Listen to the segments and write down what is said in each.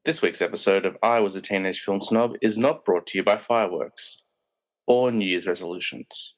This week's episode of I Was a Teenage Film Snob is not brought to you by fireworks or New Year's resolutions.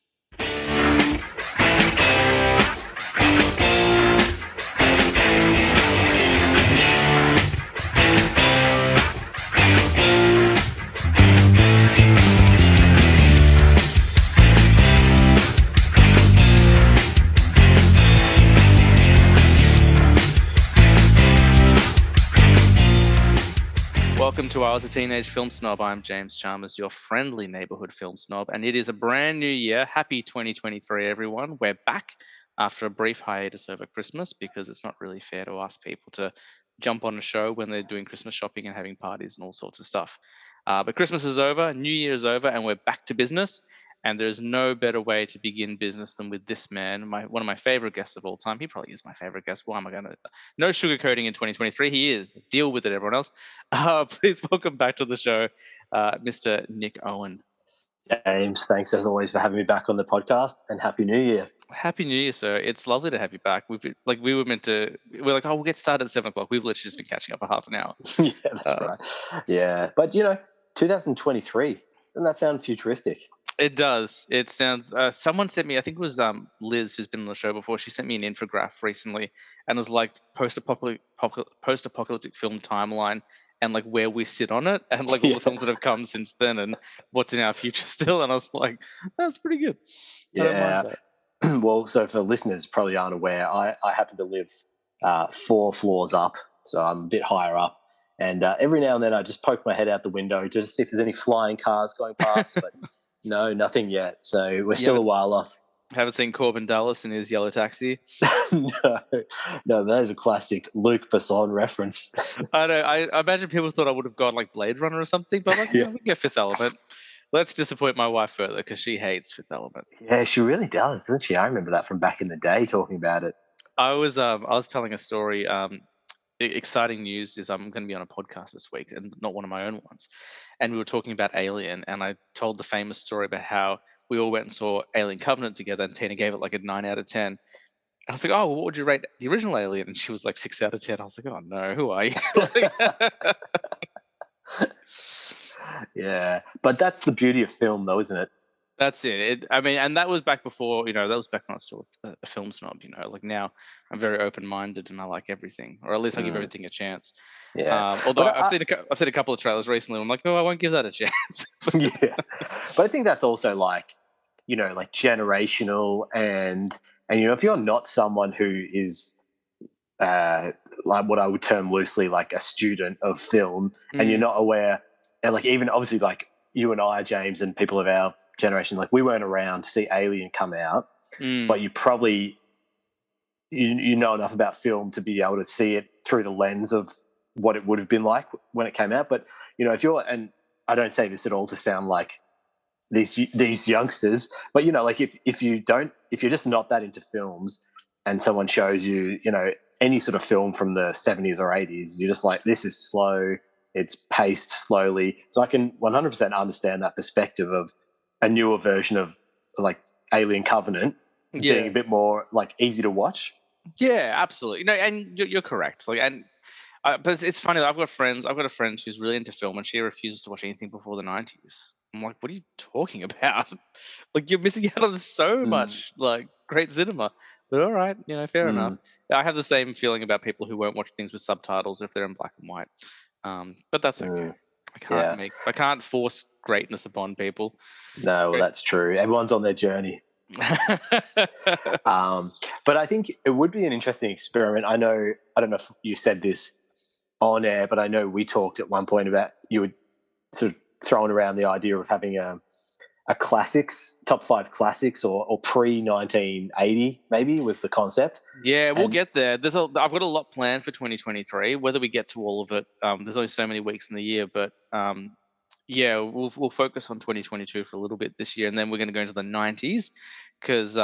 Welcome to I Was a Teenage Film Snob. I'm James Chalmers, your friendly neighborhood film snob, and it is a brand new year. Happy 2023, everyone. We're back after a brief hiatus over Christmas because it's not really fair to ask people to jump on a show when they're doing Christmas shopping and having parties and all sorts of stuff. But Christmas is over, New Year is over, and we're back to business. And there's no better way to begin business than with this man, one of my favorite guests of all time. He probably is my favorite guest. Why am I going to? No sugarcoating in 2023. He is. Deal with it, everyone else. Please welcome back to the show, Mr. Nick Owen. James, thanks as always for having me back on the podcast, and Happy New Year. Happy New Year, sir. It's lovely to have you back. We'll get started at 7:00. We've literally just been catching up for half an hour. Yeah, that's right. Yeah, but 2023, doesn't that sound futuristic? It does. It sounds. Someone sent me. I think it was Liz, who's been on the show before. She sent me an infographic recently, and it was like post-apocalyptic film timeline, and like where we sit on it, and like all the films that have come since then, and what's in our future still. And I was like, that's pretty good. Yeah. Well, so for listeners probably aren't aware, I happen to live 4 floors up, so I'm a bit higher up. And every now and then I just poke my head out the window just to see if there's any flying cars going past, but no, nothing yet. So we're still a while off. Haven't seen Corbin Dallas in his yellow taxi? No, that is a classic Luc Besson reference. I know. I imagine people thought I would have gone like Blade Runner or something, but we can get Fifth Element. Let's disappoint my wife further because she hates Fifth Element. Yeah, she really does, doesn't she? I remember that from back in the day, talking about it. I was telling a story. Exciting news is I'm going to be on a podcast this week, and not one of my own ones. And we were talking about Alien, and I told the famous story about how we all went and saw Alien Covenant together, and Tina gave it like a 9 out of 10. I was like, oh, what would you rate the original Alien? And she was like 6 out of 10. I was like, oh no, who are you? Yeah, but that's the beauty of film, though, isn't it? That's it. And that was back before, that was back when I was still a film snob, Like now I'm very open-minded and I like everything, or at least I give everything a chance. Yeah. Although I've seen a couple of trailers recently. I'm like, oh, I won't give that a chance. Yeah. But I think that's also like generational and if you're not someone who is like what I would term loosely like a student of film and you're not aware, and like even obviously like you and I, James, and people of our generation, like we weren't around to see Alien come out, but you probably you know enough about film to be able to see it through the lens of what it would have been like when it came out. But if you're, and I don't say this at all to sound like these youngsters, but like if you're just not that into films and someone shows you any sort of film from the 70s or 80s, you're just like, this is slow, it's paced slowly. So I can 100% understand that perspective of a newer version of like Alien Covenant being a bit more like easy to watch. Yeah, absolutely. And you're correct. Like, but it's funny. I've got a friend who's really into film, and she refuses to watch anything before the 90s. I'm like, what are you talking about? Like, you're missing out on so much like great cinema. But all right, fair enough. I have the same feeling about people who won't watch things with subtitles if they're in black and white. But that's okay. I can't force greatness upon people. No, well, that's true. Everyone's on their journey. But I think it would be an interesting experiment. I don't know if you said this on air, but I know we talked at one point about you were sort of throwing around the idea of having a classics, top 5 classics, or pre-1980 maybe was the concept. Yeah, we'll get there. I've got a lot planned for 2023. Whether we get to all of it, there's only so many weeks in the year, but we'll focus on 2022 for a little bit this year, and then we're going to go into the 90s because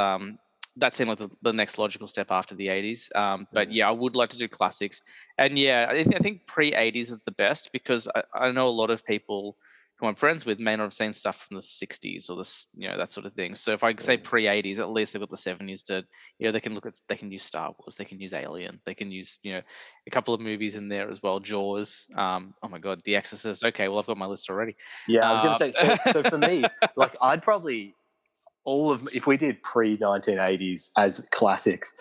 that seemed like the next logical step after the 80s. But I would like to do classics, and I think pre-80s is the best because I know a lot of people who I'm friends with may not have seen stuff from the 60s or that sort of thing. So if I say pre-80s, at least they've got the 70s to, they can they can use Star Wars, they can use Alien, they can use, a couple of movies in there as well. Jaws, oh my God, The Exorcist. Okay, well, I've got my list already. Yeah, I was going to say, so for me, like I'd probably, if we did pre-1980s as classics,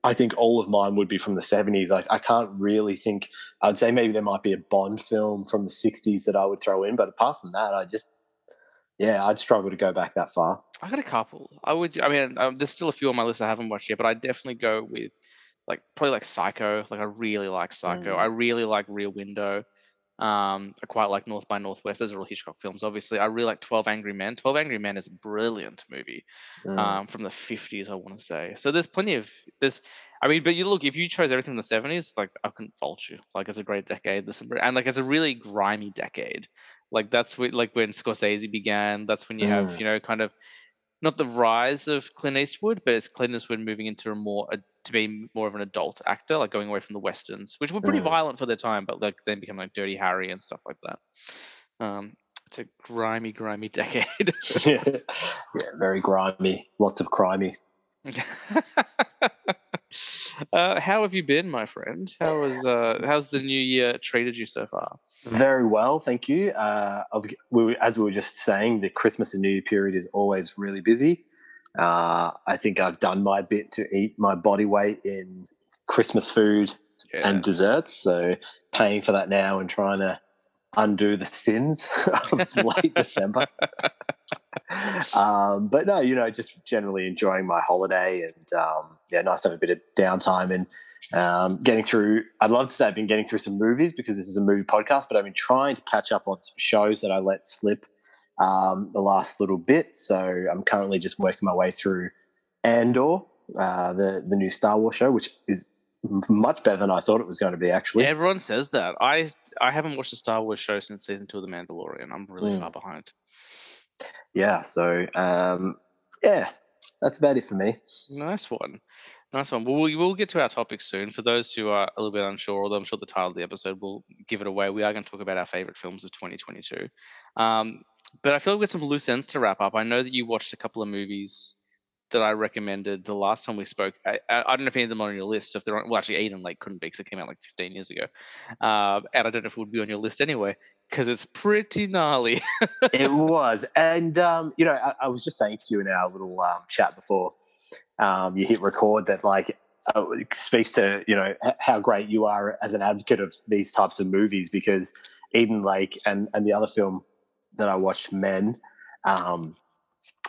I think all of mine would be from the 70s. Like I can't really think. I'd say maybe there might be a Bond film from the 60s that I would throw in, but apart from that, I'd struggle to go back that far. I got a couple. I mean, there's still a few on my list I haven't watched yet, but I'd definitely go with probably like Psycho. Like I really like Psycho. I really like Rear Window. I quite like North by Northwest. Those are all Hitchcock films, obviously. I really like 12 Angry Men. 12 Angry Men is a brilliant movie from the 50s, I want to say. So there's plenty of this. I mean, but you look, if you chose everything from the 70s, like I couldn't fault you. Like it's a great decade. And like it's a really grimy decade. Like that's when Scorsese began. That's when you have, kind of not the rise of Clint Eastwood, but it's Clint Eastwood moving into to be more of an adult actor, like going away from the westerns, which were pretty violent for their time, but like then become like Dirty Harry and stuff like that. It's a grimy decade. Yeah, very grimy. Lots of crimey. How have you been, my friend? How's the new year treated you so far? Very well, thank you. As we were just saying, the Christmas and New Year period is always really busy. I think I've done my bit to eat my body weight in Christmas food and desserts. So paying for that now and trying to undo the sins of late December. But no, just generally enjoying my holiday and nice to have a bit of downtime and getting through. I'd love to say I've been getting through some movies because this is a movie podcast, but I've been trying to catch up on some shows that I let slip the last little bit. So I'm currently just working my way through Andor, the new Star Wars show, which is much better than I thought it was going to be, actually. Everyone says that. I haven't watched a Star Wars show since season 2 of The Mandalorian. I'm really far behind. Yeah, so that's about it for me. Nice one. Well, we'll get to our topic soon. For those who are a little bit unsure, although I'm sure the title of the episode will give it away, we are going to talk about our favorite films of 2022. But I feel like we've got some loose ends to wrap up. I know that you watched a couple of movies that I recommended the last time we spoke. I don't know if any of them are on your list. If they're on, well, actually, Eden Lake couldn't be because it came out like 15 years ago. And I don't know if it would be on your list anyway because it's pretty gnarly. It was. And, I was just saying to you in our little chat before you hit record that it speaks to, how great you are as an advocate of these types of movies because Eden Lake and the other film that I watched, Men, are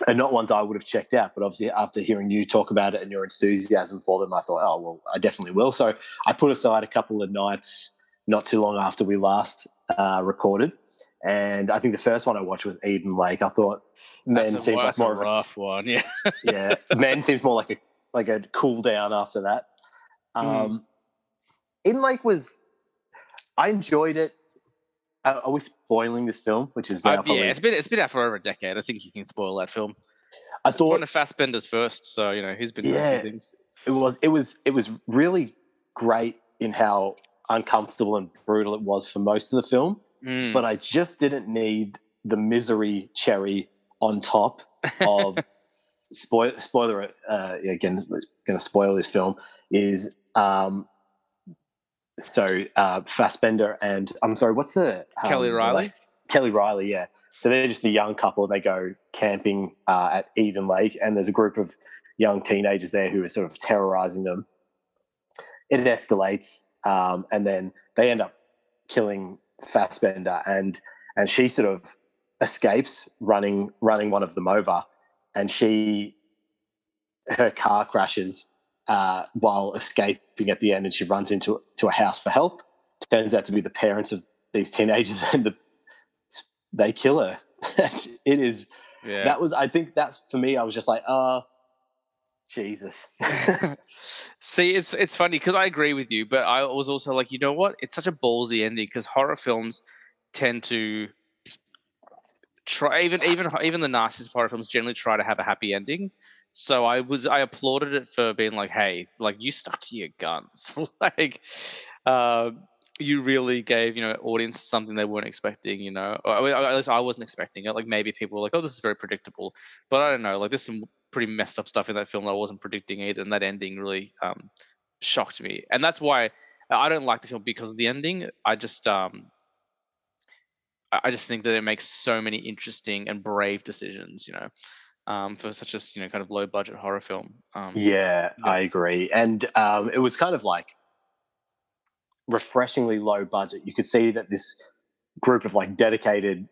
not ones I would have checked out. But obviously after hearing you talk about it and your enthusiasm for them, I thought, oh, well, I definitely will. So I put aside a couple of nights not too long after we last recorded. And I think the first one I watched was Eden Lake. I thought Men seems like more of a rough one, yeah. Yeah, Men seems more like a cool down after that. Eden Lake I enjoyed it. Are we spoiling this film? Which is now probably... Yeah, it's been out for over a decade. I think you can spoil that film. I thought one of Fassbender's first, so he's been doing a few things. It was really great in how uncomfortable and brutal it was for most of the film. But I just didn't need the misery cherry on top of spoiler. Again, going to spoil this film is Fassbender and I'm sorry, what's the Kelly Riley? Kelly Riley, yeah. So they're just a young couple. They go camping at Eden Lake, and there's a group of young teenagers there who are sort of terrorizing them. It escalates, and then they end up killing Fassbender, and she sort of escapes, running one of them over, and her car crashes while escaping at the end, and she runs into a house for help. Turns out to be the parents of these teenagers, and they kill her. It is. Yeah. That was. I think that's for me. I was just like, oh, Jesus. See, it's funny because I agree with you, but I was also like, you know what? It's such a ballsy ending because horror films tend to try even the nastiest horror films generally try to have a happy ending. So I applauded it for being like, hey, like you stuck to your guns. you really gave, audience something they weren't expecting, or at least I wasn't expecting it. Like maybe people were like, oh, this is very predictable, but I don't know, like there's some pretty messed up stuff in that film that I wasn't predicting either, and that ending really shocked me, and that's why I don't like the film because of the ending. I just think that it makes so many interesting and brave decisions, for such a kind of low budget horror film. Yeah, Yeah. I agree. And it was kind of like refreshingly low budget. You could see that this group of like dedicated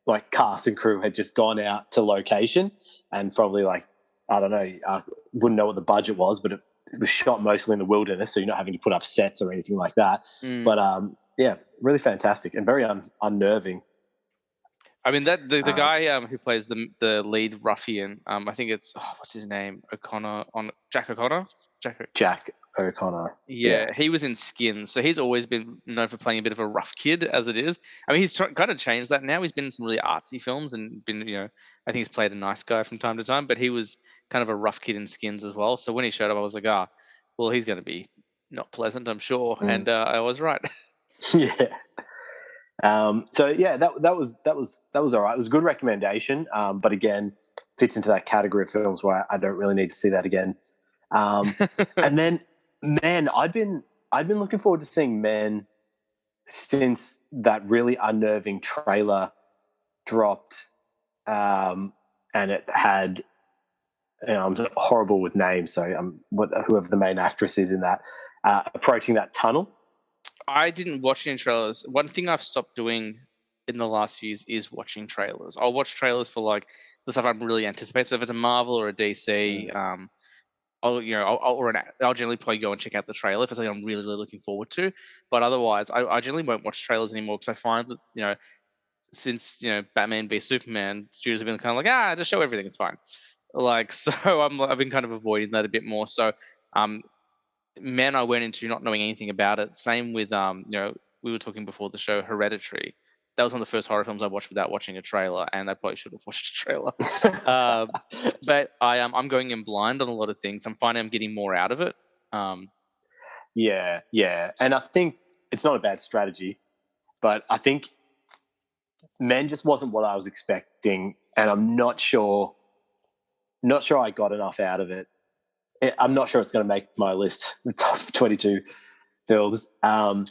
like cast and crew had just gone out to location and probably like, I don't know, I wouldn't know what the budget was, but it was shot mostly in the wilderness, so you're not having to put up sets or anything like that. Mm. But yeah, really fantastic and very unnerving. I mean that the guy who plays the lead ruffian, I think it's what's his name, Jack O'Connor. Jack O'Connor. Yeah, he was in Skins, so he's always been known for playing a bit of a rough kid, as it is. I mean, he's kind of changed that now. He's been in some really artsy films and been, I think he's played a nice guy from time to time, but he was kind of a rough kid in Skins as well. So when he showed up, I was like, well, he's going to be not pleasant, I'm sure, and I was right. Yeah. So yeah, that was all right. It was a good recommendation, but again, fits into that category of films where I don't really need to see that again. And then, man, I'd been looking forward to seeing Men since that really unnerving trailer dropped, and it had, I'm horrible with names, so whoever the main actress is in that, approaching that tunnel. I didn't watch any trailers. One thing I've stopped doing in the last few years is watching trailers. I'll watch trailers for like the stuff I'm really anticipating. So if it's a Marvel or a DC, I'll generally probably go and check out the trailer for something I'm really, really looking forward to. But otherwise, I generally won't watch trailers anymore because I find that since Batman v Superman, studios have been kind of like just show everything, it's fine. Like so, I've been kind of avoiding that a bit more. So, Men I went into not knowing anything about it. Same with we were talking before the show Hereditary. That was one of the first horror films I watched without watching a trailer, and I probably should have watched a trailer. But I'm going in blind on a lot of things. I'm finding I'm getting more out of it. Yeah, and I think it's not a bad strategy, but I think Men just wasn't what I was expecting, and I'm not sure I got enough out of it. I'm not sure it's going to make my list, the top 22 films. I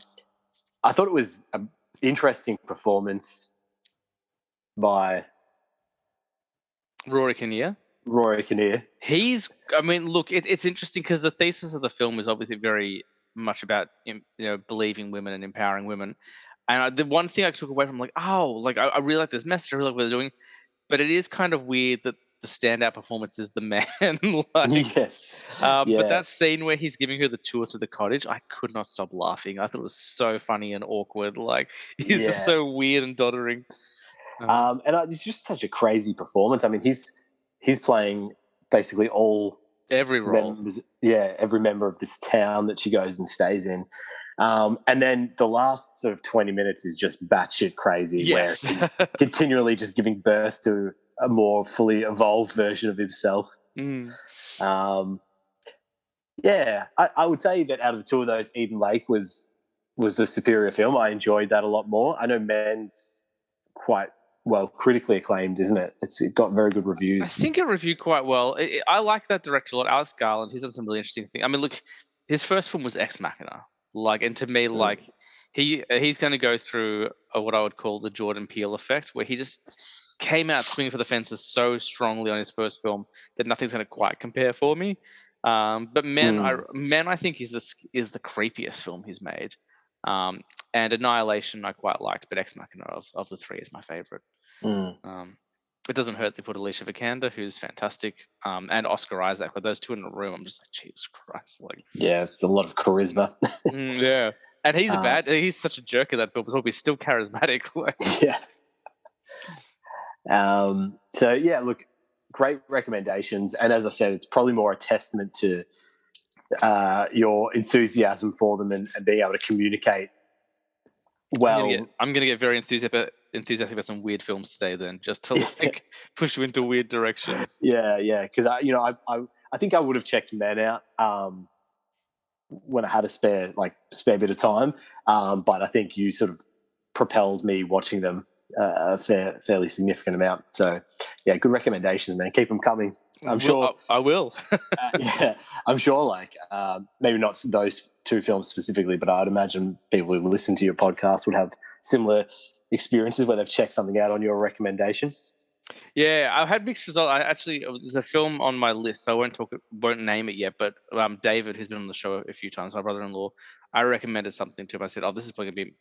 thought it was an interesting performance by Rory Kinnear. Look, it's interesting because the thesis of the film is obviously very much about believing women and empowering women. And the one thing I took away from I really like this message. I really like what they're doing, but it is kind of weird that the standout performance is the man. Yes. But that scene where he's giving her the tour through the cottage, I could not stop laughing. I thought it was so funny and awkward. Like he's just so weird and doddering. And it's just such a crazy performance. I mean, he's playing basically every role. Every member of this town that she goes and stays in. And then the last sort of 20 minutes is just batshit crazy, yes. where he's continually just giving birth to a more fully evolved version of himself. I would say that out of the two of those, Eden Lake was the superior film. I enjoyed that a lot more. I know Men's quite well critically acclaimed, isn't it? It got very good reviews. I think it reviewed quite well. I like that director a lot. Alex Garland, he's done some really interesting things. I mean, look, his first film was Ex Machina. And to me, he's going to go through what I would call the Jordan Peele effect, where he just came out swinging for the fences so strongly on his first film that nothing's going to quite compare for me. But Men, I think is the creepiest film he's made. And Annihilation I quite liked, but Ex Machina of the three is my favorite. It doesn't hurt they put Alicia Vikander, who's fantastic, and Oscar Isaac. With those two in a room, I'm just like, Jesus Christ! It's a lot of charisma. Yeah, and he's such a jerk in that film, but he's still charismatic. So yeah, look, great recommendations, and as I said, it's probably more a testament to your enthusiasm for them and being able to communicate well. I'm gonna get very enthusiastic about some weird films today, then, just to push you into weird directions. Because I think I would have checked Men out, when I had a spare bit of time. But I think you sort of propelled me watching them a fairly significant amount. So yeah, good recommendations, man. Keep them coming. I'm sure. I will. Yeah, I'm sure. Maybe not those two films specifically, but I'd imagine people who listen to your podcast would have similar experiences where they've checked something out on your recommendation. Yeah, I've had mixed results. There's a film on my list, so I won't name it yet. But David, who's been on the show a few times, my brother-in-law, I recommended something to him. I said, "Oh, this is probably gonna be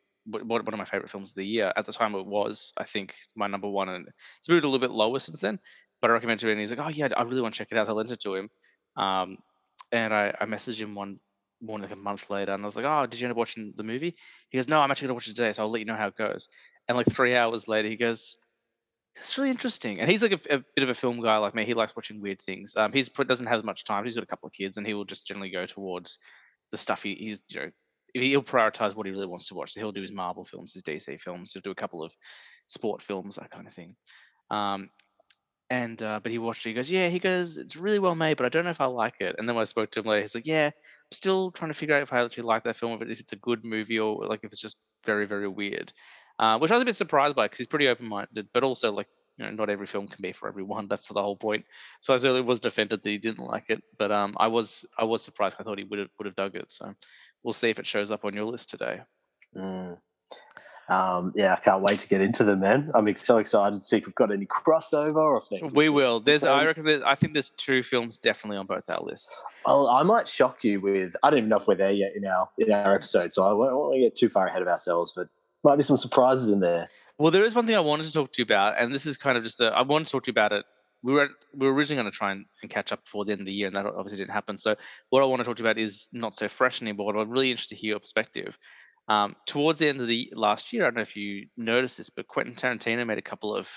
one of my favorite films of the year." At the time, it was, I think, my number one, and it's moved a little bit lower since then. But I recommended it, and he's like, "Oh yeah, I really want to check it out." I lent it to him, um, and I messaged him one morning, like a month later, and I was like, "Oh, did you end up watching the movie?" He goes, "No, I'm actually gonna watch it today, so I'll let you know how it goes." And like 3 hours later, he goes, it's really interesting, and he's like a bit of a film guy like me. He likes watching weird things. Doesn't have as much time. He's got a couple of kids, and he will just generally go towards the stuff he's he'll prioritize what he really wants to watch. So he'll do his Marvel films, his DC films. He'll do a couple of sport films, that kind of thing. Um, and but he watched it. He goes, yeah. He goes, it's really well made, but I don't know if I like it. And then when I spoke to him later, he's like, yeah, I'm still trying to figure out if I actually like that film, if it's a good movie or like if it's just very very weird. Which I was a bit surprised by because he's pretty open minded, but also like not every film can be for everyone. That's the whole point. So I certainly wasn't offended that he didn't like it, but I was surprised. I thought he would have dug it. So we'll see if it shows up on your list today. Mm. Yeah, I can't wait to get into them, man. I'm so excited to see if we've got any crossover or if We will. I think there's two films definitely on both our lists. Well, I might shock you with. I don't even know if we're there yet in our episode, so I won't want to get too far ahead of ourselves. But might be some surprises in there. Well, there is one thing I wanted to talk to you about, and this is kind of I wanted to talk to you about it. We were originally going to try and catch up before the end of the year, and that obviously didn't happen. So what I want to talk to you about is not so fresh anymore. But I'm really interested to hear your perspective. Towards the end of the last year, I don't know if you noticed this, but Quentin Tarantino made a couple of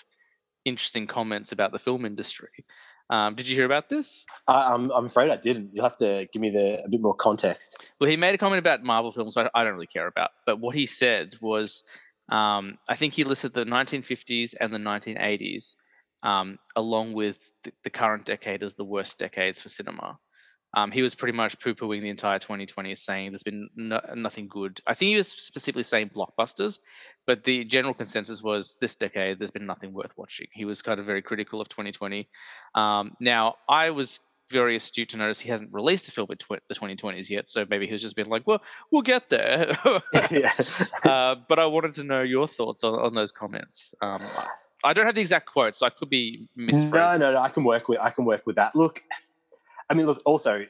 interesting comments about the film industry. Did you hear about this? I'm afraid I didn't. You'll have to give me a bit more context. Well, he made a comment about Marvel films I don't really care about. But what he said was, I think he listed the 1950s and the 1980s, along with the current decade as the worst decades for cinema. He was pretty much poo-pooing the entire 2020s, saying there's been nothing good. I think he was specifically saying blockbusters, but the general consensus was this decade there's been nothing worth watching. He was kind of very critical of 2020. Now, I was very astute to notice he hasn't released a film in the 2020s yet, so maybe he's just been like, well, we'll get there. But I wanted to know your thoughts on those comments. I don't have the exact quotes, so I could be misphrasing. No. I can work with that. Look, also,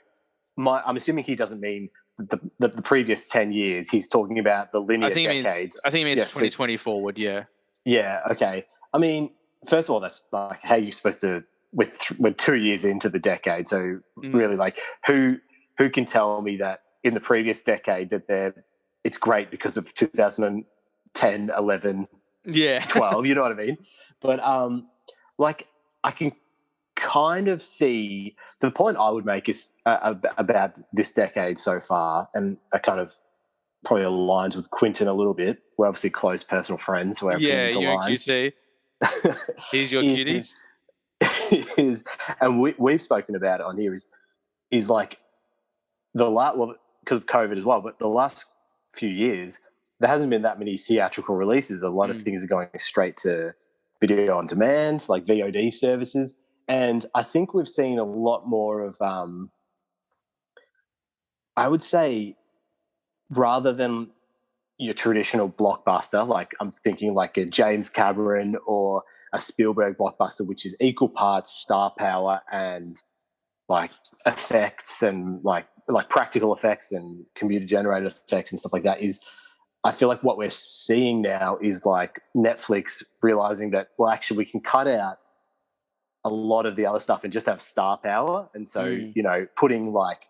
I'm assuming he doesn't mean the previous 10 years. He's talking about the linear decades. I think he means 2020 forward, yeah. Yeah, okay. I mean, first of all, that's like how you're supposed to, we're 2 years into the decade. So really, like, who can tell me that in the previous decade that it's great because of 2010, 11, 12, you know what I mean? But like, I can kind of see. So the point I would make is about this decade so far, and it kind of probably aligns with Quentin a little bit. We're obviously close personal friends. Where yeah, you're a cutie. He's your cutie. And we've spoken about it on here. Is like because of COVID as well. But the last few years, there hasn't been that many theatrical releases. A lot of things are going straight to video on demand, like VOD services. And I think we've seen a lot more of, I would say, rather than your traditional blockbuster, like I'm thinking like a James Cameron or a Spielberg blockbuster, which is equal parts star power and like effects and like practical effects and computer generated effects and stuff like that. I feel like what we're seeing now is like Netflix realizing that, well, actually we can cut out a lot of the other stuff and just have star power. And so, putting like,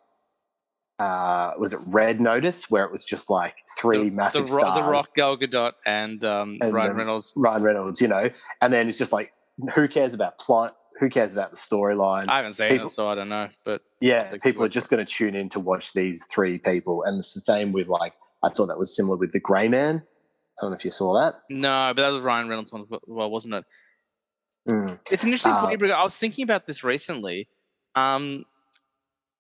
was it Red Notice, where it was just like three massive stars. The Rock, Gal Gadot, and Ryan Reynolds. Ryan Reynolds, and then it's just like, who cares about plot? Who cares about the storyline? I haven't seen it, so I don't know. But yeah, people are just going to tune in to watch these three people. And it's the same with like, I thought that was similar with The Grey Man. I don't know if you saw that. No, but that was Ryan Reynolds one, well, wasn't it? It's an interesting point. I was thinking about this recently. I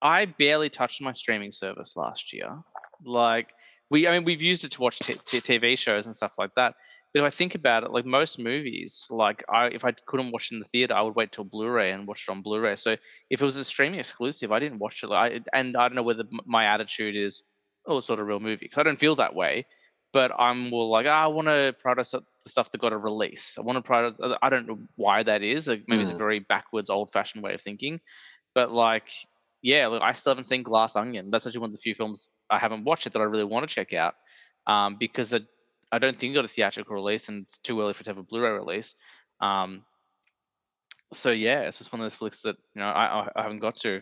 I barely touched my streaming service last year. Like we've used it to watch TV shows and stuff like that. But if I think about it, like most movies, like if I couldn't watch it in the theater, I would wait till Blu-ray and watch it on Blu-ray. So if it was a streaming exclusive, I didn't watch it. And I don't know whether my attitude is, oh, it's not a real movie, because I don't feel that way. But I'm more like, I want to prioritize the stuff that got a release. I want to prioritize. I don't know why that is. Like maybe it's a very backwards, old-fashioned way of thinking. But like, yeah, look, I still haven't seen Glass Onion. That's actually one of the few films I haven't watched yet that I really want to check out, because I don't think it got a theatrical release, and it's too early for it to have a Blu-ray release. So yeah, it's just one of those flicks that I haven't got to.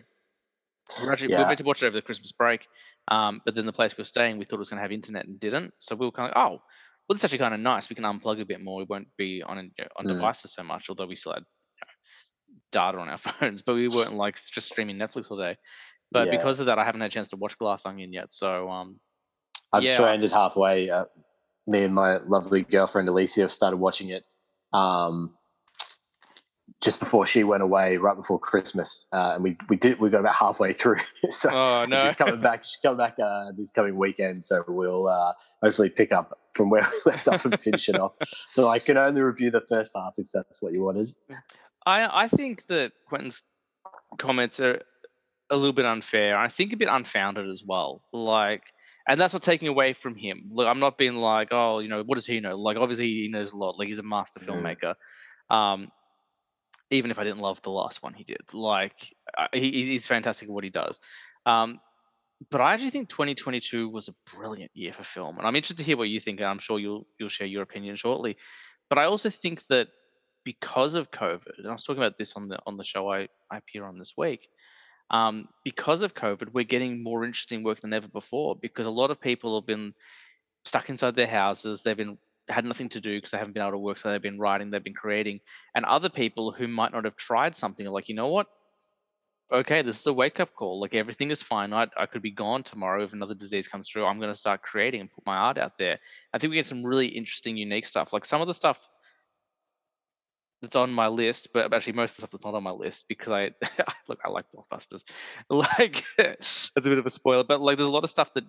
We were meant to watch it over the Christmas break, but then the place we were staying, we thought it was going to have internet and didn't. So we were kind of like, oh, well, it's actually kind of nice. We can unplug a bit more. We won't be on devices so much, although we still had data on our phones, but we weren't like just streaming Netflix all day. But because of that, I haven't had a chance to watch Glass Onion yet. So I'm stranded halfway. Me and my lovely girlfriend Alicia have started watching it just before she went away, right before Christmas, and we got about halfway through. So she's coming back. She's coming back this coming weekend. So we'll hopefully pick up from where we left off and finish it off. So I can only review the first half if that's what you wanted. I think that Quentin's comments are a little bit unfair. I think a bit unfounded as well. Like, and that's not taking away from him. Look, I'm not being like, oh, what does he know? Like, obviously he knows a lot. Like, he's a master filmmaker. Even if I didn't love the last one he did, like, he's fantastic at what he does. But I actually think 2022 was a brilliant year for film, and I'm interested to hear what you think. And I'm sure you'll share your opinion shortly. But I also think that because of COVID, and I was talking about this on the show I appear on this week. Because of COVID, we're getting more interesting work than ever before, because a lot of people have been stuck inside their houses. They've been had nothing to do because they haven't been able to work, so they've been writing, they've been creating. And other people who might not have tried something are like, you know what? Okay, this is a wake up call. Like, everything is finite. I could be gone tomorrow if another disease comes through. I'm going to start creating and put my art out there. I think we get some really interesting, unique stuff. Like some of the stuff that's on my list, but actually most of the stuff that's not on my list, because I like blockbusters. Like, that's a bit of a spoiler, but like there's a lot of stuff that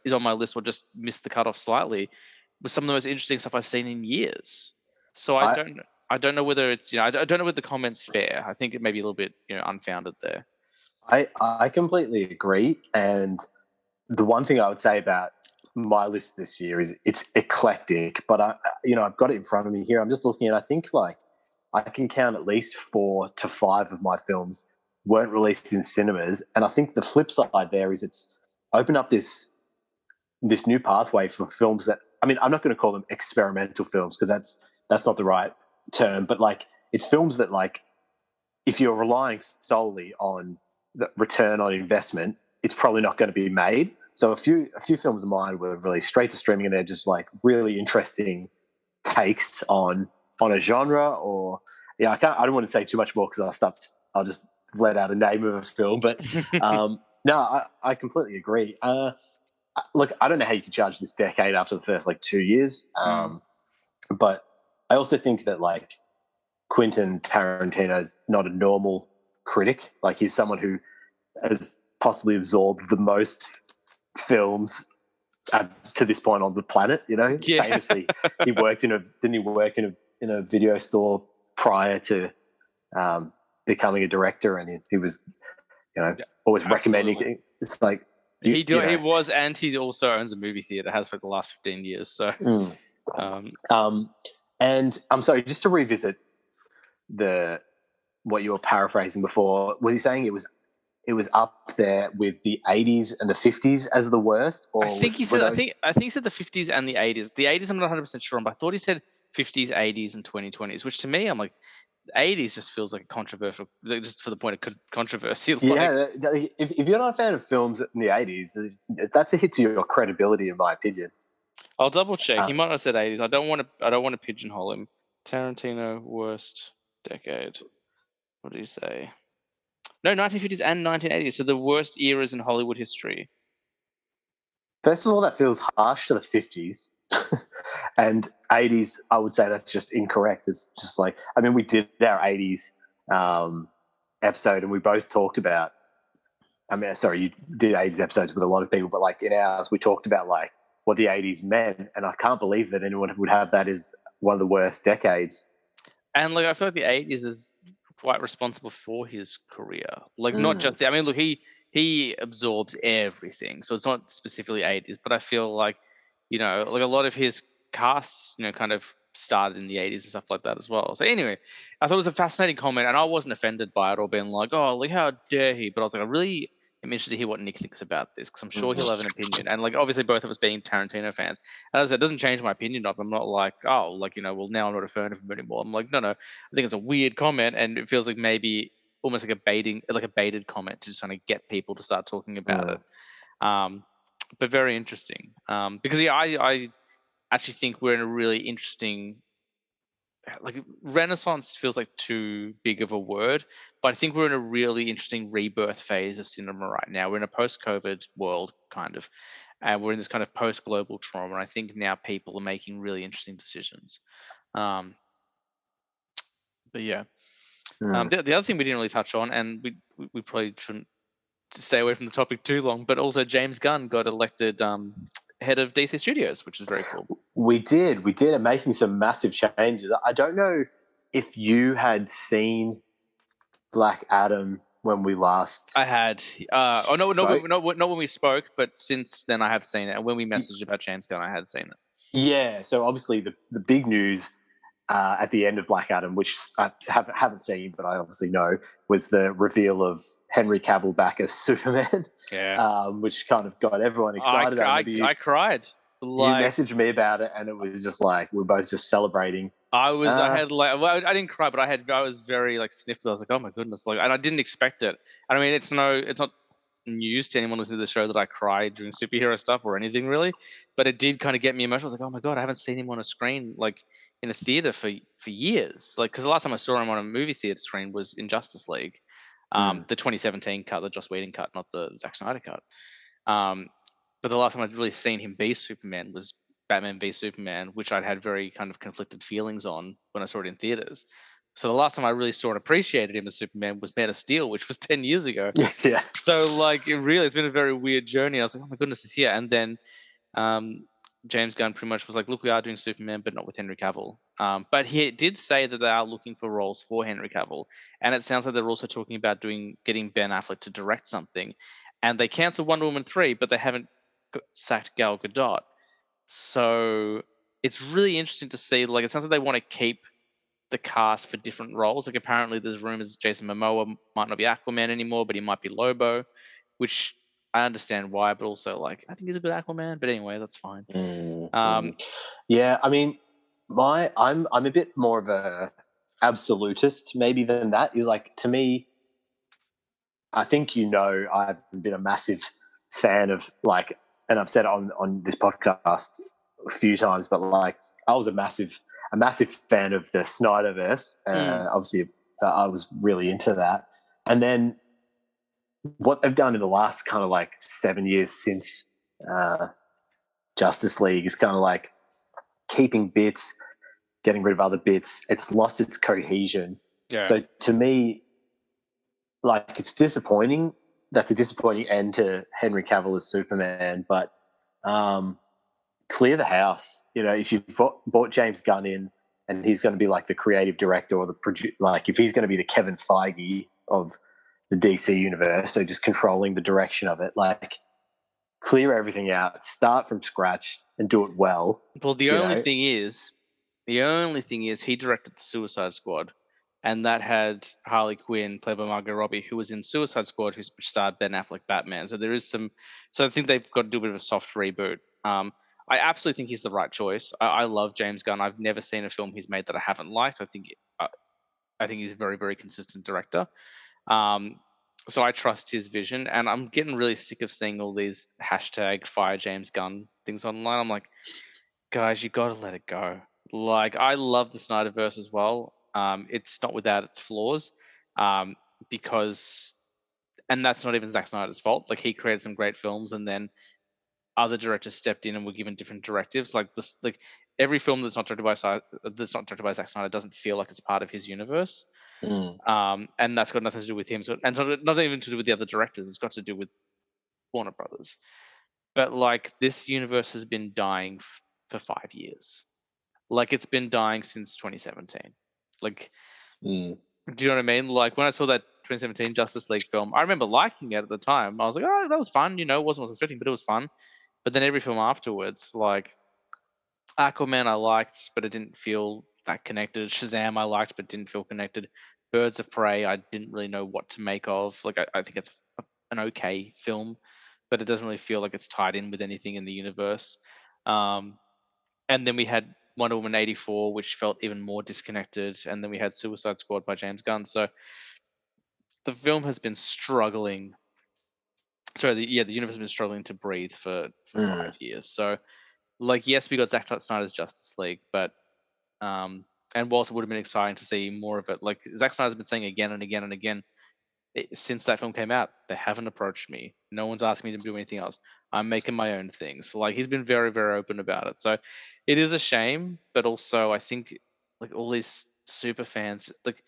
is on my list or just missed the cutoff slightly, with some of the most interesting stuff I've seen in years. So I don't know whether it's I don't know whether the comment's fair. I think it may be a little bit unfounded there. I completely agree, and the one thing I would say about my list this year is it's eclectic, but I've got it in front of me here. I'm just looking at, I think, like, I can count at least 4 to 5 of my films weren't released in cinemas. And I think the flip side there is it's opened up this new pathway for films that, I mean, I'm not going to call them experimental films because that's not the right term, but like it's films that, like, if you're relying solely on the return on investment, it's probably not going to be made. So a few films of mine were released straight to streaming, and they're just like really interesting takes on a genre. Or I don't want to say too much more because I'll just let out a name of a film. But no, I completely agree. Look, I don't know how you can judge this decade after the first like 2 years, but I also think that like Quentin Tarantino is not a normal critic. Like, he's someone who has possibly absorbed the most films to this point on the planet. Famously, he worked didn't he work in a video store prior to becoming a director, and he was always recommending. It's like he was, and he also owns a movie theater, has for the last 15 years. So and I'm sorry, just to revisit what you were paraphrasing before, was he saying it was up there with the 80s and the 50s as the worst? Or I think he said the 50s and the 80s. The 80s I'm not 100% sure on, but I thought he said 50s, 80s, and 2020s, which to me, I'm like, the 80s just feels like a controversial, just for the point of controversy. Yeah, if you're not a fan of films in the 80s, that's a hit to your credibility, in my opinion. I'll double check. He might not have said 80s. I don't want to pigeonhole him. Tarantino worst decade. What did he say? No, 1950s and 1980s. So the worst eras in Hollywood history. First of all, that feels harsh to the 50s. And 80s, I would say that's just incorrect. It's just like, I mean, we did our 80s episode, and we both talked about I mean, sorry, you did 80s episodes with a lot of people, but like in ours, we talked about like what the 80s meant, and I can't believe that anyone would have that as one of the worst decades. And like I feel like the '80s is quite responsible for his career. Like not Mm, just the, I mean, look, he absorbs everything, so it's not specifically '80s, but I feel like like a lot of his casts, kind of started in the '80s and stuff like that as well. So anyway, I thought it was a fascinating comment, and I wasn't offended by it or being like, oh, like how dare he? But I was like, I really am interested to hear what Nick thinks about this because I'm sure he'll have an opinion. And like obviously both of us being Tarantino fans, and as I said, it doesn't change my opinion of him. I'm not like, oh, like well now I'm not a fan of him anymore. I'm like, no, I think it's a weird comment, and it feels like maybe almost like a baited comment to just kind of get people to start talking about it. mm, But very interesting. Because yeah, I actually think we're in a really interesting, like, renaissance feels like too big of a word, but I think we're in a really interesting rebirth phase of cinema right now. We're in a post-COVID world, kind of, and we're in this kind of post-global trauma. And I think now people are making really interesting decisions. Um, but yeah, mm. the other thing we didn't really touch on, and we probably shouldn't stay away from the topic too long, but also James Gunn got elected head of DC Studios, which is very cool. We did, and making some massive changes. I don't know if you had seen Black Adam when we last I had, oh no, spoke. not when we spoke, but since then I have seen it, and when we messaged about James Gunn, I had seen it. Yeah, so obviously the big news at the end of Black Adam, which I haven't seen, but I obviously know, was the reveal of Henry Cavill back as Superman, Yeah, which kind of got everyone excited. I remember I cried. you Like messaged me about it, and it was just like we're both just celebrating. I Uh, had like, well, I didn't cry, but I was very like sniffed. I was like, oh my goodness, like, and I didn't expect it. And I mean, it's not news to anyone listening to the show that I cry during superhero stuff or anything really, but it did kind of get me emotional. I was like, oh my god, I haven't seen him on a screen like in a theater for years. Like, because the last time I saw him on a movie theater screen was in Justice League, mm, the 2017 cut, the Joss Whedon cut, not the Zack Snyder cut. Um, but the last time I'd really seen him be Superman was Batman v Superman, which I'd had very kind of conflicted feelings on when I saw it in theaters. So the last time I really saw and appreciated him as Superman was Man of Steel, which was 10 years ago. yeah, So like it's been a very weird journey. I was like, oh my goodness, it's here. And then um, James Gunn pretty much was like, look, we are doing Superman, but not with Henry Cavill. But he did say that they are looking for roles for Henry Cavill, and it sounds like they're also talking about getting Ben Affleck to direct something. And they cancelled Wonder Woman 3, but they haven't sacked Gal Gadot. So it's really interesting to see. Like, it sounds like they want to keep the cast for different roles. Like, apparently there's rumors Jason Momoa might not be Aquaman anymore, but he might be Lobo, which I understand why, but also like I think he's a good Aquaman. But anyway, that's fine. mm, Um, mm. Yeah. I mean, I'm a bit more of a absolutist maybe than that. Is like to me, I think I've been a massive fan of like, and I've said it on this podcast a few times, but like I was a massive fan of the Snyderverse. mm, Obviously, I was really into that, and then what they've done in the last kind of like 7 years since uh, Justice League is kind of like keeping bits, getting rid of other bits. It's lost its cohesion. yeah. So to me, like it's disappointing. That's a disappointing end to Henry Cavill as Superman, but um, clear the house. If you've bought James Gunn in, and he's going to be like the creative director or like if he's going to be the Kevin Feige of the DC universe, so just controlling the direction of it, like clear everything out, start from scratch, and do it well. Well, You know, the only thing is, he directed the Suicide Squad, and that had Harley Quinn, played by Margot Robbie, who was in Suicide Squad, who starred Ben Affleck Batman. So there is some. So I think they've got to do a bit of a soft reboot. I absolutely think he's the right choice. I love James Gunn. I've never seen a film he's made that I haven't liked. I think he's a very, very consistent director. Um, so I trust his vision, and I'm getting really sick of seeing all these hashtag Fire James Gunn things online. I'm like, guys, you got to let it go. Like, I love the Snyderverse as well. It's not without its flaws, um, because, and that's not even Zack Snyder's fault. Like, he created some great films, and then other directors stepped in and were given different directives. Like this, like every film that's not directed by Zack Snyder doesn't feel like it's part of his universe. And that's got nothing to do with him. So, and not even to do with the other directors. It's got to do with Warner Brothers. But like this universe has been dying for 5 years. Like it's been dying since 2017. Like, do you know what I mean? Like when I saw that 2017 Justice League film, I remember liking it at the time. I was like, oh, that was fun. You know, it wasn't what I was expecting, but it was fun. But then every film afterwards, like Aquaman, I liked, but it didn't feel that connected. Shazam, I liked, but didn't feel connected. Birds of Prey, I didn't really know what to make of. Like I think it's an okay film, but it doesn't really feel like it's tied in with anything in the universe. And then we had Wonder Woman 84, which felt even more disconnected. And then we had Suicide Squad by James Gunn. So the film has been struggling. Sorry, the universe has been struggling to breathe for 5 years. So, like, yes, we got Zack Snyder's Justice League, but and whilst it would have been exciting to see more of it, like Zack Snyder's been saying again and again and again, since that film came out, they haven't approached me. No one's asked me to do anything else. I'm making my own things. Like he's been very, very open about it. So it is a shame, but also I think like all these super fans, like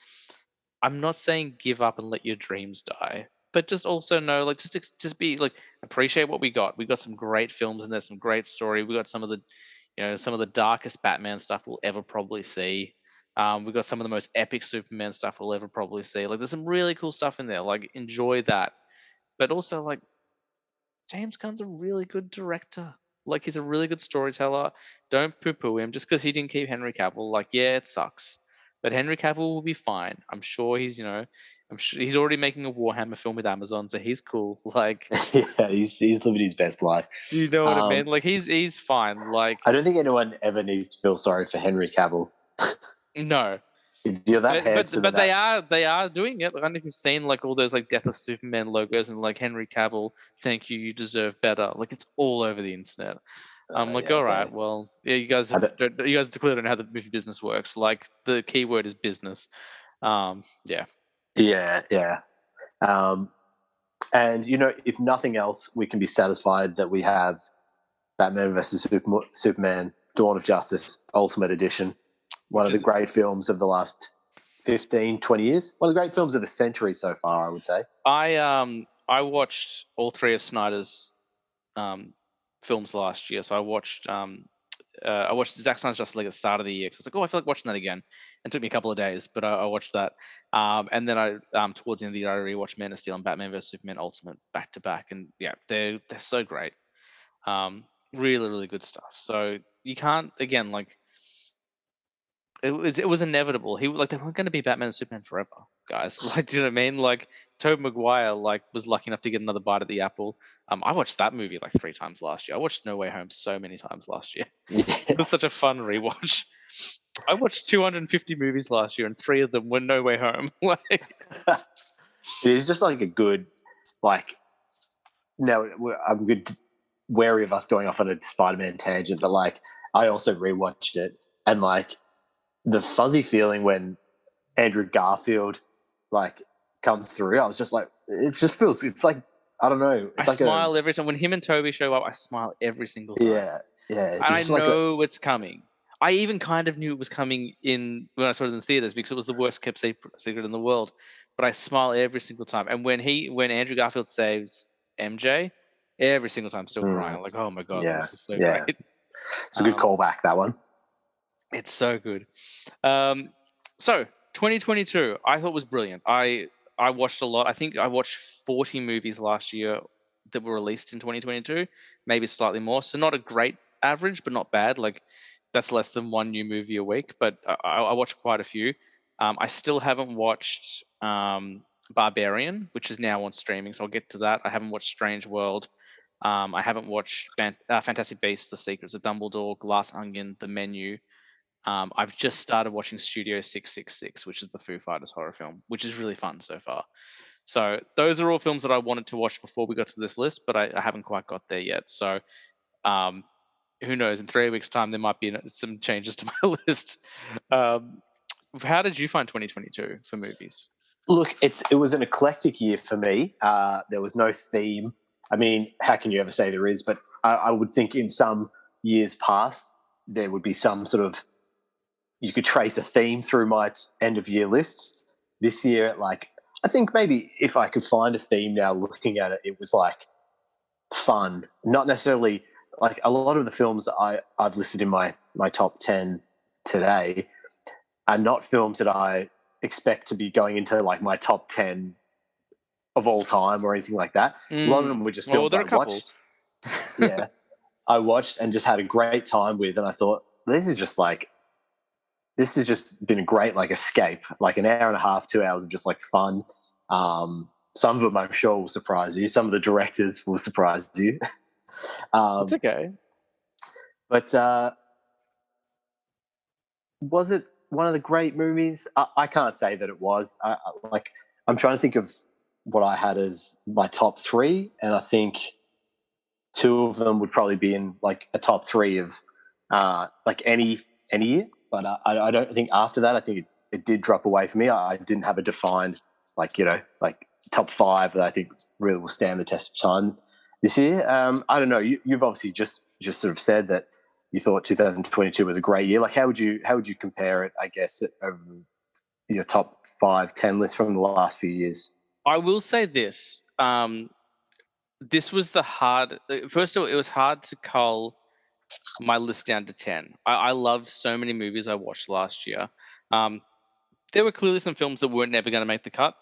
I'm not saying give up and let your dreams die, but just also know, like, just be like appreciate what we got. We got some great films and there's some great story. We got some of the, some of the darkest Batman stuff we'll ever probably see. We got some of the most epic Superman stuff we'll ever probably see. Like, there's some really cool stuff in there. Like, enjoy that, but also like James Gunn's a really good director. Like, he's a really good storyteller. Don't poo-poo him just because he didn't keep Henry Cavill. Like, yeah, it sucks, but Henry Cavill will be fine. I'm sure I'm sure he's already making a Warhammer film with Amazon, so he's cool. Like, yeah, he's living his best life. do you know what I mean? Like, he's fine. Like, I don't think anyone ever needs to feel sorry for Henry Cavill. no. If you're that handsome, But they are doing it. I don't know if you've seen like all those like Death of Superman logos and like Henry Cavill, thank you, you deserve better. Like it's all over the internet. I'm like, yeah, all right, well, yeah, you guys clearly don't know how the movie business works. Like the key word is business. Yeah. Yeah. And if nothing else, we can be satisfied that we have Batman versus Superman: Dawn of Justice Ultimate Edition, one of the great films of the last 15, 20 years. One of the great films of the century so far, I would say. I watched all three of Snyder's films last year. So I watched Zack Snyder's Justice League at the start of the year. So I was like, oh, I feel like watching that again. It took me a couple of days, but I watched that. And then I towards the end of the year, I rewatched Man of Steel and Batman vs Superman Ultimate back to back, and yeah, they're so great. Really, really good stuff. So you can't, again, like it was inevitable. They weren't going to be Batman and Superman forever, guys. Like, do you know what I mean? Like Tobey Maguire was lucky enough to get another bite at the apple. I watched that movie like 3 times last year. I watched No Way Home so many times last year. Yeah. It was such a fun rewatch. I watched 250 movies last year, and 3 of them were No Way Home. It is just like a good, like. Now I'm good, wary of us going off on a Spider-Man tangent, but like I also rewatched it, and like the fuzzy feeling when Andrew Garfield like comes through, I was just like, it just feels, it's like, I don't know. It's I smile every time when him and Toby show up. I smile every single time. Yeah. And I know it's coming. I even kind of knew it was coming in when I saw it in the theaters because it was the worst kept secret in the world. But I smile every single time. And when Andrew Garfield saves MJ, every single time still crying. I'm like, oh my god, this is so great. It's a good callback, that one. It's so good. So 2022, I thought was brilliant. I watched a lot. I think I watched 40 movies last year that were released in 2022, maybe slightly more. So not a great average, but not bad. Like that's less than one new movie a week, but I watched quite a few. I still haven't watched Barbarian, which is now on streaming, so I'll get to that. I haven't watched Strange World. I haven't watched Fantastic Beasts: The Secrets of Dumbledore, Glass Onion, The Menu. I've just started watching Studio 666, which is the Foo Fighters horror film, which is really fun so far. So those are all films that I wanted to watch before we got to this list, but I haven't quite got there yet. So who knows? In 3 weeks' time, there might be some changes to my list. How did you find 2022 for movies? Look, it was an eclectic year for me. There was no theme. I mean, how can you ever say there is? But I would think in some years past there would be some sort of, you could trace a theme through my end of year lists. This year, like, I think maybe if I could find a theme now looking at it, it was like fun, not necessarily like a lot of the films that I've listed in my top 10 today are not films that I expect to be going into like my top 10 of all time or anything like that. A lot of them were just Well, films there are I a couple. watched. Yeah. I watched and just had a great time with, and I thought, this has just been a great like escape, like an hour and a half, 2 hours of just like fun. Some of them I'm sure will surprise you. Some of the directors will surprise you. It's okay. But was it one of the great movies? I can't say that it was. I'm trying to think of what I had as my top three, and I think two of them would probably be in like a top three of like any year. But I don't think after that, I think it did drop away for me. I didn't have a defined like like top five that I think really will stand the test of time this year. I don't know. You've obviously just sort of said that you thought 2022 was a great year. Like, how would you compare it? I guess over your top 5, 10 list from the last few years. I will say this. This was the hard. First of all, it was hard to cull my list down to 10. I loved so many movies I watched last year. There were clearly some films that weren't never going to make the cut.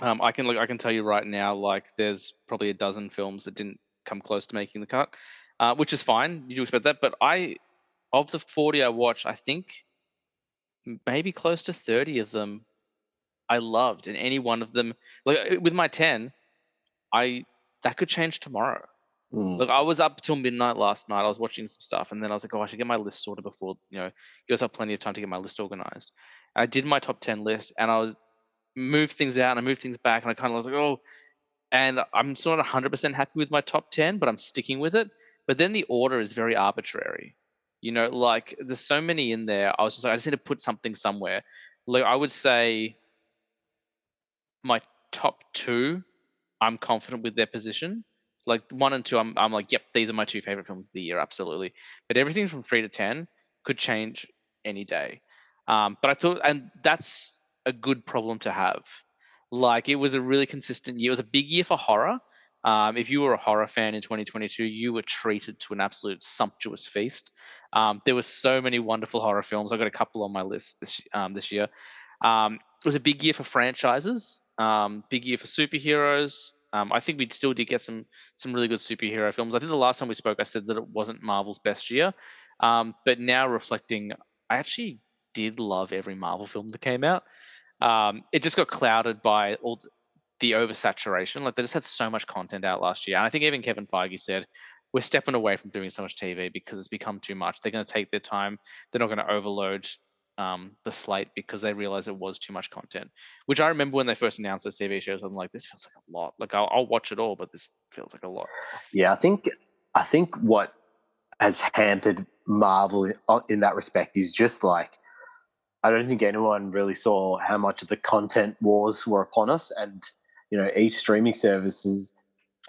I can tell you right now, like there's probably a dozen films that didn't come close to making the cut, which is fine. You do expect that, but of the 40 I watched, I think maybe close to 30 of them I loved, and any one of them, like with my 10, I that could change tomorrow. Look, I was up till midnight last night. I was watching some stuff, and then I was like, "Oh, I should get my list sorted before you guys have plenty of time to get my list organized." I did my top 10 list, and I was moved things out and I moved things back, and I kind of was like, "Oh," and I'm still not 100% happy with my top 10, but I'm sticking with it. But then the order is very arbitrary. Like there's so many in there. I was just like, I just need to put something somewhere. Like I would say my top two, I'm confident with their position. Like one and two, I'm like, yep, these are my two favorite films of the year, absolutely. But everything from 3 to 10 could change any day. But I thought, and that's a good problem to have. Like it was a really consistent year. It was a big year for horror. If you were a horror fan in 2022, you were treated to an absolute sumptuous feast. There were so many wonderful horror films. I got a couple on my list this year. It was a big year for franchises, big year for superheroes. I think we still did get some really good superhero films. I think the last time we spoke, I said that it wasn't Marvel's best year, but now reflecting, I actually did love every Marvel film that came out. It just got clouded by all the oversaturation. Like they just had so much content out last year, and I think even Kevin Feige said we're stepping away from doing so much TV because it's become too much. They're going to take their time. They're not going to overload the slate because they realized it was too much content. Which I remember when they first announced those TV shows, I'm like, this feels like a lot. Like I'll watch it all, but this feels like a lot. Yeah, I think what has hampered Marvel in that respect is just like, I don't think anyone really saw how much of the content wars were upon us, and each streaming services,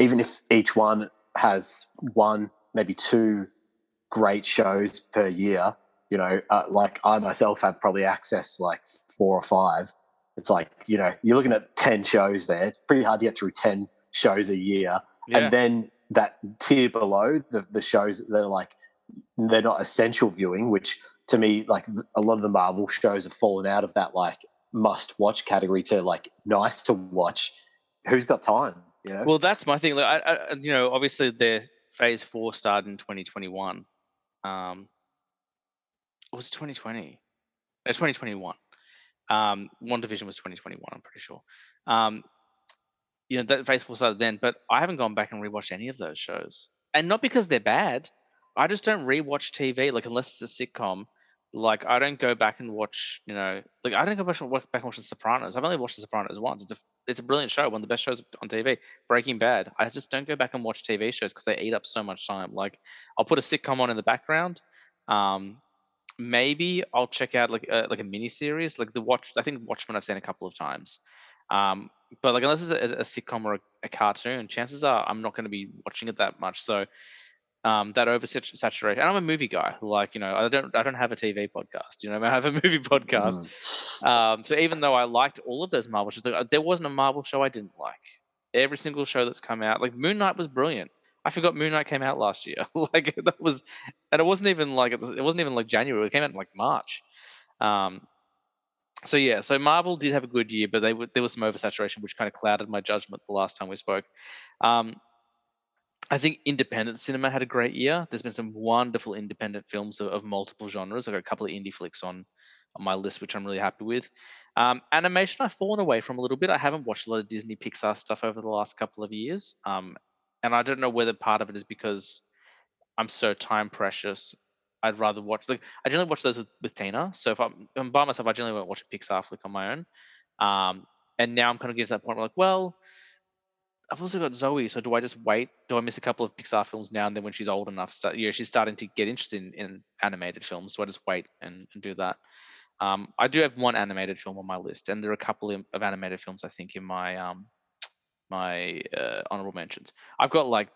even if each one has one, maybe two great shows per year, like I myself have probably accessed like 4 or 5. It's like, you're looking at 10 shows there. It's pretty hard to get through 10 shows a year. Yeah. And then that tier below, the shows that are like, they're not essential viewing, which to me, like a lot of the Marvel shows have fallen out of that like must watch category to like nice to watch. Who's got time? Well, that's my thing. Like, obviously their phase 4 started in 2021. It was 2020. It's 2021. One Division was 2021. I'm pretty sure. That phase 4 started then, but I haven't gone back and rewatched any of those shows, and not because they're bad. I just don't rewatch TV, like unless it's a sitcom. Like I don't go back and watch, like I don't go back and watch The Sopranos. I've only watched The Sopranos once. It's a brilliant show, one of the best shows on TV. Breaking Bad. I just don't go back and watch TV shows because they eat up so much time. Like I'll put a sitcom on in the background. Maybe I'll check out like a mini series, like I think Watchmen I've seen a couple of times. But like unless it's a sitcom or a cartoon, chances are I'm not going to be watching it that much. So that oversaturation. And I'm a movie guy. Like I don't have a TV podcast. I have a movie podcast. So even though I liked all of those Marvel shows, there wasn't a Marvel show I didn't like. Every single show that's come out, like Moon Knight was brilliant. I forgot Moon Knight came out last year. Like that was, and it wasn't even like January. It came out in like March. So yeah, so Marvel did have a good year, but there was some oversaturation, which kind of clouded my judgment the last time we spoke. I think independent cinema had a great year. There's been some wonderful independent films of multiple genres. I've got a couple of indie flicks on my list, which I'm really happy with. Animation, I've fallen away from a little bit. I haven't watched a lot of Disney Pixar stuff over the last couple of years. And I don't know whether part of it is because I'm so time precious. I'd rather watch, like, I generally watch those with Tina. So if I'm by myself, I generally won't watch a Pixar flick on my own. And now I'm kind of getting to that point where, like, well, I've also got Zoe, so do I just wait? Do I miss a couple of Pixar films now and then when she's old enough? She's starting to get interested in animated films. So I just wait and do that. I do have one animated film on my list, and there are a couple of animated films I think in my my honorable mentions. I've got like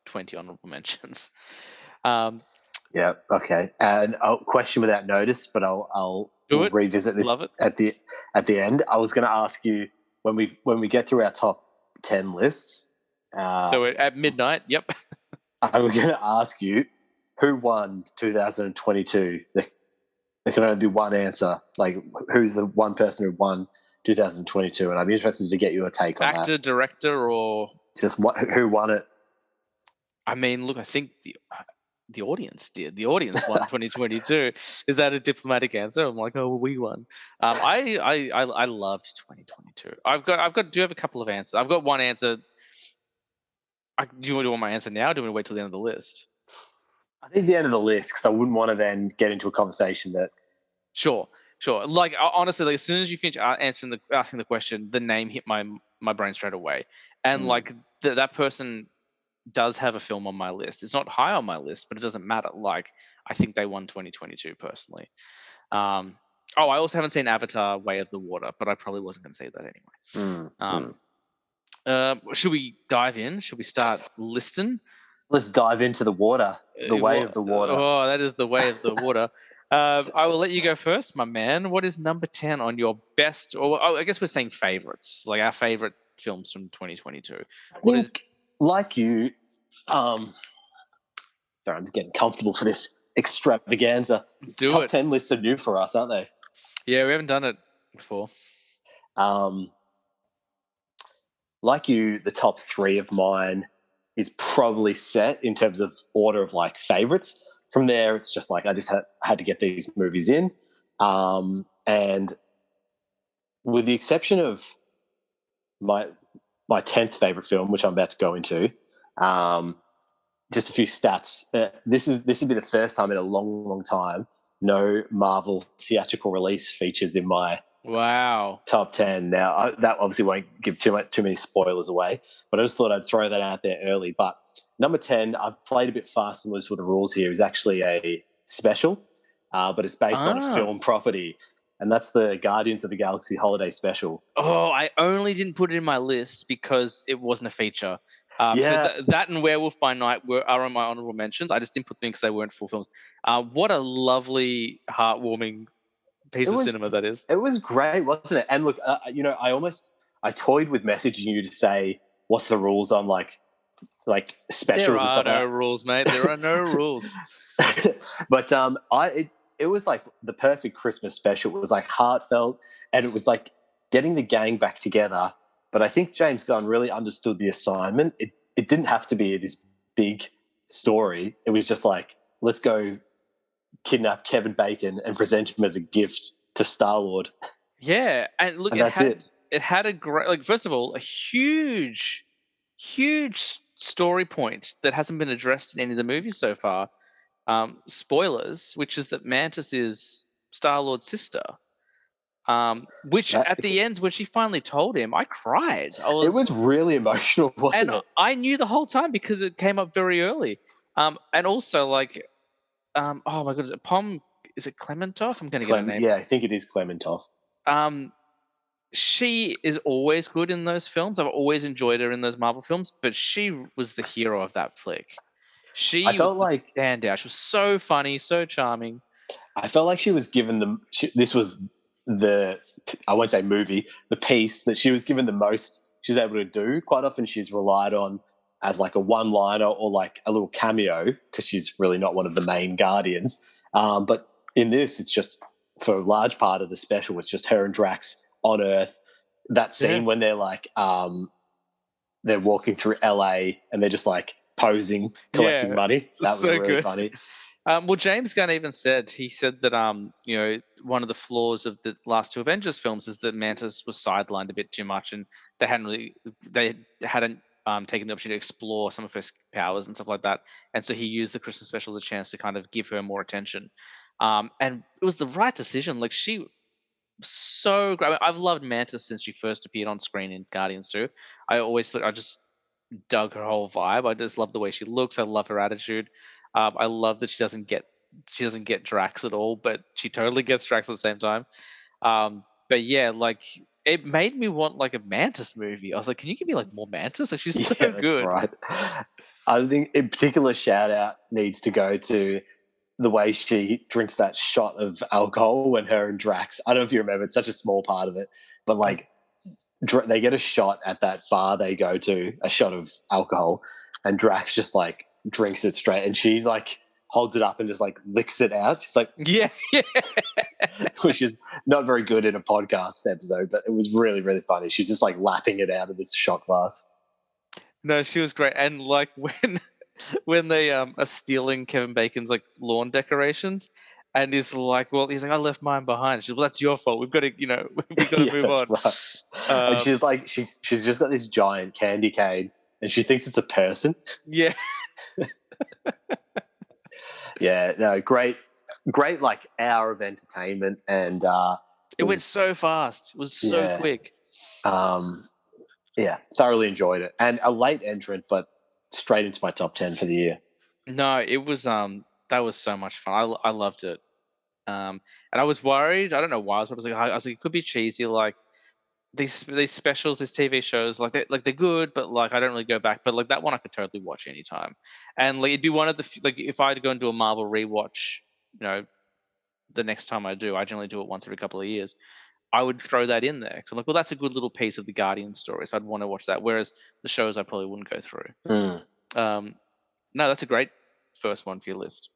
20 honorable mentions. Yeah. Okay. And a question without notice, but we'll revisit this Love it. at the end. I was going to ask you when we get through our top 10 lists. So at midnight. Yep. I was going to ask you who won 2022. There can only be one answer. Like, who's the one person who won 2022? And I'd be interested to get your take on that. Actor, director, or just who won it? I mean, look, I think the audience did. The audience won 2022. Is that a diplomatic answer? I'm like, oh, well, we won. I loved 2022. Do you have a couple of answers? I've got one answer. Do you want my answer now? Or do you want to wait till the end of the list? I think the end of the list, because I wouldn't want to then get into a conversation that. Sure. Like honestly, like, as soon as you finish asking the question, the name hit my brain straight away, and like that person does have a film on my list. It's not high on my list, but it doesn't matter. Like, I think they won 2022 personally. I also haven't seen Avatar: Way of the Water, but I probably wasn't going to say that anyway. Should we dive in? Should we start listing? Let's dive into the water. The way of the water. Oh, that is the way of the water. I will let you go first, my man. What is number 10 on your best, or I guess we're saying favorites, like our favorite films from 2022? Like you, sorry, I'm just getting comfortable for this extravaganza. Top 10 lists are new for us, aren't they? Yeah, we haven't done it before. Like you, the top 3 of mine is probably set in terms of order of like favorites. From there, it's just like I just had to get these movies in. And with the exception of my 10th favorite film, which I'm about to go into, just a few stats. This would be the first time in a long, long time no Marvel theatrical release features in my top 10. Now, that obviously won't give too many spoilers away, but I just thought I'd throw that out there early. But number 10, I've played a bit fast and loose with the rules here, is actually a special, but it's based on a film property, and that's the Guardians of the Galaxy Holiday Special. Oh, I only didn't put it in my list because it wasn't a feature. So that and Werewolf by Night are on my honorable mentions. I just didn't put them in because they weren't full films. What a lovely, heartwarming piece of cinema that is. It was great, wasn't it? And look, I toyed with messaging you to say, what's the rules on like specials and stuff? There are no rules, mate. There are no rules. But it was like the perfect Christmas special. It was like heartfelt, and it was like getting the gang back together. But I think James Gunn really understood the assignment. It didn't have to be this big story. It was just like, let's go kidnap Kevin Bacon and present him as a gift to Star-Lord. Yeah, and look, it had a great, like, first of all, a huge story point that hasn't been addressed in any of the movies so far. Spoilers, which is that Mantis is Star-Lord's sister. Which at the end, when she finally told him, I cried. It was really emotional, wasn't it? I knew the whole time because it came up very early. And also, like, oh my goodness, is it Clementov? I'm going to get a name. Yeah, I think it is Clementov. she is always good in those films. I've always enjoyed her in those Marvel films, but she was the hero of that flick. I She was felt the like standout. She was so funny, so charming. she was given this was the, I won't say movie, the piece that she was given the most she's able to do. Quite often she's relied on as like a one liner or like a little cameo because she's really not one of the main Guardians. But in this, it's just for a large part of the special, it's just her and Drax on Earth. That Yeah, scene when they're walking through LA and they're just like posing, collecting yeah, money. That was so really good. funny. Well, James Gunn even said that one of the flaws of the last two Avengers films is that Mantis was sidelined a bit too much, and they hadn't taken the opportunity to explore some of her powers and stuff like that. And so he used the Christmas special as a chance to kind of give her more attention. And it was the right decision. Like she was so great. I mean, I've loved Mantis since she first appeared on screen in Guardians 2. I always thought I just dug her whole vibe. I just love the way she looks. I love her attitude. I love that she doesn't get Drax at all, but she totally gets Drax at the same time. But yeah, like it made me want like a Mantis movie. I was like, can you give me like more Mantis? Like she's Yeah, so that's good. right. I think in particular shout out needs to go to the way she drinks that shot of alcohol when her and Drax. I don't know if you remember, it's such a small part of it, but Mm. like they get a shot at that bar they go to, a shot of alcohol, and Drax just like drinks it straight, and she like holds it up and just like licks it out. She's like, Yeah, yeah. which is not very good in a podcast episode, but it was really, really funny. She's just like lapping it out of this shot glass. No, she was great. And like when they are stealing Kevin Bacon's like lawn decorations, and he's like, I left mine behind. She's, well, that's your fault. We've got to, we've got to Yeah, move that's on. right. And she's like, she's just got this giant candy cane, and she thinks it's a person. Yeah. Yeah, no, great, like hour of entertainment, and It went was so fast. It was so yeah, quick. yeah, thoroughly enjoyed it, and a late entrant, but straight into my top 10 for the year. No, it was that was so much fun. I loved it. And I was worried. I don't know why. I was like, it could be cheesy. Like these specials, these TV shows, they're good, but like I don't really go back. But like that one, I could totally watch anytime. And like it'd be one of the like if I had to go and do a Marvel rewatch, the next time I do, I generally do it once every couple of years. I would throw that in there. So I'm like, well, that's a good little piece of the Guardian story. So I'd want to watch that. Whereas the shows, I probably wouldn't go through. Mm. Um, no, that's a great first one for your list.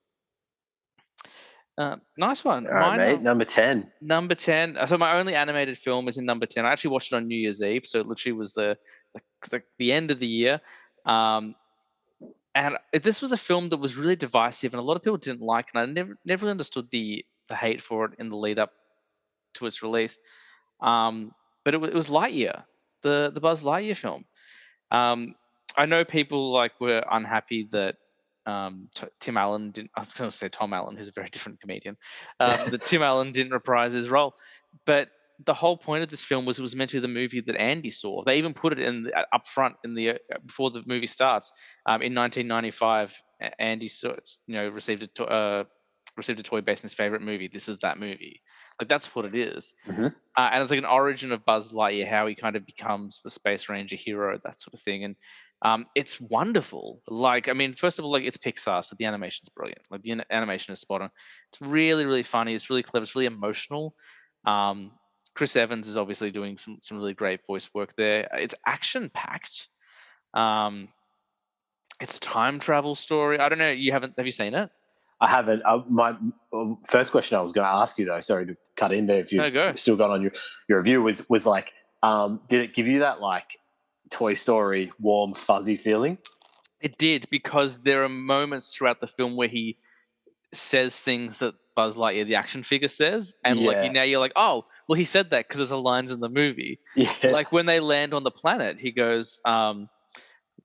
Nice one. All right, Mine, mate. Number 10. number 10. So my only animated film is in number 10. I actually watched it on New Year's Eve, so it literally was the end of the year. And this was a film that was really divisive, and a lot of people didn't like, and I never understood the hate for it in the lead up to its release. But it was Lightyear, the Buzz Lightyear film. I know people like were unhappy that Tim Allen didn't. I was going to say Tom Allen, who's a very different comedian. That Tim Allen didn't reprise his role, but the whole point of this film was it was meant to be the movie that Andy saw. They even put it up front in the before the movie starts. In 1995, Andy saw, received a toy based on his favorite movie. This is that movie. Like that's what it is. Mm-hmm. And it's like an origin of Buzz Lightyear, how he kind of becomes the Space Ranger hero, that sort of thing. And it's wonderful. Like, I mean, first of all, like it's Pixar, so the animation's brilliant. Like the animation is spot on. It's really, really funny. It's really clever. It's really emotional. Chris Evans is obviously doing some really great voice work there. It's action packed. It's a time travel story. I don't know. Have you seen it? I haven't. My first question I was going to ask you, though, sorry to cut in there, if you've No, go. still got on your review, was like, did it give you that like Toy Story warm, fuzzy feeling? It did, because there are moments throughout the film where he says things that Buzz Lightyear, the action figure, says, and like you're like, oh, well, he said that because there's a lines in the movie. Yeah. Like when they land on the planet, he goes,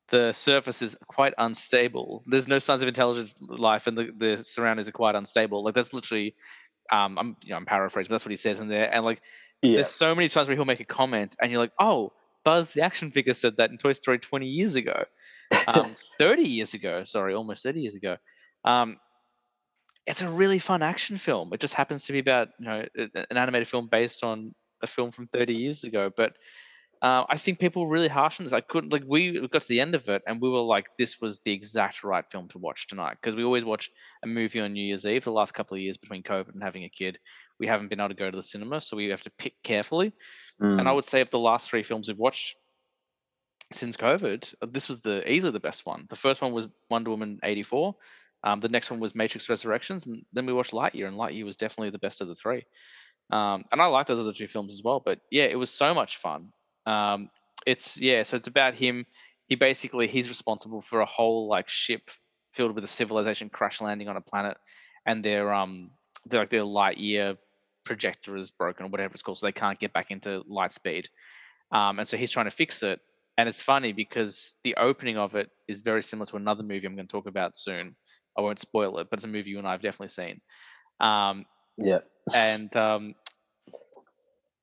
the surface is quite unstable. There's no signs of intelligent life, and the surroundings are quite unstable. Like that's literally, I'm paraphrasing, but that's what he says in there. And like, there's so many times where he'll make a comment, and you're like, oh, Buzz the action figure said that in Toy Story 20 years ago, 30 years ago. Sorry, almost 30 years ago. It's a really fun action film. It just happens to be about an animated film based on a film from 30 years ago. But I think people were really harsh on this. I couldn't like we got to the end of it and we were like, this was the exact right film to watch tonight, because we always watch a movie on New Year's Eve. The last couple of years between COVID and having a kid, we haven't been able to go to the cinema, so we have to pick carefully. And I would say of the last three films we've watched since COVID, this was easily the best one. The first one was Wonder Woman 84. The next one was Matrix Resurrections, and then we watched Lightyear, and Lightyear was definitely the best of the three. And I like those other two films as well. But yeah, it was so much fun. So it's about him. He's responsible for a whole like ship filled with a civilization crash landing on a planet, and their light year projector is broken or whatever it's called, so they can't get back into light speed. And so he's trying to fix it. And it's funny because the opening of it is very similar to another movie I'm going to talk about soon. I won't spoil it, but it's a movie you and I have definitely seen. Yeah. And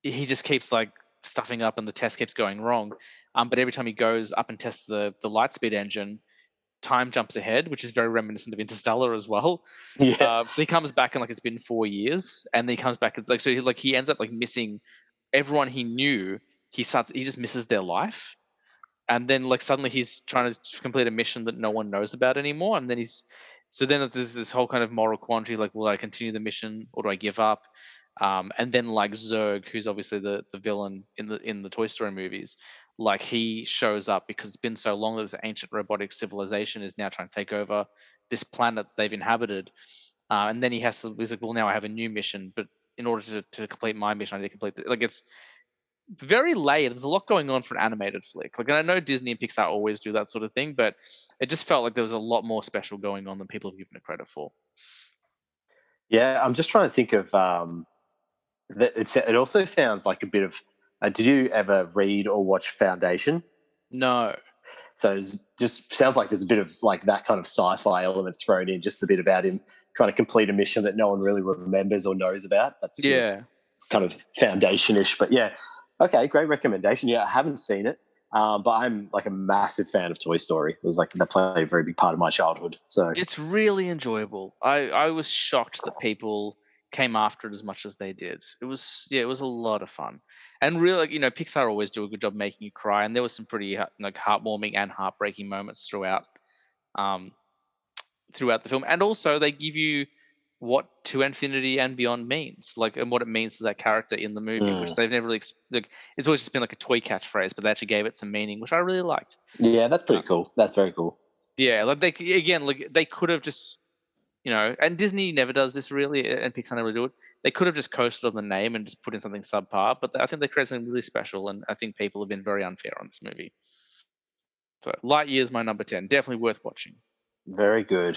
he just keeps like stuffing up, and the test keeps going wrong. But every time he goes up and tests the light speed engine, time jumps ahead, which is very reminiscent of Interstellar as well. Yeah. So he comes back and like it's been 4 years, and then he comes back. It's like, so he ends up like missing everyone he knew. He just misses their life. And then like suddenly he's trying to complete a mission that no one knows about anymore, and then there's this whole kind of moral quandary, like, will I continue the mission or do I give up? And then like Zurg, who's obviously the villain in the Toy Story movies, like he shows up because it's been so long that this ancient robotic civilization is now trying to take over this planet they've inhabited. And then he's like, well, now I have a new mission, but in order to complete my mission, I need to complete like it's very layered. There's a lot going on for an animated flick. Like, and I know Disney and Pixar always do that sort of thing, but it just felt like there was a lot more special going on than people have given it credit for. Yeah, I'm just trying to think of it also sounds like a bit of did you ever read or watch Foundation? No. So it just sounds like there's a bit of like that kind of sci-fi element thrown in, just a bit about him trying to complete a mission that no one really remembers or knows about. That's sort of kind of Foundation-ish. But yeah, okay, great recommendation. Yeah, I haven't seen it, but I'm like a massive fan of Toy Story. It was like that played a very big part of my childhood. So it's really enjoyable. I was shocked that people came after it as much as they did. It was a lot of fun, and really, like, Pixar always do a good job making you cry, and there was some pretty like heartwarming and heartbreaking moments um, throughout the film, and also they give you what To Infinity and Beyond means, like, and what it means to that character in the movie, which they've never really like. It's always just been like a toy catchphrase, but they actually gave it some meaning, which I really liked. Yeah, that's pretty cool. That's very cool. Yeah, like they could have just, and Disney never does this really, and Pixar never do it. They could have just coasted on the name and just put in something subpar, but I think they created something really special, and I think people have been very unfair on this movie. So Lightyear is my number 10, definitely worth watching. Very good.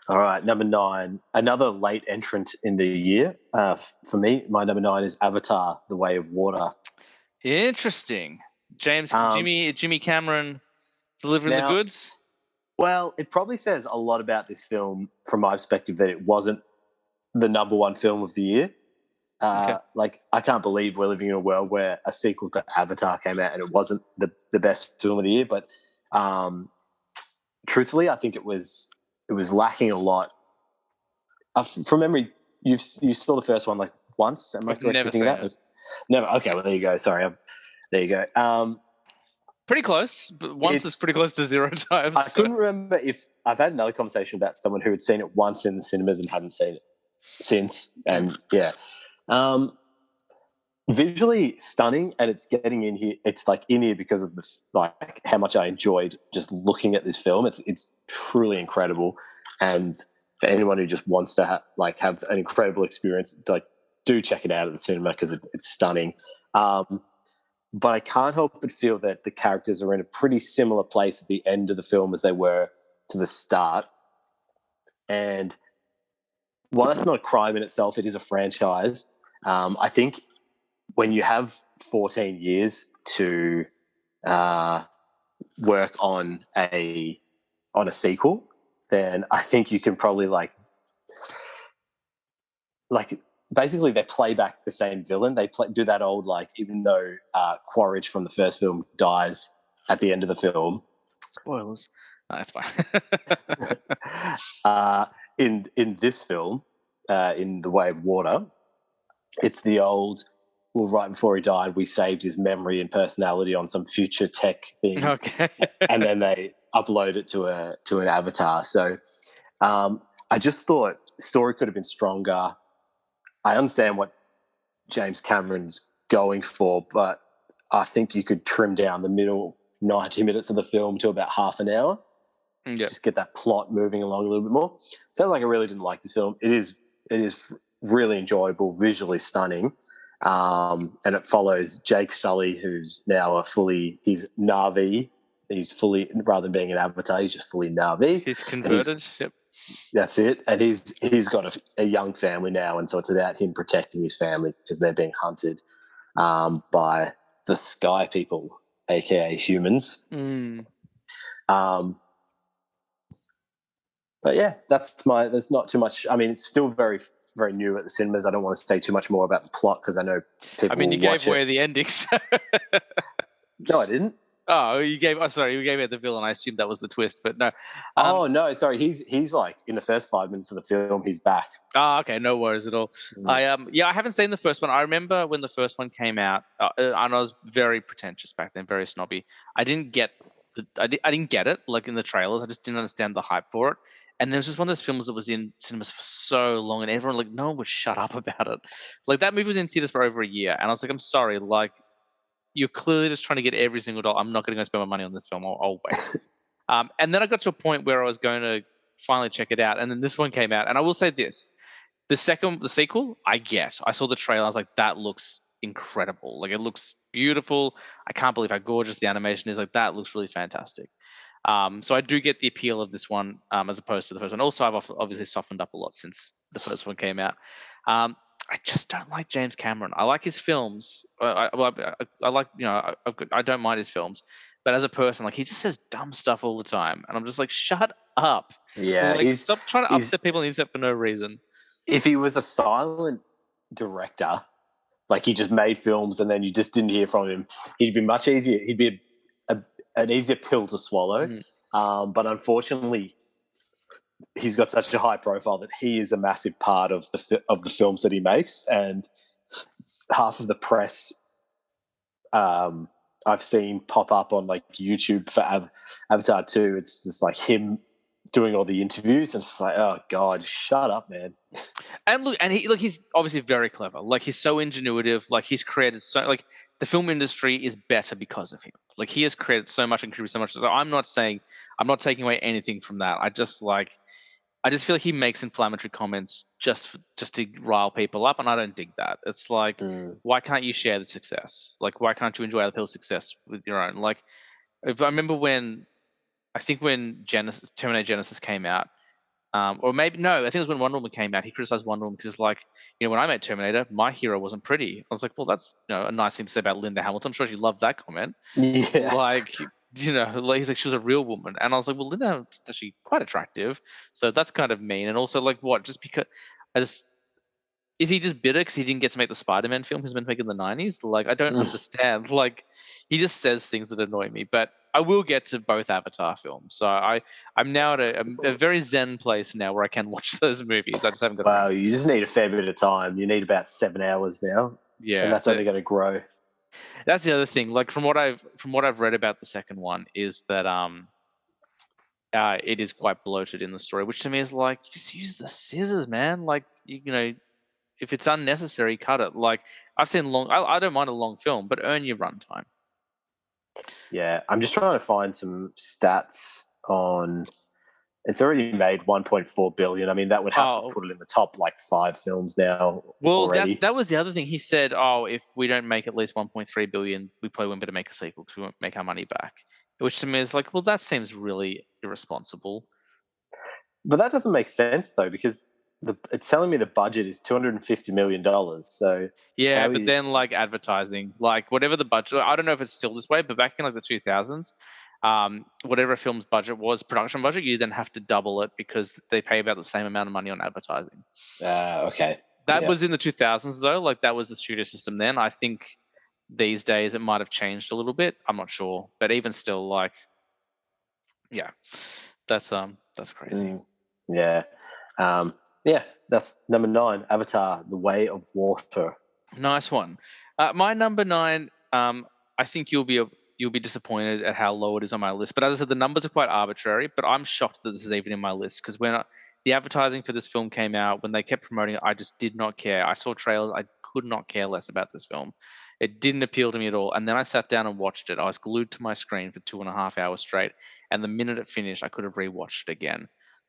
All right, number 9, another late entrant in the year. For me, my number 9 is Avatar: The Way of Water. Interesting. James, Jimmy Cameron delivering the goods? Well, it probably says a lot about this film from my perspective that it wasn't the number one film of the year. Okay. Like, I can't believe we're living in a world where a sequel to Avatar came out and it wasn't the best film of the year. But truthfully, I think it was lacking a lot. From memory, you saw the first one like once. Am I correct? Never seen that? it. Never. Okay, well there you go. Sorry, there you go. Pretty close, but once is pretty close to 0 times. I couldn't remember if I've had another conversation about someone who had seen it once in the cinemas and hadn't seen it since. And yeah, visually stunning, and it's getting in here. It's like in here because of like how much I enjoyed just looking at this film. It's truly incredible, and for anyone who just wants to have an incredible experience, like, do check it out at the cinema because it's stunning. But I can't help but feel that the characters are in a pretty similar place at the end of the film as they were to the start. And while that's not a crime in itself, it is a franchise. I think when you have 14 years to work on a sequel, then I think you can probably like basically they play back the same villain. They do that old, like, even though Quaritch from the first film dies at the end of the film. Spoilers. No, that's fine. In this film, in The Way of Water, it's the old right before he died, we saved his memory and personality on some future tech thing, Okay. and then they upload it to an avatar. So I just thought the story could have been stronger. I understand what James Cameron's going for, but I think you could trim down the middle 90 minutes of the film to about half an hour. Yep. Just get that plot moving along a little bit more. Sounds like I really didn't like this film. It is really enjoyable, visually stunning, and it follows Jake Sully, who's now he's Na'vi. He's fully, rather than being an avatar, he's just fully Na'vi. He's converted. Yep. That's it. And he's got a young family now, and so it's about him protecting his family because they're being hunted by the Sky People, aka humans. But yeah, there's not too much. I mean, it's still very, very new at the cinemas. I don't want to say too much more about the plot because I know people. I mean, you gave away the endings. No, I didn't. Oh, you gave away the villain. I assumed that was the twist, but no. Oh no, sorry. He's like in the first 5 minutes of the film, he's back. Oh, okay, no worries at all. I haven't seen the first one. I remember when the first one came out, and I was very pretentious back then, very snobby. I didn't get I didn't get it, like in the trailers. I just didn't understand the hype for it. And there was just one of those films that was in cinemas for so long, and everyone, like, no one would shut up about it. Like, that movie was in theaters for over a year, and I was like, I'm sorry, like, you're clearly just trying to get every single dollar. I'm not going to go spend my money on this film. I'll wait. And then I got to a point where I was going to finally check it out, and then this one came out. And I will say this: the sequel, I saw the trailer. I was like, that looks incredible. Like, it looks beautiful. I can't believe how gorgeous the animation is. Like, that looks really fantastic. So I do get the appeal of this one as opposed to the first one. Also, I've obviously softened up a lot since the first one came out. I just don't like James Cameron. I like his films. I like, I don't mind his films, but as a person, like, he just says dumb stuff all the time, and I'm just like, shut up. Yeah, like, stop trying to upset people on the internet for no reason. If he was a silent director, like he just made films and then you just didn't hear from him, he'd be much easier. He'd be an easier pill to swallow. But unfortunately, he's got such a high profile that he is a massive part of the films that he makes, and half of the press I've seen pop up on like YouTube for Avatar 2, it's just like him doing all the interviews, and it's like, oh god, shut up, man. And look, he's obviously very clever. Like, he's so ingenuitive. Like, he's created so, like, the film industry is better because of him. Like, he has created so much and contributed so much. So I'm not taking away anything from that. I just feel like he makes inflammatory comments just to rile people up, and I don't dig that. It's like, why can't you share the success? Like, why can't you enjoy other people's success with your own? Like, if I remember when Terminator Genesis came out, or maybe no, I think it was when Wonder Woman came out. He criticized Wonder Woman because, like, when I made Terminator, my hero wasn't pretty. I was like, well, that's a nice thing to say about Linda Hamilton. I'm sure she loved that comment. Yeah. Like, like, he's like, she was a real woman, and I was like, well, Linda Hamilton's actually quite attractive, so that's kind of mean. And also, like, what? Just because is he just bitter because he didn't get to make the Spider-Man film he's been making in the 90s? Like, I don't understand. Like, he just says things that annoy me. But I will get to both Avatar films. So I'm now at a very zen place now where I can watch those movies. I just haven't got. Wow, you just need a fair bit of time. You need about 7 hours now. Yeah, and that's only going to grow. That's the other thing. Like, from what I've read about the second one is that it is quite bloated in the story, which to me is like, just use the scissors, man. Like, if it's unnecessary, cut it. Like, I've seen I don't mind a long film, but earn your runtime. Yeah, I'm just trying to find some stats on. It's already made 1.4 billion. I mean, that would have to put it in the top like 5 films now. Well, already. that was the other thing. He said, if we don't make at least 1.3 billion, we probably won't be able to make a sequel because we won't make our money back. Which to me is like, well, that seems really irresponsible. But that doesn't make sense though, because it's telling me the budget is $250 million. So yeah, but then, like, advertising, like, whatever the budget, I don't know if it's still this way, but back in like the 2000s, whatever a film's budget was, production budget, you then have to double it because they pay about the same amount of money on advertising. Okay. That was in the 2000s though. Like, that was the studio system then. I think these days it might have changed a little bit. I'm not sure, but even still, like, yeah, that's crazy. Yeah. Yeah, that's number 9, Avatar: The Way of Water. Nice one. My number nine. I think you'll be disappointed at how low it is on my list. But as I said, the numbers are quite arbitrary. But I'm shocked that this is even in my list because the advertising for this film came out, when they kept promoting it, I just did not care. I saw trailers. I could not care less about this film. It didn't appeal to me at all. And then I sat down and watched it. I was glued to my screen for 2.5 hours straight. And the minute it finished, I could have rewatched it again.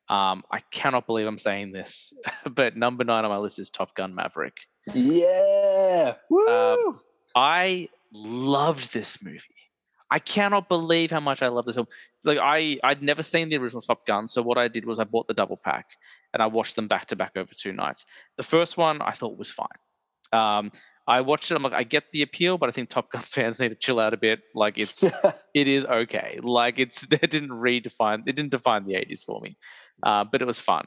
I cannot believe I'm saying this, but number nine on my list is Top Gun Maverick. Yeah. Woo! I loved this movie. I cannot believe how much I love this film. Like I'd never seen the original Top Gun, so what I did was I bought the double pack and I watched them back to back over 2 nights. The first one I thought was fine. I watched it. I'm like, I get the appeal, but I think Top Gun fans need to chill out a bit. Like it is okay. Like it didn't define the 80s for me, but it was fun.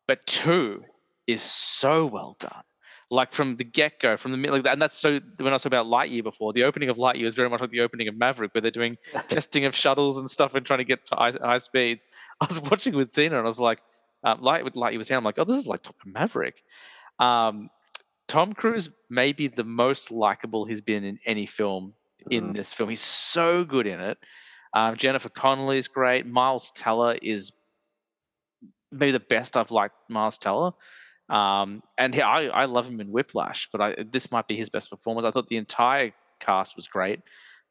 But two is so well done. Like from the get go, from the like that, and that's so. When I was talking about Lightyear before, the opening of Lightyear is very much like the opening of Maverick, where they're doing testing of shuttles and stuff and trying to get to high speeds. I was watching with Tina, and I was like, Lightyear was here. I'm like, oh, this is like Top Gun Maverick. Um, Tom Cruise may be the most likable he's been in any film in this film. He's so good in it. Jennifer Connelly is great. Miles Teller is maybe the best I've liked Miles Teller. I love him in Whiplash, but this might be his best performance. I thought the entire cast was great.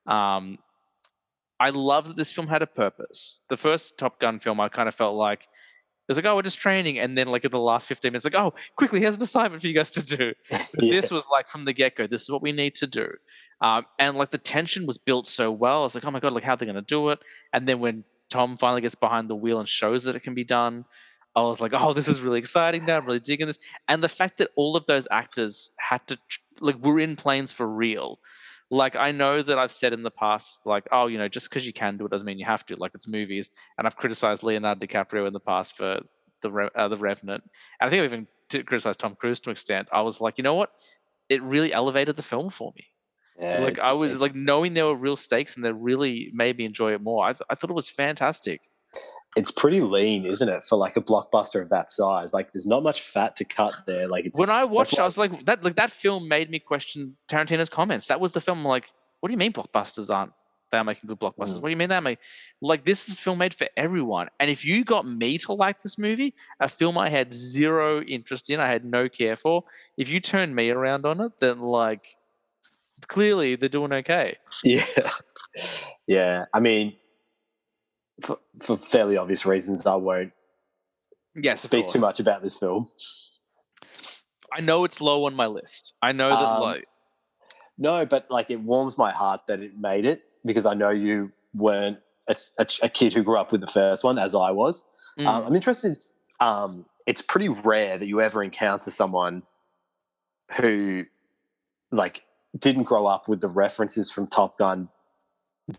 Um, I love that this film had a purpose. The first Top Gun film, I kind of felt like it was like, oh, we're just training, and then like in the last 15 minutes, like, oh, quickly, here's an assignment for you guys to do. But Yeah. this was like from the get go, this is what we need to do, and like the tension was built so well. I was like, oh my god, like how are they going to do it? And then when Tom finally gets behind the wheel and shows that it can be done, I was like, oh, this is really exciting now. I'm really digging this, and the fact that all of those actors had to like were in planes for real. Like I know that I've said in the past, like, oh, just because you can do it doesn't mean you have to. Like it's movies, and I've criticized Leonardo DiCaprio in the past for the Revenant. And I think I've even criticized Tom Cruise to an extent. I was like, you know what? It really elevated the film for me. Yeah, Like I was it's like knowing there were real stakes and they really made me enjoy it more. I thought it was fantastic. it's pretty lean, isn't it, for like a blockbuster of that size? Like, there's not much fat to cut there. Like, When I that's watched, I why. was like that film made me question Tarantino's comments. That was the film. I'm like, what do you mean blockbusters aren't they are making good blockbusters? What do you mean they make like this is a film made for everyone? And if you got me to like this movie, a film I had zero interest in, I had no care for, if you turn me around on it, then like clearly they're doing okay. Yeah, yeah. I mean, for fairly obvious reasons, I won't Yes, of speak too course. much about this film. I know it's low on my list. I know that Um, like no, but like it warms my heart that it made it because I know you weren't a kid who grew up with the first one, as I was. mm, I'm interested. It's pretty rare that you ever encounter someone who like didn't grow up with the references from Top Gun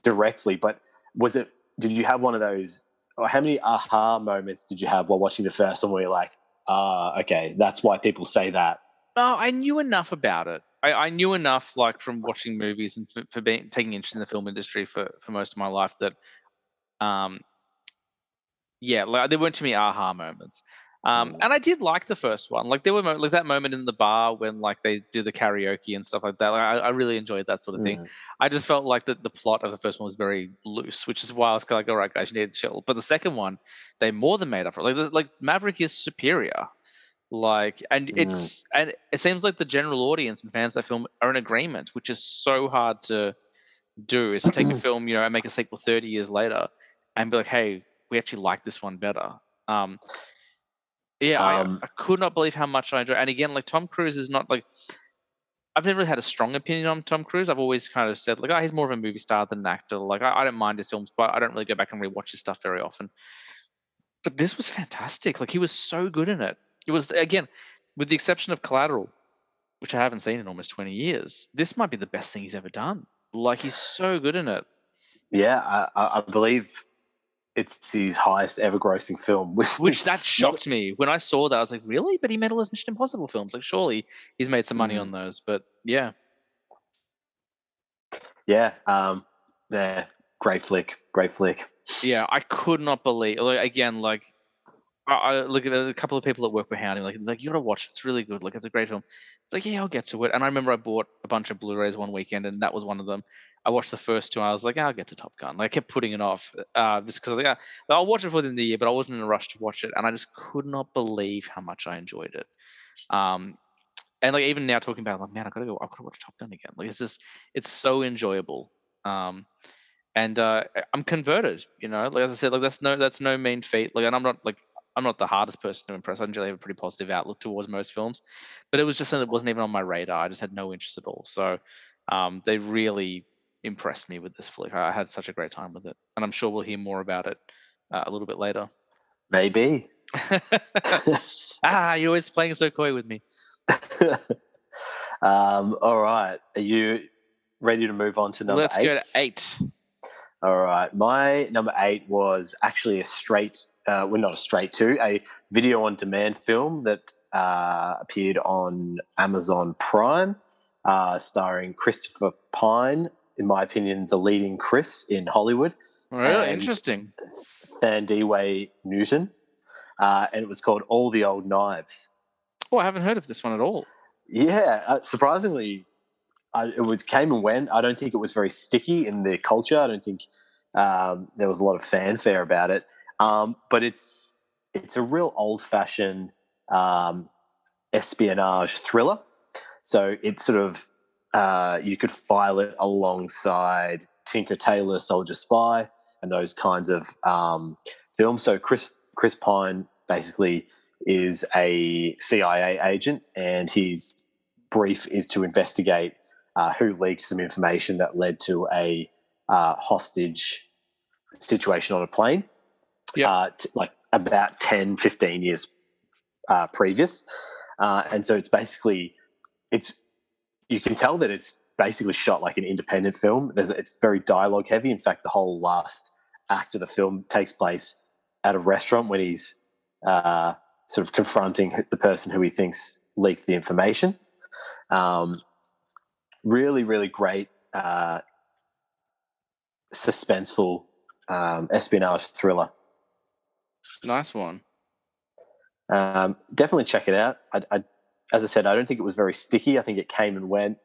directly, but was it? Did you have one of those? Or how many aha moments did you have while watching the first one where you're like, okay, that's why people say that? no, I knew enough about it. I knew enough, like from watching movies and for being taking interest in the film industry for most of my life that, um, yeah, like there weren't too many aha moments. And I did like the first one. Like there were like that moment in the bar when like they do the karaoke and stuff like that. Like, I really enjoyed that sort of thing. Mm, I just felt like the plot of the first one was very loose, which is why I was kind of like, all right, guys, you need to chill. But the second one, they more than made up for it. Like Maverick is superior. Like, mm, and it seems like the general audience and fans of that film are in agreement, which is so hard to do. Is to take a film, and make a sequel 30 years later, and be like, hey, we actually like this one better. Um, yeah, um, I could not believe how much I enjoy. And again, like Tom Cruise is not like I've never really had a strong opinion on Tom Cruise. I've always kind of said like, oh, he's more of a movie star than an actor. Like I don't mind his films, but I don't really go back and rewatch his stuff very often. But this was fantastic. Like he was so good in it. It was again, with the exception of Collateral, which I haven't seen in almost 20 years. This might be the best thing he's ever done. Like he's so good in it. yeah, I believe it's his highest ever grossing film, which Which is that not. shocked me when I saw that. I was like, really? But he made all those Mission Impossible films. Like surely he's made some money on Mm, those. But yeah, yeah, yeah, great flick, great flick. yeah, I could not believe. Like again, like I look at a couple of people at work were hounding like you gotta watch it. It's really good. Like it's a great film. It's like yeah, I'll get to it. And I remember I bought a bunch of Blu-rays one weekend, and that was one of them. I watched the first two. And I was like, I'll get to Top Gun. Like I kept putting it off just because like I'll watch it within the year, but I wasn't in a rush to watch it, and I just could not believe how much I enjoyed it. And like even now talking about it, I'm like man, I've got to watch Top Gun again. Like it's so enjoyable. Um, and I'm converted. Like as I said, like that's no mean feat. Like, and I'm not the hardest person to impress. I generally have a pretty positive outlook towards most films, but it was just something that wasn't even on my radar. I just had no interest at all. So they really impressed me with this flick. I had such a great time with it, and I'm sure we'll hear more about it a little bit later. Maybe. You're always playing so coy with me. All right. Are you ready to move on to number 8? Let's go to 8. All right. My number 8 was actually a video on demand film that appeared on Amazon Prime, starring Christopher Pine, in my opinion, the leading Chris in Hollywood. Really interesting. Thandiwe Newton. And it was called All the Old Knives. Oh, I haven't heard of this one at all. Yeah, surprisingly, it came and went. I don't think it was very sticky in the culture. I don't think there was a lot of fanfare about it. But it's a real old-fashioned espionage thriller. So it's sort of you could file it alongside Tinker Tailor Soldier Spy and those kinds of films. So Chris Pine basically is a CIA agent, and his brief is to investigate who leaked some information that led to a hostage situation on a plane. Like about 10, 15 years previous. And so it's basically, you can tell that it's basically shot like an independent film. It's very dialogue heavy. In fact, the whole last act of the film takes place at a restaurant when he's sort of confronting the person who he thinks leaked the information. Really, really great suspenseful espionage thriller. Nice one. Definitely check it out. As I said, I don't think it was very sticky. I think it came and went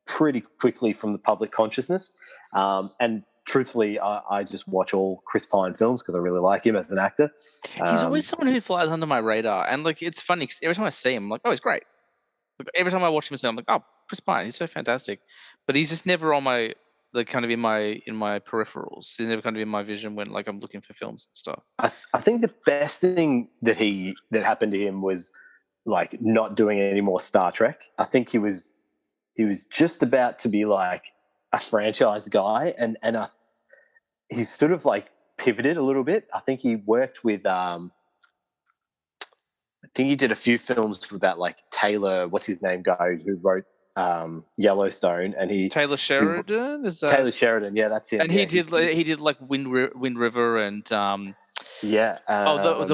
pretty quickly from the public consciousness. And truthfully, I just watch all Chris Pine films because I really like him as an actor. He's always someone who flies under my radar, and like it's funny because every time I see him, I'm like, oh, he's great. Like, every time I watch him, I'm like, oh, Chris Pine, he's so fantastic. But he's just never on my kind of in my peripherals. He's never kind of in my vision when like I'm looking for films and stuff. I think the best thing that happened to him was like not doing any more Star Trek. I think he was just about to be like a franchise guy, and he's sort of like pivoted a little bit. I think he worked with I think he did a few films with that like Taylor, what's his name guy who wrote Yellowstone, and Taylor Sheridan is that? Taylor Sheridan, yeah, that's him. And yeah, he did like Wind River and the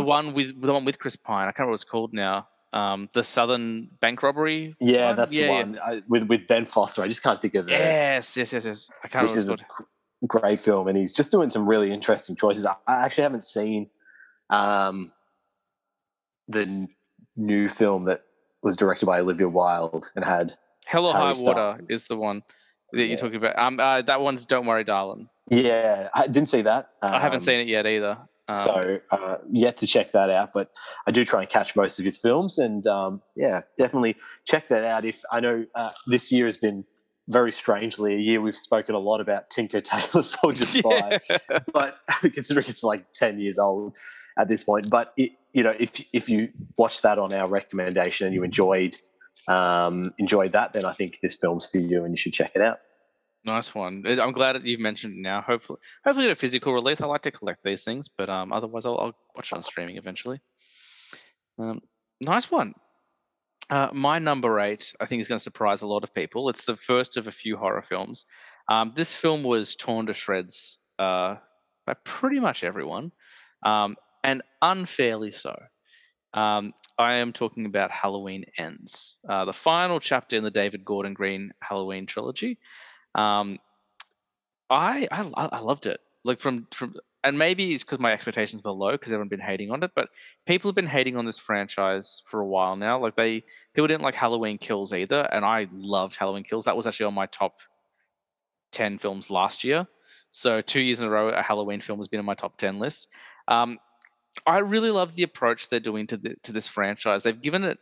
one with Chris Pine. I can't remember what it's called now. The Southern Bank Robbery. Yeah, one? that's the one with Ben Foster. I just can't think of the. Yes. I can't remember what it's called. Great film, and he's just doing some really interesting choices. I actually haven't seen the new film that was directed by Olivia Wilde and had Hell or High Water is the one that you're talking about. That one's Don't Worry, Darling. Yeah, I didn't see that. I haven't seen it yet either. So yet to check that out, but I do try and catch most of his films, and definitely check that out. If I know this year has been very strangely a year we've spoken a lot about Tinker Tailor Soldier Spy, but considering it's like 10 years old at this point, but if you watch that on our recommendation and you enjoyed that, then I think this film's for you and you should check it out. Nice one. I'm glad that you've mentioned it now. Hopefully get a physical release. I like to collect these things, but otherwise I'll watch it on streaming eventually. Nice one. My number 8, I think, is going to surprise a lot of people. It's the first of a few horror films. This film was torn to shreds by pretty much everyone, and unfairly so. I am talking about Halloween Ends, the final chapter in the David Gordon Green Halloween trilogy. I loved it. like from and maybe it's because my expectations were low because everyone's been hating on it, but people have been hating on this franchise for a while now. Like people didn't like Halloween Kills either, and I loved Halloween Kills. That was actually on my top 10 films last year. So 2 years in a row, a Halloween film has been on my top 10 list. I really love the approach they're doing to this franchise. They've given it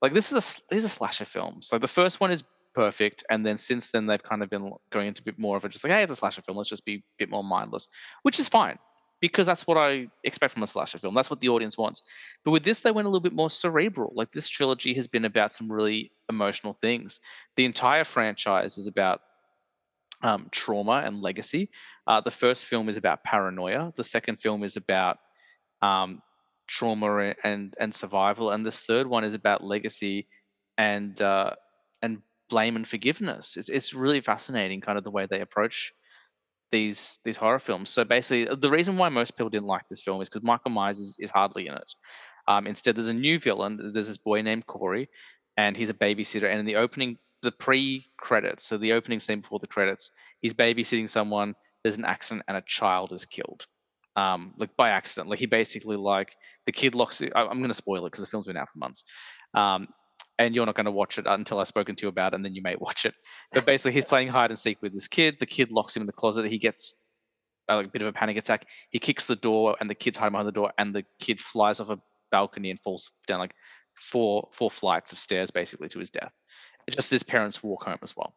like these are slasher films. Like the first one is perfect, and then since then they've kind of been going into a bit more of it, just like, hey, it's a slasher film. Let's just be a bit more mindless, which is fine because that's what I expect from a slasher film. That's what the audience wants. But with this, they went a little bit more cerebral. Like this trilogy has been about some really emotional things. The entire franchise is about trauma and legacy. The first film is about paranoia. The second film is about um, trauma and survival, and this third one is about legacy and blame and forgiveness. It's really fascinating, kind of the way they approach these horror films. So basically, the reason why most people didn't like this film is because Michael Myers is hardly in it. Instead, there's a new villain. There's this boy named Corey, and he's a babysitter. And in the opening, the pre-credits, so the opening scene before the credits, he's babysitting someone. There's an accident, and a child is killed, like by accident. Like he basically like the kid locks it. I'm going to spoil it because the film's been out for months. And you're not going to watch it until I've spoken to you about it, and then you may watch it. But basically, he's playing hide and seek with this kid. The kid locks him in the closet. He gets like a bit of a panic attack. He kicks the door, and the kid's hiding behind the door, and the kid flies off a balcony and falls down like four flights of stairs, basically to his death. Just his parents walk home as well.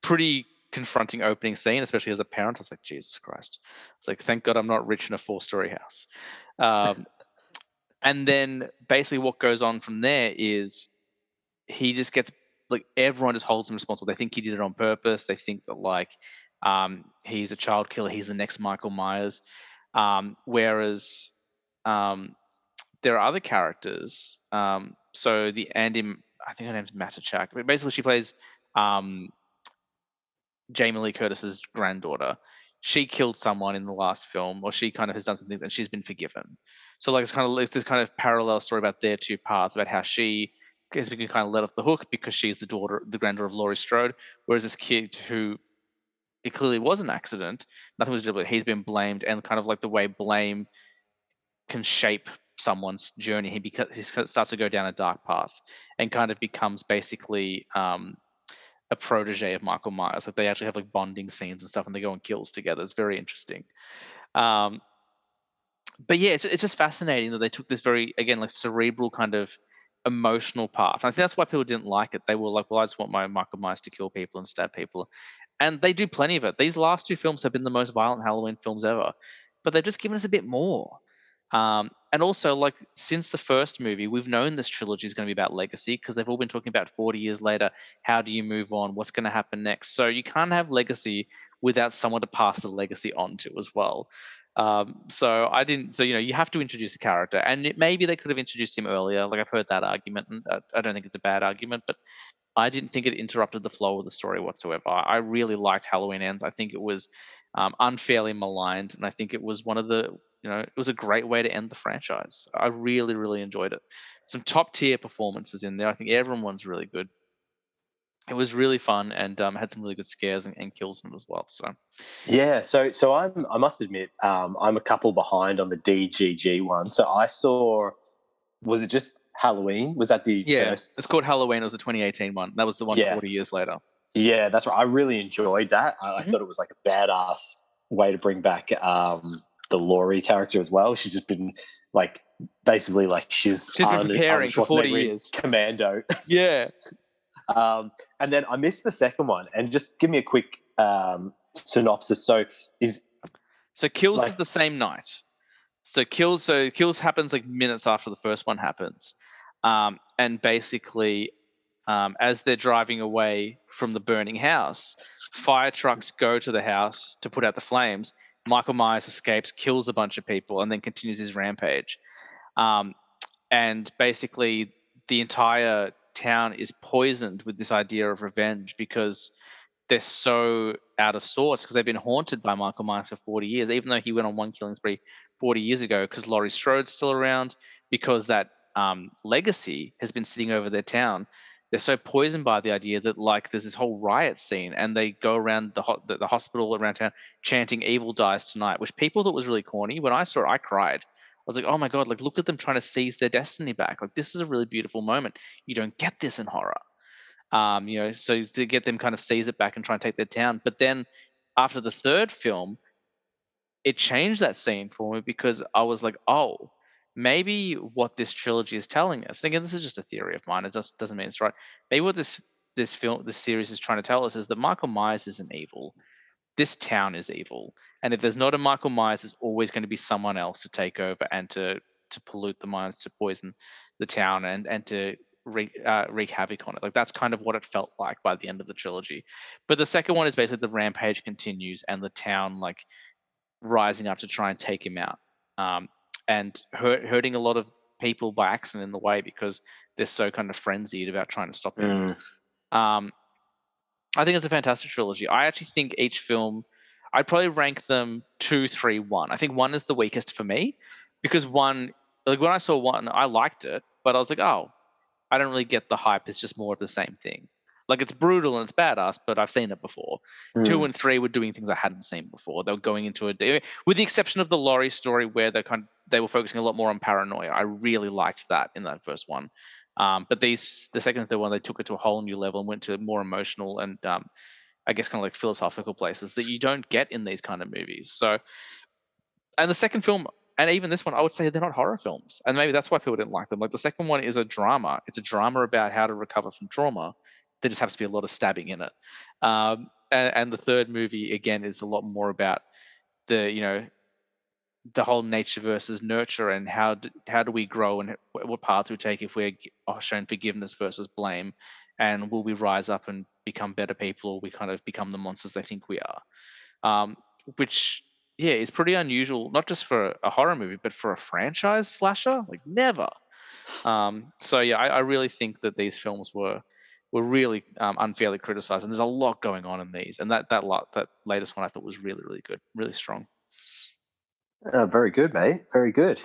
Pretty confronting opening scene, especially as a parent. I was like, Jesus Christ! It's like, thank God I'm not rich in a 4-story house. And then basically what goes on from there is he just gets like everyone just holds him responsible. They think he did it on purpose. They think that like he's a child killer. He's the next Michael Myers. Whereas there are other characters. So the Andy, I think her name's Matachak. But basically, she plays Jamie Lee Curtis's granddaughter. She killed someone in the last film, or she kind of has done some things, and she's been forgiven. So like it's this kind of parallel story about their two paths, about how she has been kind of let off the hook because she's the granddaughter of Laurie Strode, whereas this kid who it clearly was an accident, nothing was deliberate. He's been blamed, and kind of like the way blame can shape someone's journey. He starts to go down a dark path, and kind of becomes basically a protege of Michael Myers. Like they actually have like bonding scenes and stuff, and they go on kills together. It's very interesting. But yeah, it's just fascinating that they took this very, again, like cerebral kind of emotional path. And I think that's why people didn't like it. They were like, well, I just want my Michael Myers to kill people and stab people. And they do plenty of it. These last two films have been the most violent Halloween films ever, but they've just given us a bit more. And also, like, since the first movie, we've known this trilogy is going to be about legacy because they've all been talking about 40 years later. How do you move on? What's going to happen next? So you can't have legacy without someone to pass the legacy on to as well. So you have to introduce a character, and maybe they could have introduced him earlier. Like I've heard that argument, and I don't think it's a bad argument, but I didn't think it interrupted the flow of the story whatsoever. I really liked Halloween Ends. I think it was unfairly maligned, and I think it was one of the, it was a great way to end the franchise. I really, really enjoyed it. Some top tier performances in there. I think everyone's really good. It was really fun, and had some really good scares and kills in it as well. So Yeah, so I must admit, I'm a couple behind on the DGG one. So I saw, was it just Halloween? Was that the first? it's called Halloween. It was the 2018 one. That was the one 40 years later. Yeah, that's right. I really enjoyed that. I thought it was like a badass way to bring back the Laurie character as well. She's just been like basically like she's been preparing for 40 years. Commando. Yeah. And then I missed the second one. And just give me a quick synopsis. So Kills is the same night. So kills happens like minutes after the first one happens, and basically, as they're driving away from the burning house, fire trucks go to the house to put out the flames. Michael Myers escapes, kills a bunch of people, and then continues his rampage. And basically, the entire town is poisoned with this idea of revenge because they're so out of sorts because they've been haunted by Michael Myers for 40 years, even though he went on one killing spree 40 years ago, because Laurie Strode's still around, because that legacy has been sitting over their town. they're so poisoned by the idea that like there's this whole riot scene, and they go around the hospital around town chanting "Evil dies tonight," which people thought was really corny. When I saw it, I cried. I was like, "Oh my god! Like, look at them trying to seize their destiny back. Like, this is a really beautiful moment. You don't get this in horror." So to get them kind of seize it back and try and take their town. But then after the third film, it changed that scene for me because I was like, oh, maybe what this trilogy is telling us. And again, this is just a theory of mine. It just doesn't mean it's right. Maybe what this series is trying to tell us is that Michael Myers isn't evil. This town is evil, and if there's not a Michael Myers, there's always going to be someone else to take over and to pollute the minds, to poison the town, and to wreak havoc on it. Like that's kind of what it felt like by the end of the trilogy. But the second one is basically the rampage continues and the town like rising up to try and take him out, and hurting a lot of people by accident in the way because they're so kind of frenzied about trying to stop him. Um, I think it's a fantastic trilogy. I actually think each film, I'd probably rank them 2, 3, 1. I think 1 is the weakest for me because 1, like when I saw 1, I liked it, but I was like, oh, I don't really get the hype. It's just more of the same thing. Like it's brutal and it's badass, but I've seen it before. 2 and 3 were doing things I hadn't seen before. They were going into with the exception of the Laurie story, where they were focusing a lot more on paranoia. I really liked that in that first one. But the second and third one, they took it to a whole new level and went to more emotional and I guess kind of like philosophical places that you don't get in these kind of movies. So, and the second film, and even this one, I would say they're not horror films, and maybe that's why people didn't like them. Like the second one is a drama. It's a drama about how to recover from trauma. There just has to be a lot of stabbing in it. And the third movie again is a lot more about the whole nature versus nurture, and how do we grow, and what path we take if we're shown forgiveness versus blame, and will we rise up and become better people, or we kind of become the monsters they think we are. Which yeah is pretty unusual, not just for a horror movie but for a franchise slasher. Like never. So yeah, I really think that these films were really unfairly criticized, and there's a lot going on in these, and that latest one I thought was really, really good, really strong. Very good, mate. Very good.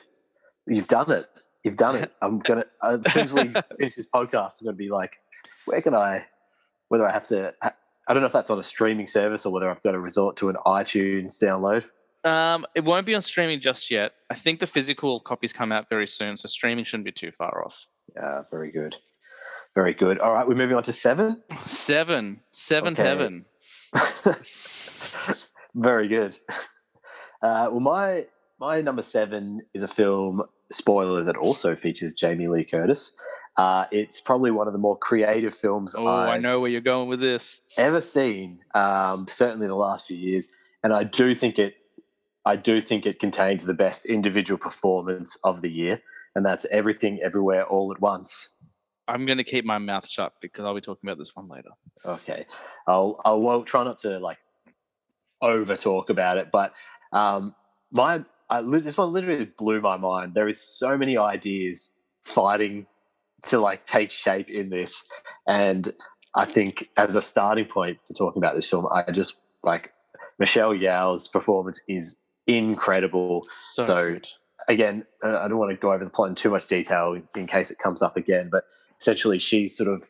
You've done it. You've done it. I'm gonna as soon as we finish this podcast, I'm gonna be like, where can I? Whether I have to, I don't know if that's on a streaming service or whether I've got to resort to an iTunes download. It won't be on streaming just yet. I think the physical copies come out very soon, so streaming shouldn't be too far off. Yeah, very good. Very good. All right, we're moving on to 7. Seventh Okay. heaven. Very good. Well, my number 7 is a film, spoiler, that also features Jamie Lee Curtis. It's probably one of the more creative films I know where you're going with this. Ever seen, certainly in the last few years, and I do think it contains the best individual performance of the year, and that's Everything Everywhere All at Once. I'm going to keep my mouth shut because I'll be talking about this one later. Okay, I'll try not to like over talk about it, but this one literally blew my mind. There is so many ideas fighting to like take shape in this, and I think as a starting point for talking about this film, I just like Michelle Yeoh's performance is incredible. So again, I don't want to go over the plot in too much detail in case it comes up again, but essentially she's sort of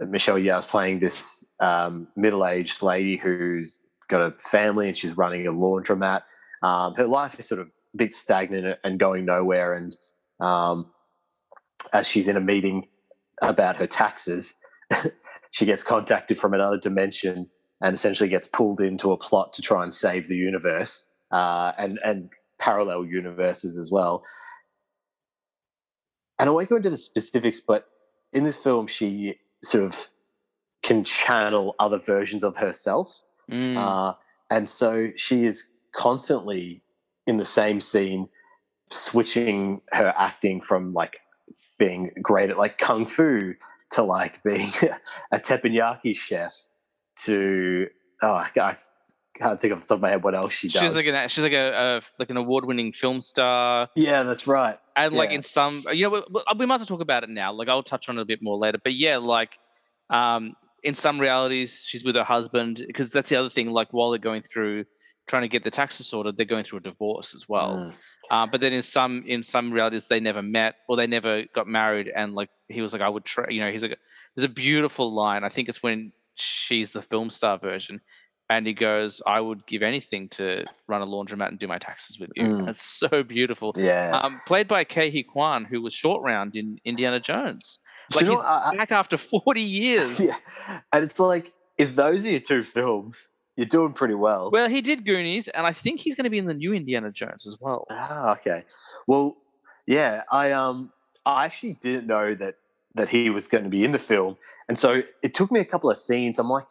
Michelle Yeoh's playing this middle-aged lady who's got a family and she's running a laundromat. Her life is sort of a bit stagnant and going nowhere, and as she's in a meeting about her taxes, she gets contacted from another dimension and essentially gets pulled into a plot to try and save the universe, and parallel universes as well. And I won't go into the specifics, but in this film, she sort of can channel other versions of herself. And so she is constantly in the same scene, switching her acting from like being great at like kung fu to like being a teppanyaki chef to I can't think off the top of my head what else she does. She's like an award-winning film star. Yeah, that's right. And like in some, we might as well talk about it now. Like I'll touch on it a bit more later. But yeah, like in some realities, she's with her husband, because that's the other thing. Like while they're going through trying to get the taxes sorted, they're going through a divorce as well. Mm. But then in some realities, they never met or they never got married. And like he was like, I would try. He's like, there's a beautiful line. I think it's when she's the film star version, and he goes, "I would give anything to run a laundromat and do my taxes with you." And it's so beautiful. Yeah. Played by Kei Hee Kwan, who was Short Round in Indiana Jones. Do Like you know he's what, back after 40 years. yeah, and it's like if those are your two films, you're doing pretty well. Well, he did Goonies, and I think he's going to be in the new Indiana Jones as well. Ah, okay. Well, yeah, I actually didn't know that he was going to be in the film, and so it took me a couple of scenes. I'm like,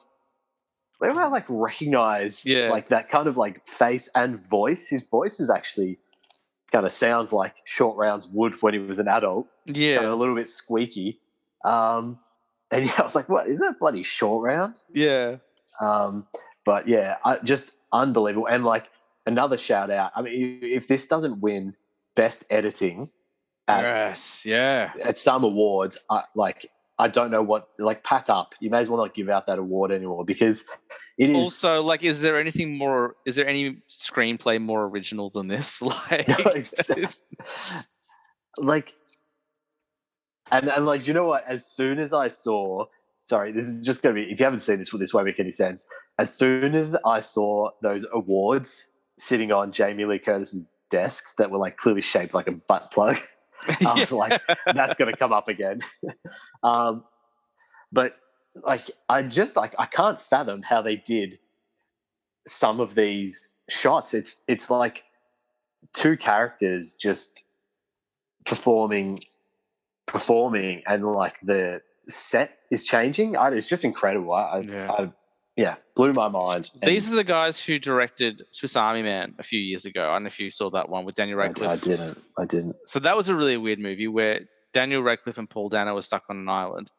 where do I like recognize Yeah. like that kind of like face and voice? His voice is actually kind of sounds like Short Rounds would when he was an adult. Yeah. Kind of a little bit squeaky. And yeah, I was like, what is that bloody Short Round? Yeah. But yeah, just unbelievable. And like another shout out. I mean, if this doesn't win best editing at some awards, I don't know what, like, pack up. You may as well not give out that award anymore because it is. Also, like, is there any screenplay more original than this? Like, No, like, and like, you know what? As soon as I saw, sorry, this is just going to be, if you haven't seen this won't make any sense. As soon as I saw those awards sitting on Jamie Lee Curtis's desks that were like clearly shaped like a butt plug, I was like, that's going to come up again. But like, I can't fathom how they did some of these shots. It's like two characters just performing, and like the set is changing. It's just incredible. I blew my mind. These are the guys who directed Swiss Army Man a few years ago. I don't know if you saw that one with Daniel Radcliffe. I didn't. So that was a really weird movie where Daniel Radcliffe and Paul Dano were stuck on an island.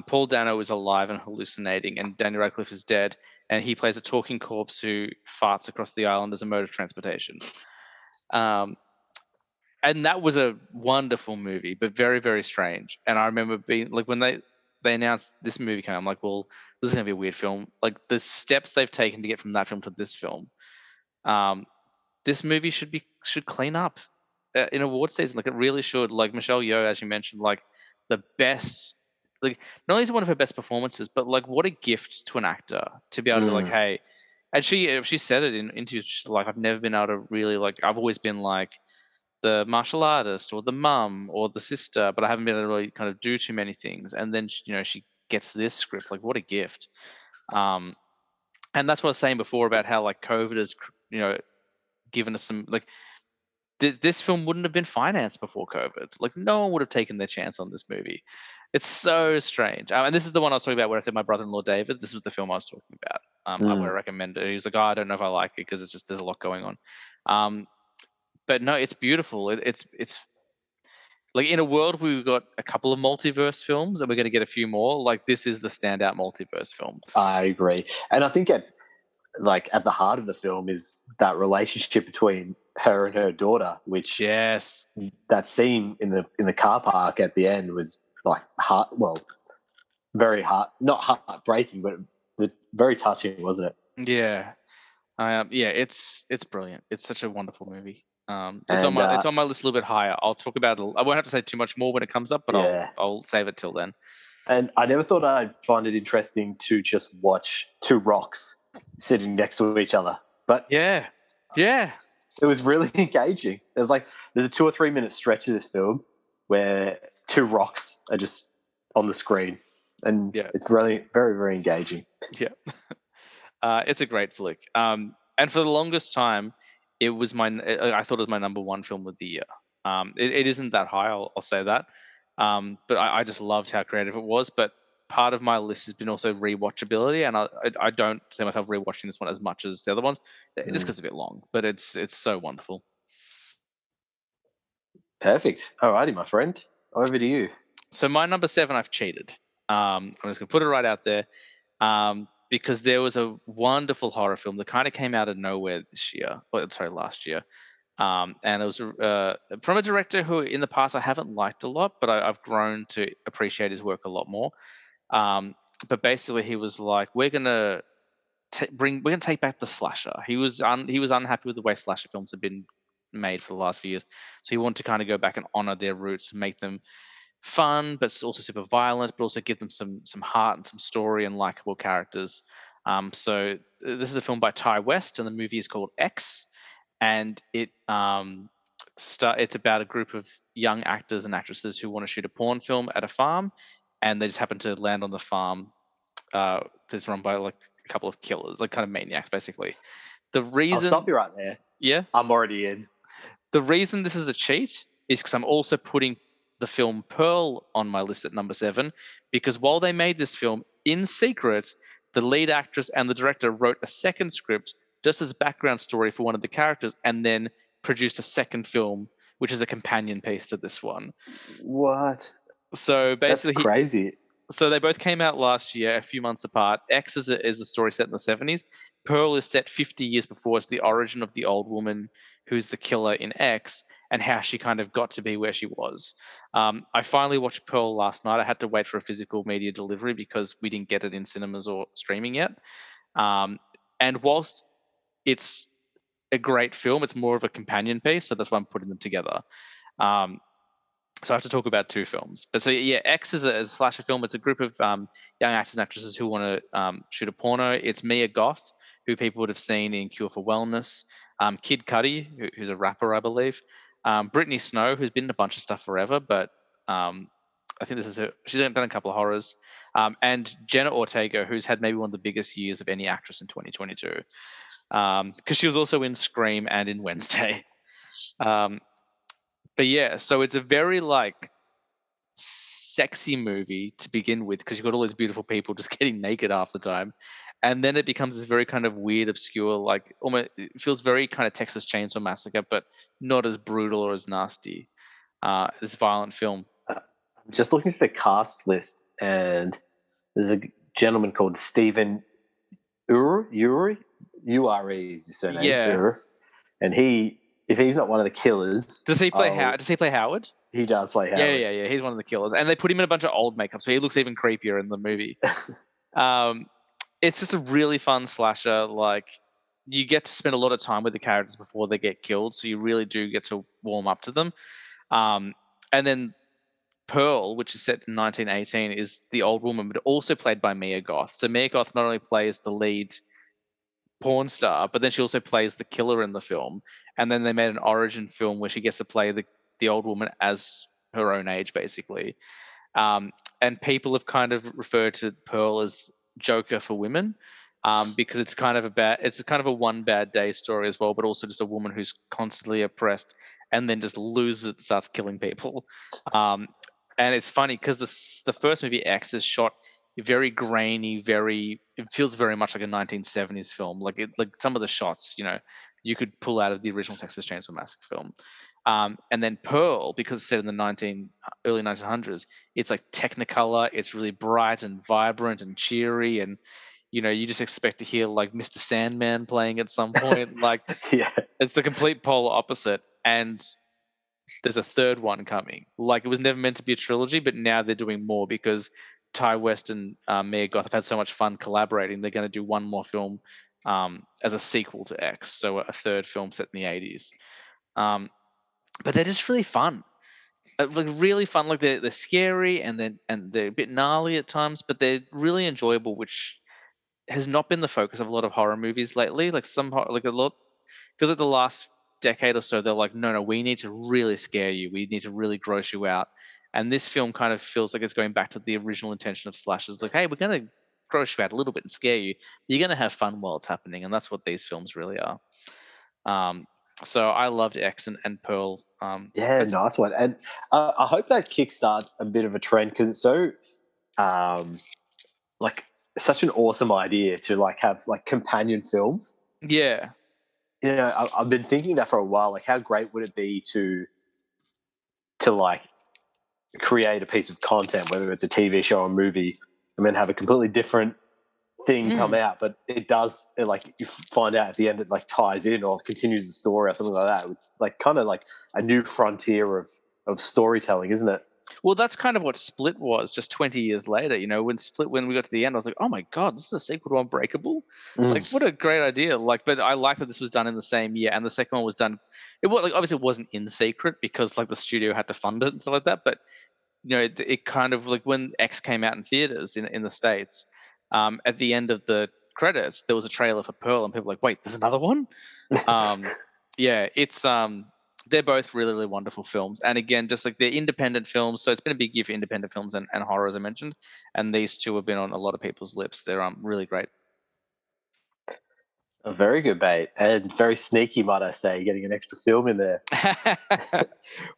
Paul Dano is alive and hallucinating, and Daniel Radcliffe is dead, and he plays a talking corpse who farts across the island as a mode of transportation. And that was a wonderful movie, but very, very strange. And I remember being like, when they announced this movie came, I'm like, well, this is gonna be a weird film. Like the steps they've taken to get from that film to this film, this movie should clean up in award season. Like it really should. Like Michelle Yeoh, as you mentioned, like the best. Like not only is it one of her best performances, but like what a gift to an actor to be able to be like, hey. And she said it in interviews. She's like, I've never been able to really like. I've always been like the martial artist or the mum or the sister, but I haven't been able to really kind of do too many things. And then she gets this script. Like what a gift. And that's what I was saying before about how like COVID has given us some like this film wouldn't have been financed before COVID. Like no one would have taken their chance on this movie. It's so strange. And this is the one I was talking about where I said my brother-in-law David. This was the film I was talking about. I would recommend it. He was like, I don't know if I like it because it's just there's a lot going on. But no, it's beautiful. It's like in a world where we've got a couple of multiverse films and we're going to get a few more. Like this is the standout multiverse film. I agree, and I think at the heart of the film is that relationship between her and her daughter, which that scene in the car park at the end was like very not heartbreaking, but very touching, wasn't it? Yeah, it's brilliant. It's such a wonderful movie. It's on my list a little bit higher. I'll talk about it. I won't have to say too much more when it comes up, but I'll save it till then. And I never thought I'd find it interesting to just watch two rocks sitting next to each other. But yeah, it was really engaging. There's a 2 or 3 minute stretch of this film where two rocks are just on the screen, and it's really very, very engaging. Yeah, it's a great flick. And for the longest time, I thought it was my number one film of the year. It isn't that high, I'll say that. But I just loved how creative it was. But part of my list has been also rewatchability, and I don't see myself rewatching this one as much as the other ones, just because it's a bit long. But it's so wonderful. Perfect. Alrighty, my friend. Over to you. So my number 7, I've cheated. I'm just gonna put it right out there. Because there was a wonderful horror film that kind of came out of nowhere last year. And it was from a director who in the past I haven't liked a lot, but I've grown to appreciate his work a lot more. But basically he was like, we're going to we're gonna take back the slasher. He was unhappy with the way slasher films have been made for the last few years, so he wanted to kind of go back and honor their roots and make them fun, but also super violent, but also give them some heart and some story and likable characters. So this is a film by Ty West, and the movie is called X, and it's about a group of young actors and actresses who want to shoot a porn film at a farm, and they just happen to land on the farm that's run by like a couple of killers, like kind of maniacs, basically. The I'll reason, stop you right there. yeah, I'm already in. the reason this is a cheat is because I'm also putting the film Pearl on my list at number 7, because while they made this film in secret, the lead actress and the director wrote a second script just as background story for one of the characters, and then produced a second film, which is a companion piece to this one. What? So That's basically, crazy. so they both came out last year, a few months apart. X is a story set in the 70s. Pearl is set 50 years before. It's the origin of the old woman who's the killer in X, and how she kind of got to be where she was. I finally watched Pearl last night. I had to wait for a physical media delivery because we didn't get it in cinemas or streaming yet. And whilst it's a great film, it's more of a companion piece, so that's why I'm putting them together. So I have to talk about two films. But so yeah, X is a slasher film. It's a group of young actors and actresses who want to shoot a porno. It's Mia Goth, who people would have seen in Cure for Wellness, Kid Cudi, who's a rapper, I believe, Brittany Snow, who's been in a bunch of stuff forever, but I think this is her. She's done a couple of horrors, and Jenna Ortega, who's had maybe one of the biggest years of any actress in 2022, because she was also in Scream and in Wednesday. But yeah, so it's a very like sexy movie to begin with, because you've got all these beautiful people just getting naked half the time, and then it becomes this very kind of weird, obscure, like almost it feels very kind of Texas Chainsaw Massacre, but not as brutal or as nasty. This violent film. I'm just looking through the cast list, and there's a gentleman called Stephen Uri is his surname. Yeah. And if he's not one of the killers, Does he play Howard? Does he play Howard? He does play Howard. Yeah. He's one of the killers, and they put him in a bunch of old makeup, so he looks even creepier in the movie. It's just a really fun slasher. Like, you get to spend a lot of time with the characters before they get killed, so you really do get to warm up to them. And then Pearl, which is set in 1918, is the old woman, but also played by Mia Goth. So Mia Goth not only plays the lead porn star, but then she also plays the killer in the film. And then they made an origin film where she gets to play the old woman as her own age, basically. And people have kind of referred to Pearl as Joker for women, because it's kind of a one bad day story as well, but also just a woman who's constantly oppressed and then just loses it, starts killing people. And it's funny because the first movie X is shot very grainy, it feels very much like a 1970s film. Like some of the shots, you could pull out of the original Texas Chainsaw Massacre film. And then Pearl, because it's set in the early 1900s, it's like Technicolor. It's really bright and vibrant and cheery, and you just expect to hear like Mr. Sandman playing at some point. Like, yeah, it's the complete polar opposite. And there's a third one coming. Like, it was never meant to be a trilogy, but now they're doing more because Ty West and Mia Goth have had so much fun collaborating. They're going to do one more film as a sequel to X, so a third film set in the 80s. But they're just really fun, like really fun. Like they're scary and they're a bit gnarly at times, but they're really enjoyable, which has not been the focus of a lot of horror movies lately. Like like a lot feels like the last decade or so, they're like, no, we need to really scare you. We need to really gross you out. And this film kind of feels like it's going back to the original intention of slashers. Like, hey, we're going to gross you out a little bit and scare you. You're going to have fun while it's happening, and that's what these films really are. So I loved X and Pearl. Yeah, nice one. And I hope that kickstart a bit of a trend, because it's so like such an awesome idea to like have like companion films. Yeah. I've been thinking that for a while. Like, how great would it be to like create a piece of content, whether it's a TV show or a movie, and then have a completely different thing come out, but like you find out at the end it like ties in or continues the story or something like that. It's like kind of like a new frontier of storytelling, isn't it? Well, that's kind of what Split was just 20 years later. When we got to the end, I was like, oh my God, this is a sequel to Unbreakable. Like, what a great idea. Like, but I like that this was done in the same year, and the second one was done. It was like, obviously it wasn't in secret because like the studio had to fund it and stuff like that. But it kind of like when X came out in theaters in the States, at the end of the credits, there was a trailer for Pearl, and people were like, wait, there's another one? Yeah, it's they're both really, really wonderful films. And again, just like they're independent films, so it's been a big year for independent films and horror, as I mentioned. And these two have been on a lot of people's lips. They're really great. A very good bait, and very sneaky, might I say, getting an extra film in there.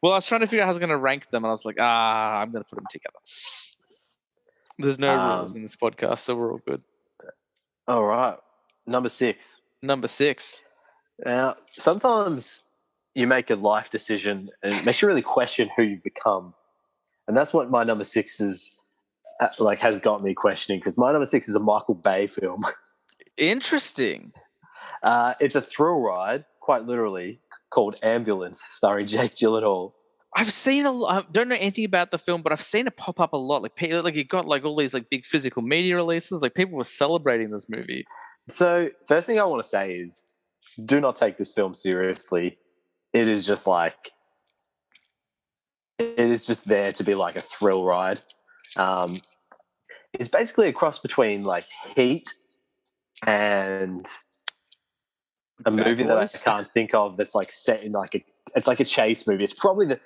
Well, I was trying to figure out how I was going to rank them, and I was like, I'm going to put them together. There's no rules in this podcast, so we're all good. All right. Number 6. Number 6. Now, sometimes you make a life decision and it makes you really question who you've become. And that's what my number 6 is, has got me questioning, because my number 6 is a Michael Bay film. Interesting. It's a thrill ride, quite literally, called Ambulance, starring Jake Gyllenhaal. I've seen I don't know anything about the film, but I've seen it pop up a lot. Like it got like all these like big physical media releases. Like people were celebrating this movie. So first thing I want to say is, do not take this film seriously. It is just there to be like a thrill ride. It's basically a cross between like Heat and a movie that I can't think of that's like set in it's like a chase movie. It's probably the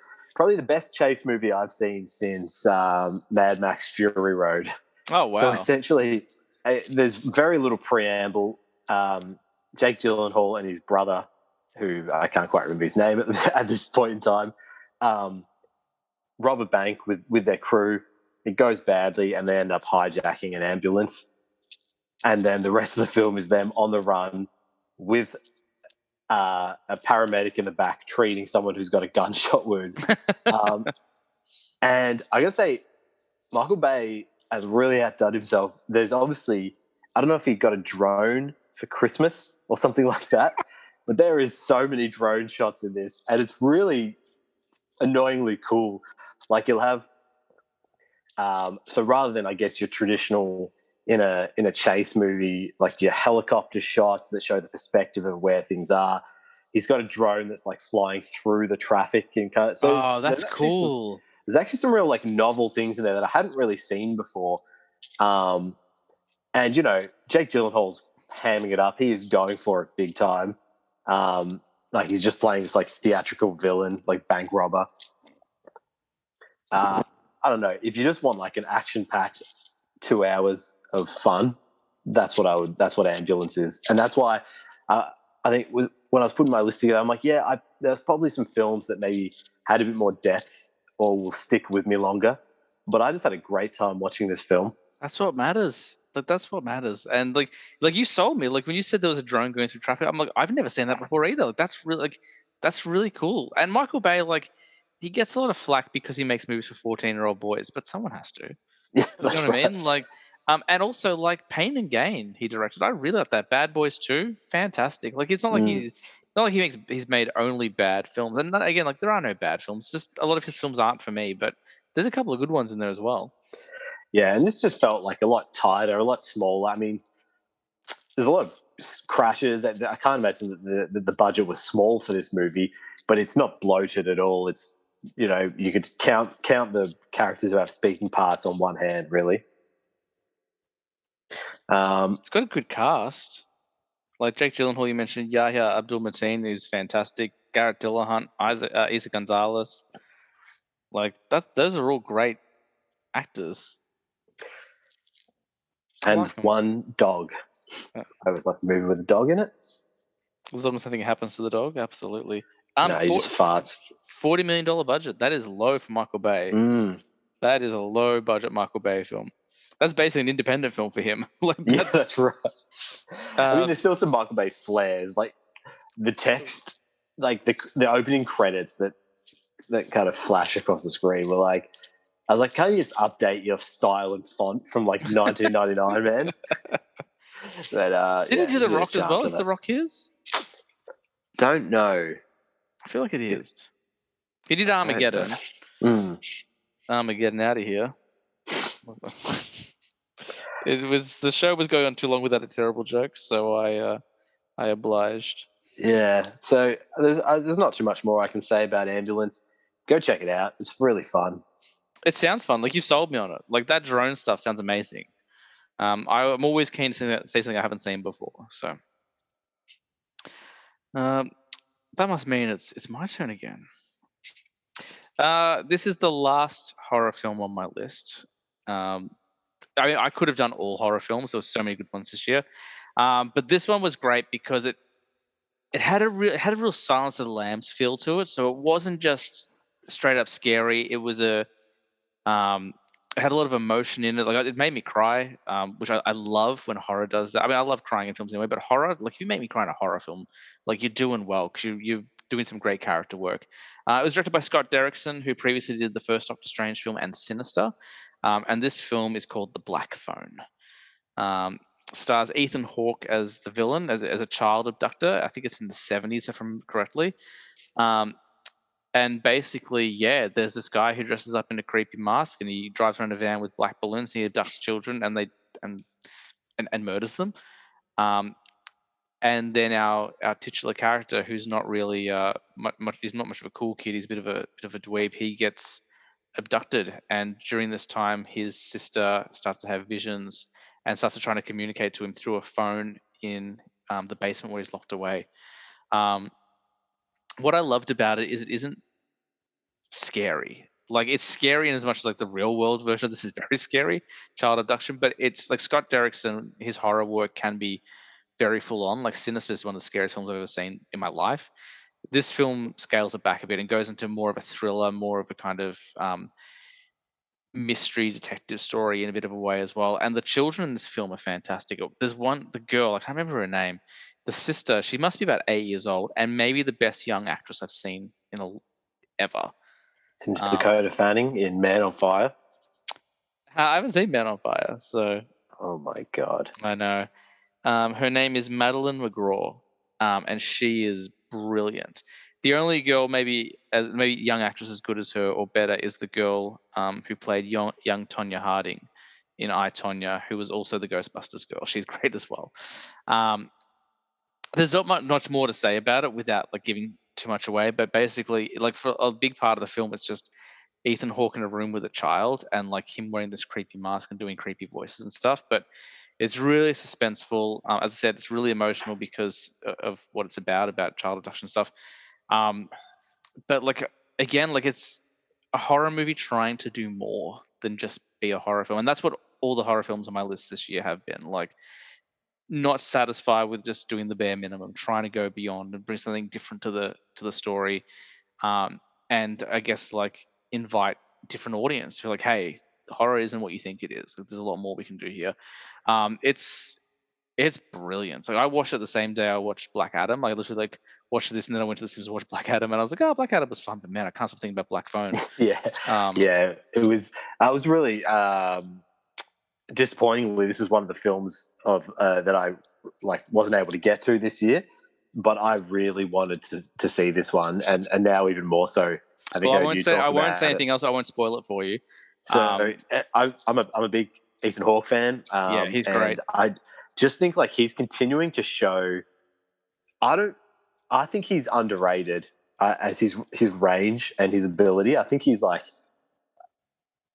best chase movie I've seen since Mad Max Fury Road. Oh wow! So essentially, there's very little preamble. Jake Gyllenhaal and his brother, who I can't quite remember his name at this point in time, rob a bank with their crew. It goes badly, and they end up hijacking an ambulance. And then the rest of the film is them on the run with a paramedic in the back treating someone who's got a gunshot wound. And I gotta say, Michael Bay has really outdone himself. There's obviously, I don't know if he got a drone for Christmas or something like that, but there is so many drone shots in this, and it's really annoyingly cool. Like you'll have, so rather than I guess your traditional in a chase movie, like your helicopter shots that show the perspective of where things are, he's got a drone that's like flying through the traffic and kind of. So that's cool. There's actually some real like novel things in there that I hadn't really seen before. And Jake Gyllenhaal's hamming it up. He is going for it big time. Like he's just playing this like theatrical villain, like bank robber. I don't know. If you just want like an action-packed 2 hours of fun, that's what Ambulance is. And that's why I think when I was putting my list together, I'm like, there's probably some films that maybe had a bit more depth or will stick with me longer. But I just had a great time watching this film. That's what matters. Like that's what matters. And like you sold me. Like when you said there was a drone going through traffic, I'm like, I've never seen that before either. Like that's really cool. And Michael Bay, like he gets a lot of flack because he makes movies for 14-year-old boys, but someone has to. Yeah, you know what I mean? Like, and also like Pain and Gain, he directed. I really like that. Bad Boys 2, fantastic. Like it's not like he's made only bad films. And again, like there are no bad films. Just a lot of his films aren't for me, but there's a couple of good ones in there as well. Yeah, and this just felt like a lot tighter, a lot smaller. I mean, there's a lot of crashes. I can't imagine that the budget was small for this movie, but it's not bloated at all. It's, you could count the characters who have speaking parts on one hand, really. It's got a good cast. Like Jake Gyllenhaal, you mentioned Yahya Abdul-Mateen, who's fantastic. Garrett Dillahunt, Isa Gonzalez. Like those are all great actors. And one dog. I was like a movie with a dog in it. As long as something happens to the dog, absolutely. No, he just farts. $40 million budget. That is low for Michael Bay. That is a low budget Michael Bay film. That's basically an independent film for him. That's right. I mean, there's still some Michael Bay flares, like the text, like the opening credits that kind of flash across the screen were like, I was like, can't you just update your style and font from like 1999, man? But did he do The Rock as well? Is The Rock his? Don't know. I feel like it is. He did Armageddon. I'm getting out of here. The show was going on too long without a terrible joke, so I obliged. Yeah. So there's not too much more I can say about Ambulance. Go check it out. It's really fun. It sounds fun. Like you sold me on it. Like that drone stuff sounds amazing. I'm always keen to see something I haven't seen before. So um, that must mean it's my turn again. This is the last horror film on my list. I could have done all horror films. There were so many good ones this year, but this one was great because it had a real Silence of the Lambs feel to it. So it wasn't just straight up scary. It was um, it had a lot of emotion in it. Like it made me cry, which I love when horror does that. I mean, I love crying in films anyway, but horror, like if you make me cry in a horror film, like you're doing well because you're doing some great character work. It was directed by Scott Derrickson, who previously did the first Doctor Strange film and Sinister, and this film is called The Black Phone. Um, Stars Ethan Hawke as the villain, as a child abductor. I think it's in the 70s, if I'm correctly. Um, and basically, yeah, there's this guy who dresses up in a creepy mask and he drives around a van with black balloons. And he abducts children and and murders them. Um, and then our titular character, who's not really he's not much of a cool kid. He's a bit of a dweeb. He gets abducted, and during this time, his sister starts to have visions and starts to try to communicate to him through a phone in the basement where he's locked away. Um, what I loved about it is it isn't scary. Like it's scary in as much as like the real world version of this is very scary, child abduction. But it's like Scott Derrickson, his horror work can be very full on. Like Sinister is one of the scariest films I've ever seen in my life. This film scales it back a bit and goes into more of a thriller, more of a kind of mystery detective story in a bit of a way as well. And the children in this film are fantastic. There's the girl, I can't remember her name. The sister, she must be about 8 years old, and maybe the best young actress I've seen ever. It's Miss Um, Dakota Fanning in Man on Fire. I haven't seen Man on Fire, so Oh my god. I know. Her name is Madeline McGraw, and she is brilliant. The only girl, maybe young actress as good as her or better, is the girl who played young Tonya Harding in I, Tonya, who was also the Ghostbusters girl. She's great as well. There's not much more to say about it without like giving too much away, but basically, like for a big part of the film, it's just Ethan Hawke in a room with a child and like him wearing this creepy mask and doing creepy voices and stuff. But it's really suspenseful. As I said, it's really emotional because of what it's about child abduction stuff. But like again, like it's a horror movie trying to do more than just be a horror film, and that's what all the horror films on my list this year have been. Like not satisfied with just doing the bare minimum, trying to go beyond and bring something different to the story, and I guess like invite different audience. Feel like, hey, horror isn't what you think it is. There's a lot more we can do here. It's brilliant. Like I watched it the same day I watched Black Adam. I literally like watched this and then I went to the cinemas to watch Black Adam, and I was like, oh, Black Adam was fun, but man, I can't stop thinking about Black Phone. Yeah. Um, Yeah. It was. I was really disappointingly, this is one of the films of that I like wasn't able to get to this year, but I really wanted to see this one, and now even more so. Having well, heard you I talk won't say about it. anything else. I won't spoil it for you. So I'm a big Ethan Hawke fan, Yeah, he's and great. I just think like he's continuing to show. I think he's underrated as his range and his ability. I think he's like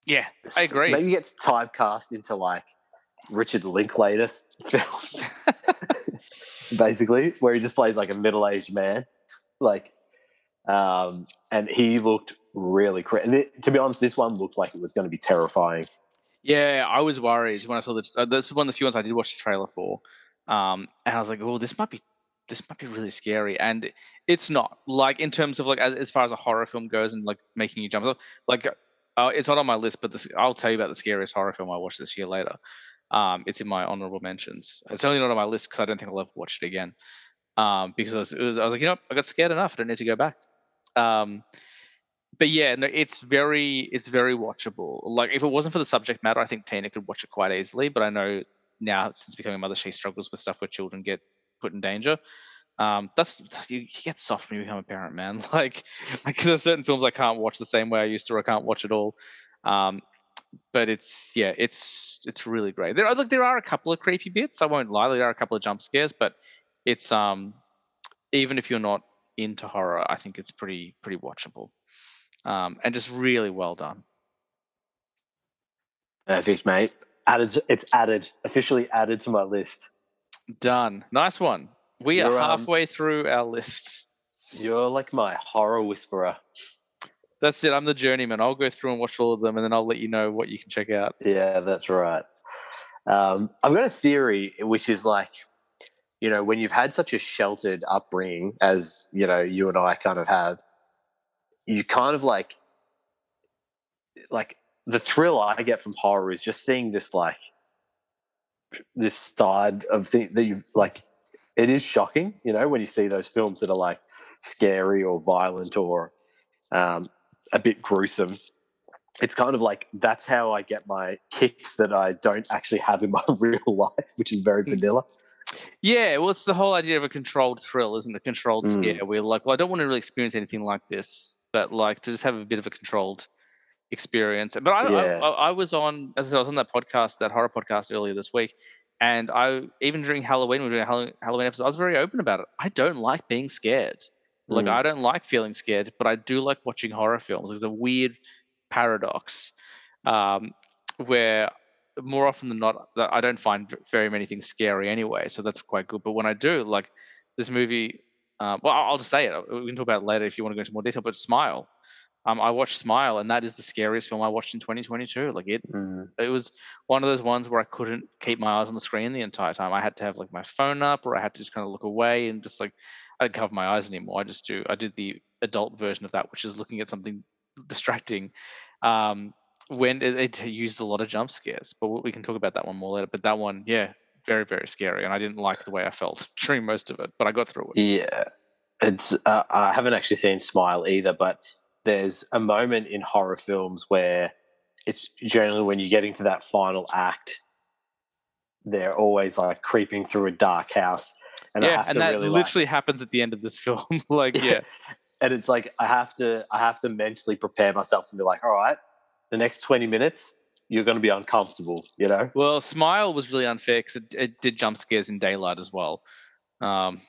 Yeah, I agree. maybe gets typecast into like Richard Linklater films, basically, where he just plays like a middle-aged man, like, and he looked really crazy. To be honest, this one looked like it was going to be terrifying. Yeah, I was worried when I saw this is one of the few ones I did watch the trailer for, and I was like, oh, this might be really scary, and it's not. Like in terms of like as far as a horror film goes and like making you jump, like it's not on my list, but I'll tell you about the scariest horror film I watched this year later. It's in my honorable mentions. It's only not on my list because I don't think I'll ever watch it again. Because I was like, I got scared enough. I don't need to go back. Um, but yeah, no, it's very watchable. Like if it wasn't for the subject matter, I think Tina could watch it quite easily. But I know now, since becoming a mother, she struggles with stuff where children get put in danger. That's you get soft when you become a parent, man. Like there's certain films I can't watch the same way I used to, or I can't watch at all. But it's really great. There are a couple of creepy bits. I won't lie, there are a couple of jump scares, but it's even if you're not into horror, I think it's pretty watchable, and just really well done. Perfect, mate. Officially added to my list. Done. Nice one. We are halfway through our lists. You're like my horror whisperer. That's it. I'm the journeyman. I'll go through and watch all of them, and then I'll let you know what you can check out. Yeah, that's right. I've got a theory, which is like, when you've had such a sheltered upbringing as, you and I kind of have, you kind of like the thrill I get from horror is just seeing this side of thing that you've like. It is shocking, when you see those films that are like scary or violent or a bit gruesome. It's kind of like that's how I get my kicks that I don't actually have in my real life, which is very vanilla. Yeah, well, it's the whole idea of a controlled thrill, isn't it? A controlled scare. We're like, well, I don't want to really experience anything like this, but like to just have a bit of a controlled experience. But I was on, as I said, I was on that podcast, that horror podcast earlier this week, and even during Halloween, we were doing a Halloween episode, I was very open about it. I don't like being scared. Like, I don't like feeling scared, but I do like watching horror films. There's a weird paradox where more often than not, I don't find very many things scary anyway, so that's quite good. But when I do, like this movie, well, I'll just say it. We can talk about it later if you want to go into more detail. But Smile, I watched Smile, and that is the scariest film I watched in 2022. Like it was one of those ones where I couldn't keep my eyes on the screen the entire time. I had to have like my phone up, or I had to just kind of look away and just like I didn't cover my eyes anymore. I did the adult version of that, which is looking at something distracting. When it used a lot of jump scares, but we can talk about that one more later. But that one, yeah, very, very scary, and I didn't like the way I felt during most of it, but I got through it. Yeah, it's I haven't actually seen Smile either, but there's a moment in horror films where it's generally when you're getting to that final act, they're always like creeping through a dark house, and I have to that really literally happens at the end of this film. And it's like I have to mentally prepare myself and be like, all right, the next 20 minutes you're going to be uncomfortable, Well, Smile was really unfair because it did jump scares in daylight as well, and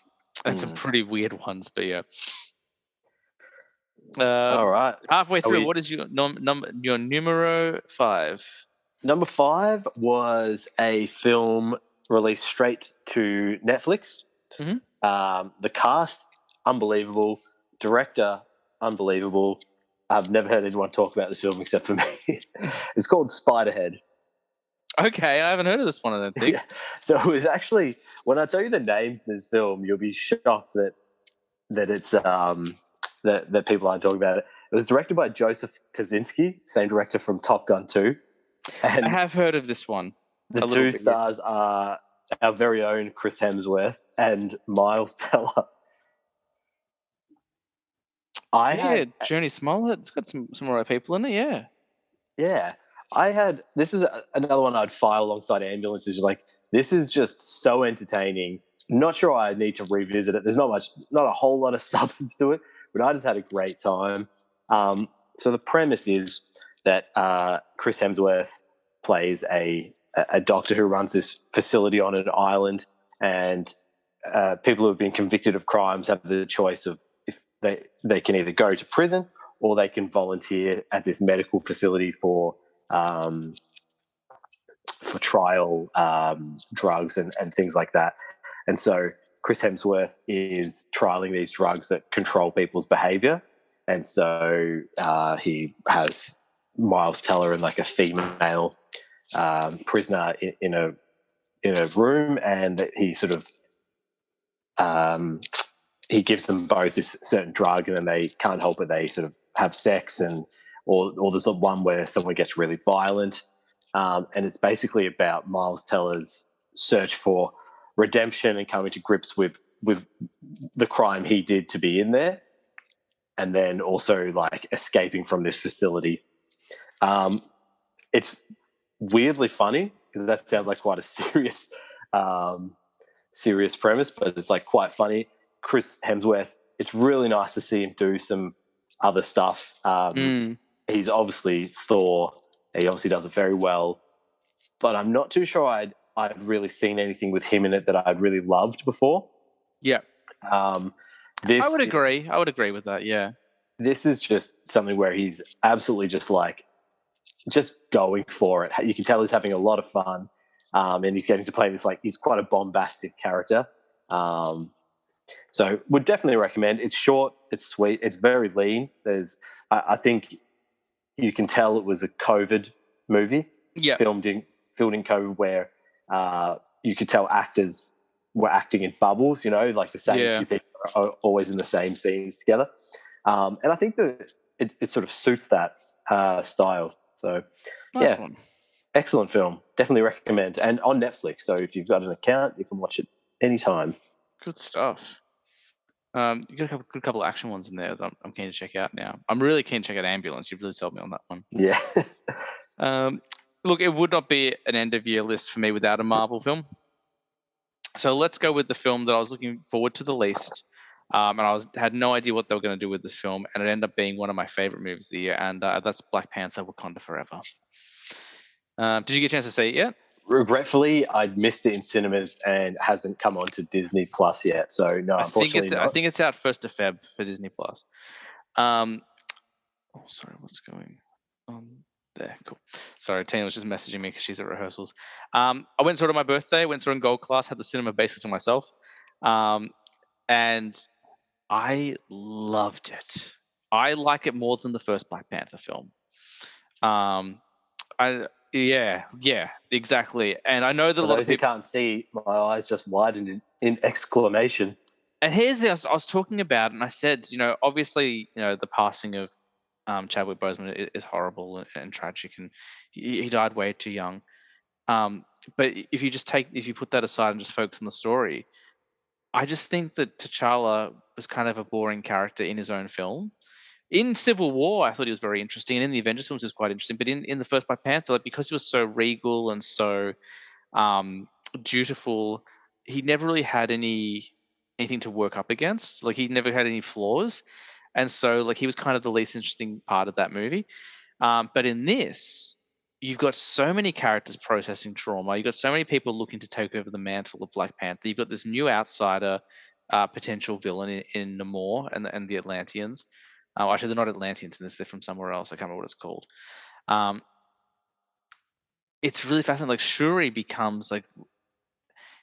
some pretty weird ones. But yeah. All right. Halfway through, what is your numero 5? Number 5 was a film released straight to Netflix. The cast, unbelievable. Director, unbelievable. I've never heard anyone talk about this film except for me. It's called Spiderhead. Okay, I haven't heard of this one, I don't think. Yeah. So it was actually, when I tell you the names of this film, you'll be shocked that it's that people aren't talking about it. It was directed by Joseph Kosinski, same director from Top Gun 2. And I have heard of this one. The two stars are our very own Chris Hemsworth and Miles Teller. Journey Smollett. It's got some right people in it. Yeah. Yeah. This is another one I'd file alongside Ambulances. Like, this is just so entertaining. Not sure I need to revisit it. There's not a whole lot of substance to it, but I just had a great time. So the premise is that Chris Hemsworth plays a doctor who runs this facility on an island, and people who have been convicted of crimes have the choice of if they can either go to prison or they can volunteer at this medical facility for trial drugs and things like that. And so Chris Hemsworth is trialing these drugs that control people's behavior. And so he has Miles Teller and like a female prisoner in a room, and that he sort of he gives them both this certain drug, and then they can't help it. They sort of have sex, or there's one where someone gets really violent. And it's basically about Miles Teller's search for redemption and coming to grips with the crime he did to be in there, and then also like escaping from this facility. It's weirdly funny because that sounds like quite a serious premise, but it's like quite funny. Chris Hemsworth, it's really nice to see him do some other stuff. He's obviously Thor He obviously does it very well, but I'm not too sure I'd really seen anything with him in it that I'd really loved before. Yeah, Um, I this would is agree. I would agree with that. Yeah. this is just something where he's absolutely just going for it. You can tell he's having a lot of fun, and he's getting to play this he's quite a bombastic character. Um, so would definitely recommend. It's short, it's sweet, it's very lean. I think you can tell it was a COVID movie Yeah. filmed in filmed in COVID, where you could tell actors were acting in bubbles. Like the same Yeah. few people are always in the same scenes together, and I think that it sort of suits that style. So, Nice yeah, one. excellent film. Definitely recommend, and on Netflix. So if you've got an account, you can watch it anytime. Good stuff. You got a couple of action ones in there that I'm keen to check out now. I'm really keen to check out Ambulance. You've really sold me on that one. Yeah. Look, it would not be an end of year list for me without a Marvel film. So let's go with the film that I was looking forward to the least. And had no idea what they were going to do with this film, and it ended up being one of my favorite movies of the year, and that's Black Panther: Wakanda Forever. Did you get a chance to see it yet? Regretfully, I missed it in cinemas and hasn't come onto Disney Plus yet. So no, unfortunately I not. think it's out 1st of Feb for Disney Plus. Oh, sorry, what's going on there? Cool. Sorry, Tina was just messaging me because she's at rehearsals. I went and saw it on my birthday. Went and saw it in gold class. Had the cinema basically to myself, and I loved it. I like it more than the first Black Panther film. Um, I yeah, exactly. And I know that a For lot of those who people. can't see, my eyes just widened in exclamation. And here's the I was talking about, and I said, obviously, the passing of Chadwick Boseman is horrible and tragic, and he died way too young. But if you put that aside and just focus on the story, I just think that T'Challa was kind of a boring character in his own film. In Civil War, I thought he was very interesting, and in the Avengers films, he was quite interesting. But in the first Black Panther, because he was so regal and so um, dutiful, he never really had anything to work up against. Like he never had any flaws, and so he was kind of the least interesting part of that movie. But in this, you've got so many characters processing trauma. You've got so many people looking to take over the mantle of Black Panther. You've got this new outsider, potential villain in Namor and the Atlanteans. Actually, they're not Atlanteans in this; they're from somewhere else. I can't remember what it's called. Um, it's really fascinating. Like Shuri becomes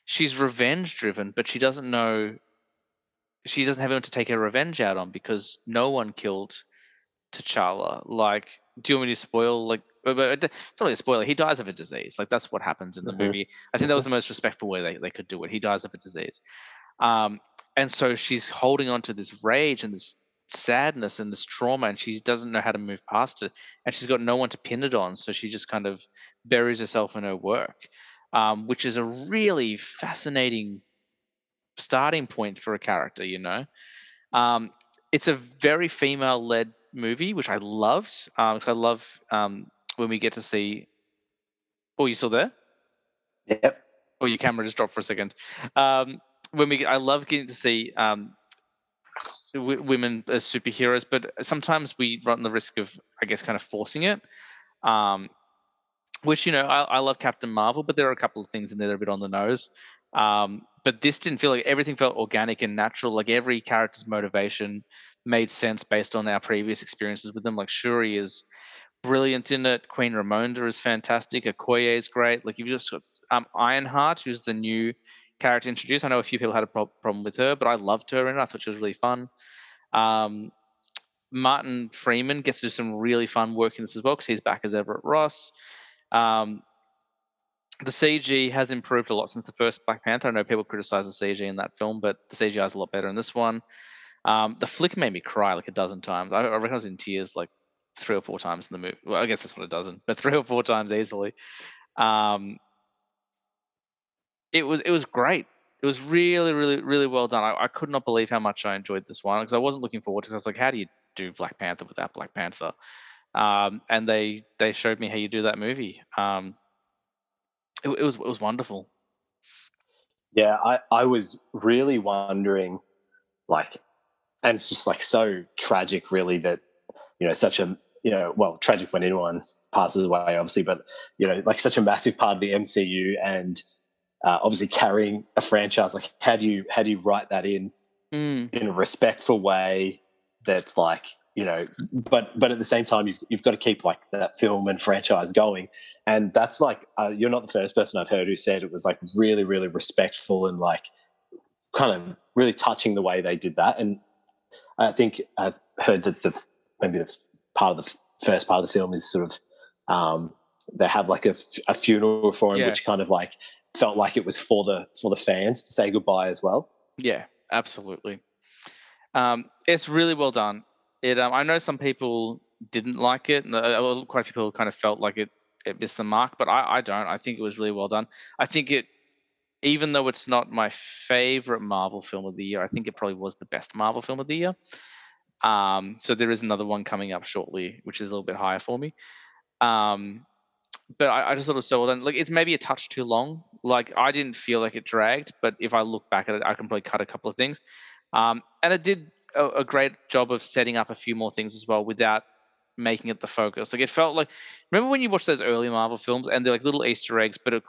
she's revenge driven, but she doesn't know. She doesn't have anyone to take her revenge out on because no one killed T'Challa. Do you want me to spoil? But it's not really a spoiler. He dies of a disease. That's what happens in the Mm-hmm. movie. I think that was the most respectful way they could do it. He dies of a disease, and so she's holding on to this rage and this sadness and this trauma, and she doesn't know how to move past it. And she's got no one to pin it on, so she just kind of buries herself in her work, which is a really fascinating starting point for a character. Um, it's a very female-led movie, which I loved because I love when we get to see. Oh, you still there? Yep. Oh, your camera just dropped for a second. Um, I love getting to see women as superheroes, but sometimes we run the risk of, I guess, kind of forcing it. Um, which I love Captain Marvel, but there are a couple of things in there that are a bit on the nose. But this didn't feel like everything felt organic and natural. Like every character's motivation made sense based on our previous experiences with them. Like Shuri is brilliant in it. Queen Ramonda is fantastic. Okoye is great. You've just got Ironheart, who's the new character introduced. I know a few people had a problem with her, but I loved her in it. I thought she was really fun. Um, Martin Freeman gets to do some really fun work in this as well because he's back as Everett Ross. Um, the CG has improved a lot since the first Black Panther. I know people criticize the CG in that film, but the CGI is a lot better in this one. The flick made me cry a dozen times. I reckon I was in tears 3 or 4 times in the movie. Well, I guess that's not a dozen, but 3 or 4 times easily. Um, it was great. It was really, really, really well done. I could not believe how much I enjoyed this one because I wasn't looking forward to it. I was like, how do you do Black Panther without Black Panther? And they showed me how you do that movie. It was wonderful. Yeah, I was really wondering, and it's just so tragic, really, that such a well, tragic when anyone passes away, obviously, but like such a massive part of the MCU, and obviously carrying a franchise. Like, how do you write that in a respectful way that's like, but at the same time you've got to keep like that film and franchise going. And that's like, you're not the first person I've heard who said it was like really, really respectful and like kind of really touching the way they did that. And I think I've heard that maybe the part of the first part of the film is sort of they have like a funeral for him, which kind of like felt like it was for the fans to say goodbye as well. Yeah, absolutely. It's really well done. I know some people didn't like it, and quite a few people kind of felt like it missed the mark, but I don't. I think it was really well done. I think even though it's not my favorite Marvel film of the year, I think it probably was the best Marvel film of the year. So there is another one coming up shortly, which is a little bit higher for me. But I just thought it was so well done. Like, it's maybe a touch too long. Like, I didn't feel like it dragged, but if I look back at it, I can probably cut a couple of things. And it did a great job of setting up a few more things as well without making it the focus. Like, it felt like, remember when you watch those early Marvel films and they're like little Easter eggs, but it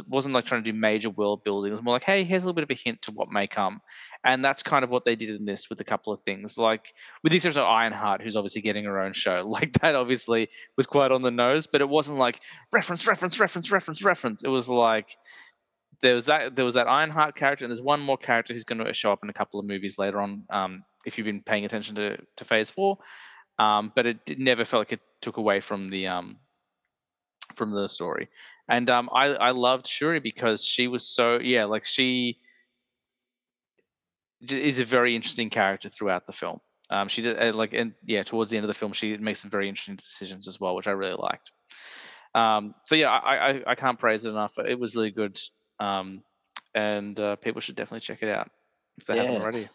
wasn't like trying to do major world building. It was more like, hey, here's a little bit of a hint to what may come. And that's kind of what they did in this with a couple of things. Like, with the exception of Ironheart, who's obviously getting her own show. Like, that obviously was quite on the nose, but it wasn't like reference. It was like, there was that Ironheart character, and there's one more character who's going to show up in a couple of movies later on, if you've been paying attention to Phase 4. But it never felt like it took away from the story. And I loved Shuri because she was so, like, she is a very interesting character throughout the film. She did towards the end of the film, she makes some very interesting decisions as well, which I really liked. So yeah, I can't praise it enough. It was really good, and people should definitely check it out if they haven't already.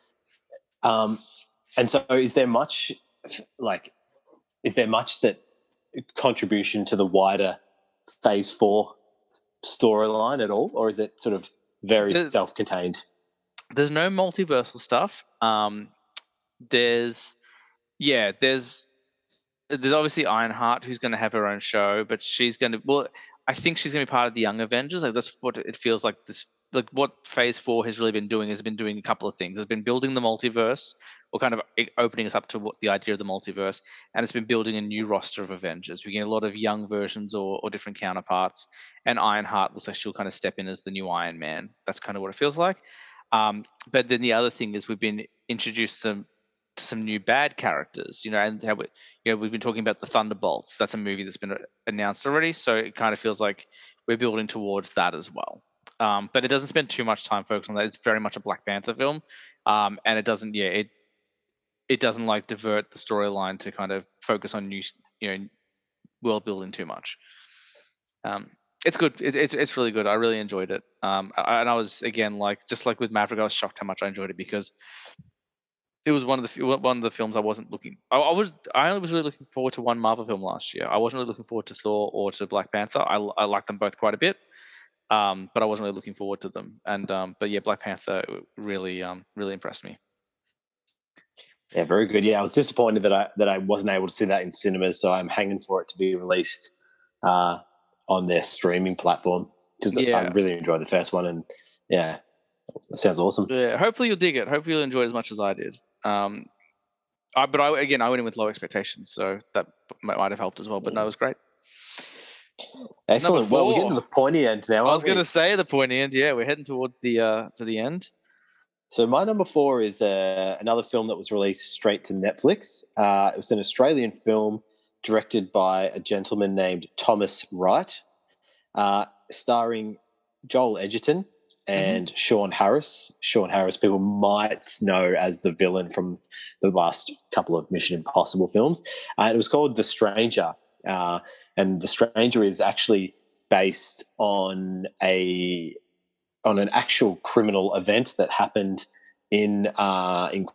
And so, is there much that contribution to the wider Phase 4 storyline at all, or is it sort of very self-contained? There's no multiversal stuff. There's obviously Ironheart, who's going to have her own show, but she's going to, I think she's going to be part of the Young Avengers. Like, that's what it feels like. Like, what Phase 4 has really been doing has been doing a couple of things. It's been building the multiverse, or kind of opening us up to what the idea of the multiverse, and it's been building a new roster of Avengers. We get a lot of young versions or different counterparts, and Ironheart looks like she'll kind of step in as the new Iron Man. That's kind of what it feels like. But then the other thing is we've been introduced to some new bad characters, and how we've been talking about the Thunderbolts. That's a movie that's been announced already, so it kind of feels like we're building towards that as well. But it doesn't spend too much time focused on that. It's very much a Black Panther film, and it doesn't, it doesn't like divert the storyline to kind of focus on new, world building too much. It's good. It's really good. I really enjoyed it. And I was, again, like, just like with Maverick, I was shocked how much I enjoyed it, because it was one of the films I wasn't looking. I only was really looking forward to one Marvel film last year. I wasn't really looking forward to Thor or to Black Panther. I like them both quite a bit, but I wasn't really looking forward to them. And but yeah, Black Panther really impressed me. Yeah, very good. Yeah, I was disappointed that I wasn't able to see that in cinemas, so I'm hanging for it to be released on their streaming platform, because I really enjoyed the first one, and yeah, that sounds awesome. Yeah, hopefully you'll dig it. Hopefully you'll enjoy it as much as I did. But I went in with low expectations, so that might have helped as well. But no, it was great. Excellent. Well, we're getting to the pointy end now. I was going to say the pointy end. Yeah, we're heading towards the to the end. So my number 4 is another film that was released straight to Netflix. It was an Australian film directed by a gentleman named Thomas Wright, starring Joel Edgerton and Sean Harris. Sean Harris, people might know as the villain from the last couple of Mission Impossible films. It was called The Stranger, and The Stranger is actually based on an actual criminal event that happened in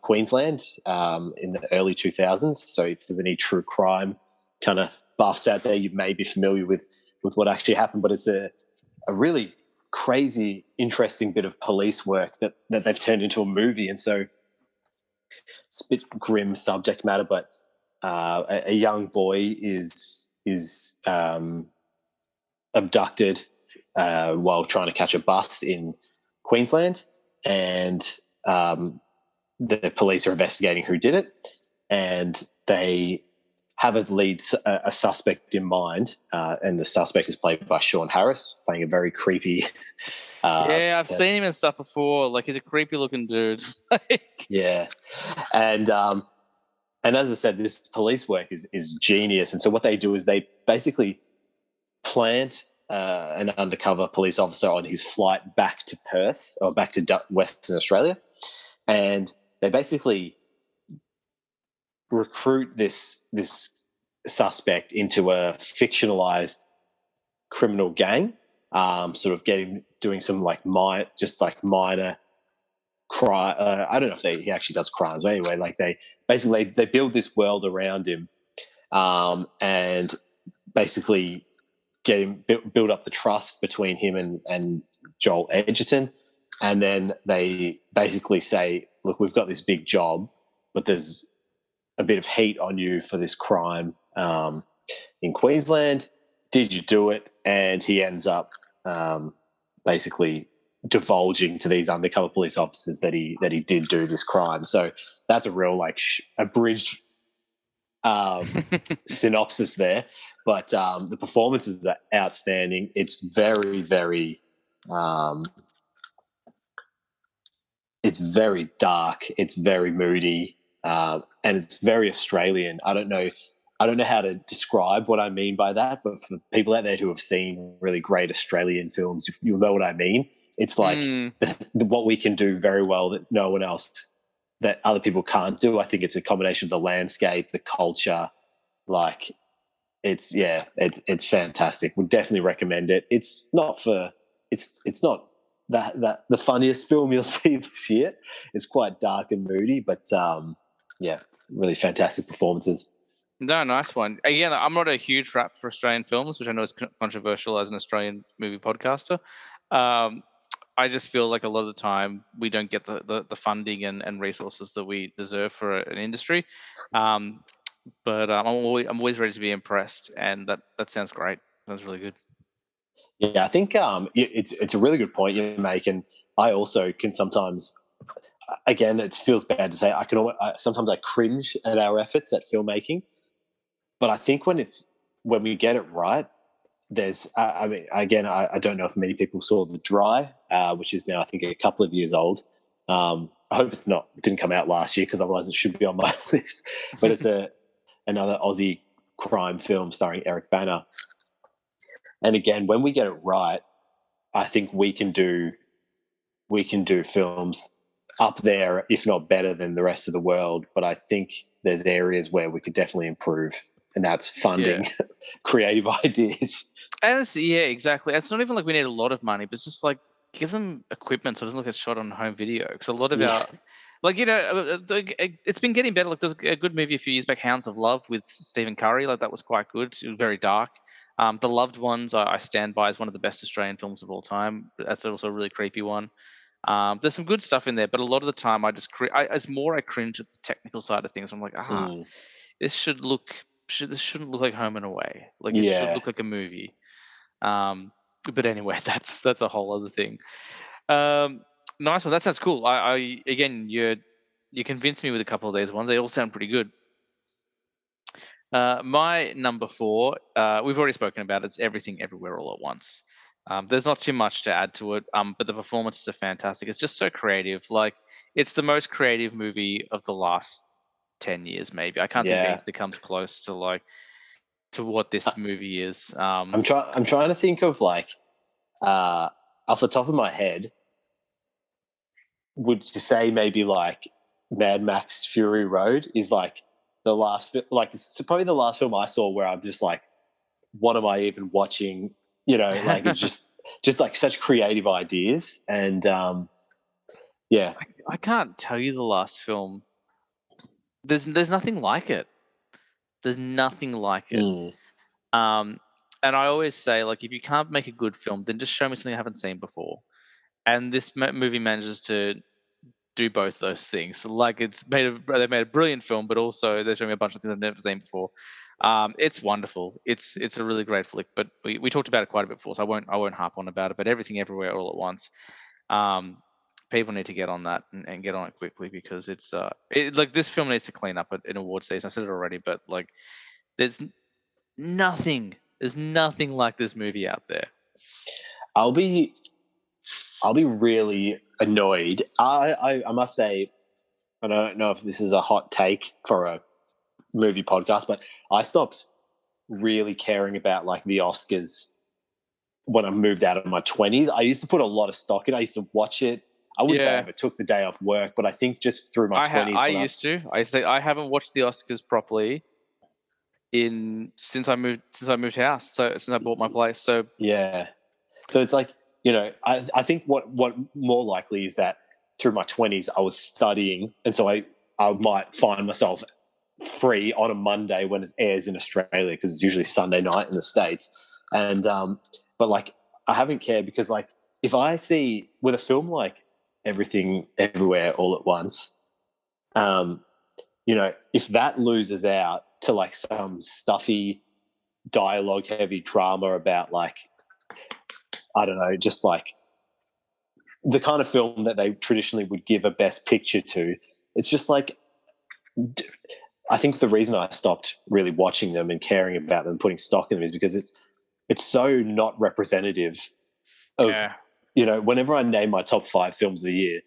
Queensland in the early 2000s. So if there's any true crime kind of buffs out there, you may be familiar with what actually happened. But it's a really crazy, interesting bit of police work that they've turned into a movie. And so it's a bit grim subject matter, but a young boy is is abducted while trying to catch a bus in Queensland, and the police are investigating who did it, and they have a suspect in mind, and the suspect is played by Sean Harris, playing a very creepy. Yeah, I've seen him and stuff before. Like, he's a creepy looking dude. Yeah, and as I said, this police work is genius. And so what they do is they basically plant an undercover police officer on his flight back to Perth or back to Western Australia, and they basically recruit this suspect into a fictionalized criminal gang, sort of doing some minor crime. I don't know if he actually does crimes, but anyway, like they build this world around him, and basically get him build up the trust between him and Joel Edgerton, and then they basically say, "Look, we've got this big job, but there's a bit of heat on you for this crime in Queensland. Did you do it?" And he ends up basically divulging to these undercover police officers that he did do this crime. So that's a real abridged synopsis there. But the performances are outstanding. It's very, very, it's very dark. It's very moody, and it's very Australian. I don't know how to describe what I mean by that, but for people out there who have seen really great Australian films, you'll know what I mean. It's like what we can do very well that no one else, that other people can't do. I think it's a combination of the landscape, the culture, like it's fantastic. Would definitely recommend it. It's not that the funniest film you'll see this year. It's quite dark and moody, but really fantastic performances. No, nice one. Again, I'm not a huge rap for Australian films, which I know is controversial as an Australian movie podcaster. I just feel like a lot of the time we don't get the funding and resources that we deserve for an industry. But I'm always ready to be impressed, and that sounds great. Sounds really good. Yeah, I think it's a really good point you make, and I also can sometimes. Again, it feels bad to say. Sometimes I cringe at our efforts at filmmaking, but I think when we get it right, there's. I mean, again, I don't know if many people saw The Dry, which is now I think a couple of years old. I hope it didn't come out last year, because otherwise it should be on my list. But it's another Aussie crime film starring Eric Bana. And again, when we get it right, I think we can do films up there, if not better than the rest of the world. But I think there's areas where we could definitely improve, and that's funding, creative ideas. And exactly. It's not even like we need a lot of money, but it's just like give them equipment so it doesn't look like shot on home video. Because a lot of our, it's been getting better. Like, there's a good movie a few years back, Hounds of Love, with Stephen Curry. Like, that was quite good. It was very dark. The Loved Ones, I stand by, as one of the best Australian films of all time. That's also a really creepy one. There's some good stuff in there, but a lot of the time I cringe at the technical side of things. I'm like, this shouldn't look like Home and Away. Like, it should look like a movie. But anyway, that's a whole other thing. Nice one. That sounds cool. I again, you convinced me with a couple of these ones. They all sound pretty good. My number 4, we've already spoken about. It's Everything Everywhere All at Once. There's not too much to add to it, but the performances are fantastic. It's just so creative. Like, it's the most creative movie of the last 10 years, maybe. I can't think of anything that comes close to what this movie is. I'm trying to think of off the top of my head. Would you say maybe like Mad Max Fury Road is like the last, it's probably the last film I saw where I'm just like, what am I even watching? Like, it's just like such creative ideas. And I can't tell you the last film. There's nothing like it. There's nothing like it. And I always say, like, if you can't make a good film, then just show me something I haven't seen before. And this movie manages to do both those things. Like they made a brilliant film, but also they're showing me a bunch of things I've never seen before. It's wonderful. It's a really great flick. But we talked about it quite a bit before, so I won't harp on about it. But Everything Everywhere All at Once. People need to get on that and get on it quickly, because it's like this film needs to clean up in award season. I said it already, but like there's nothing like this movie out there. I'll be really annoyed. I must say, I don't know if this is a hot take for a movie podcast, but I stopped really caring about like the Oscars when I moved out of my 20s. I used to put a lot of stock in. I used to watch it. I wouldn't say I ever took the day off work, but I think just through my 20s. I haven't watched the Oscars properly since I moved house. So since I bought my place. So yeah. So it's like, I think what more likely is that through my 20s I was studying, and so I might find myself free on a Monday when it airs in Australia, because it's usually Sunday night in the States. And but like I haven't cared, because like if I see with a film like Everything Everywhere All at Once, if that loses out to like some stuffy dialogue heavy drama about like, I don't know, just like the kind of film that they traditionally would give a best picture to, it's just like, I think the reason I stopped really watching them and caring about them, putting stock in them, is because it's so not representative of, whenever I name my top 5 films of the year,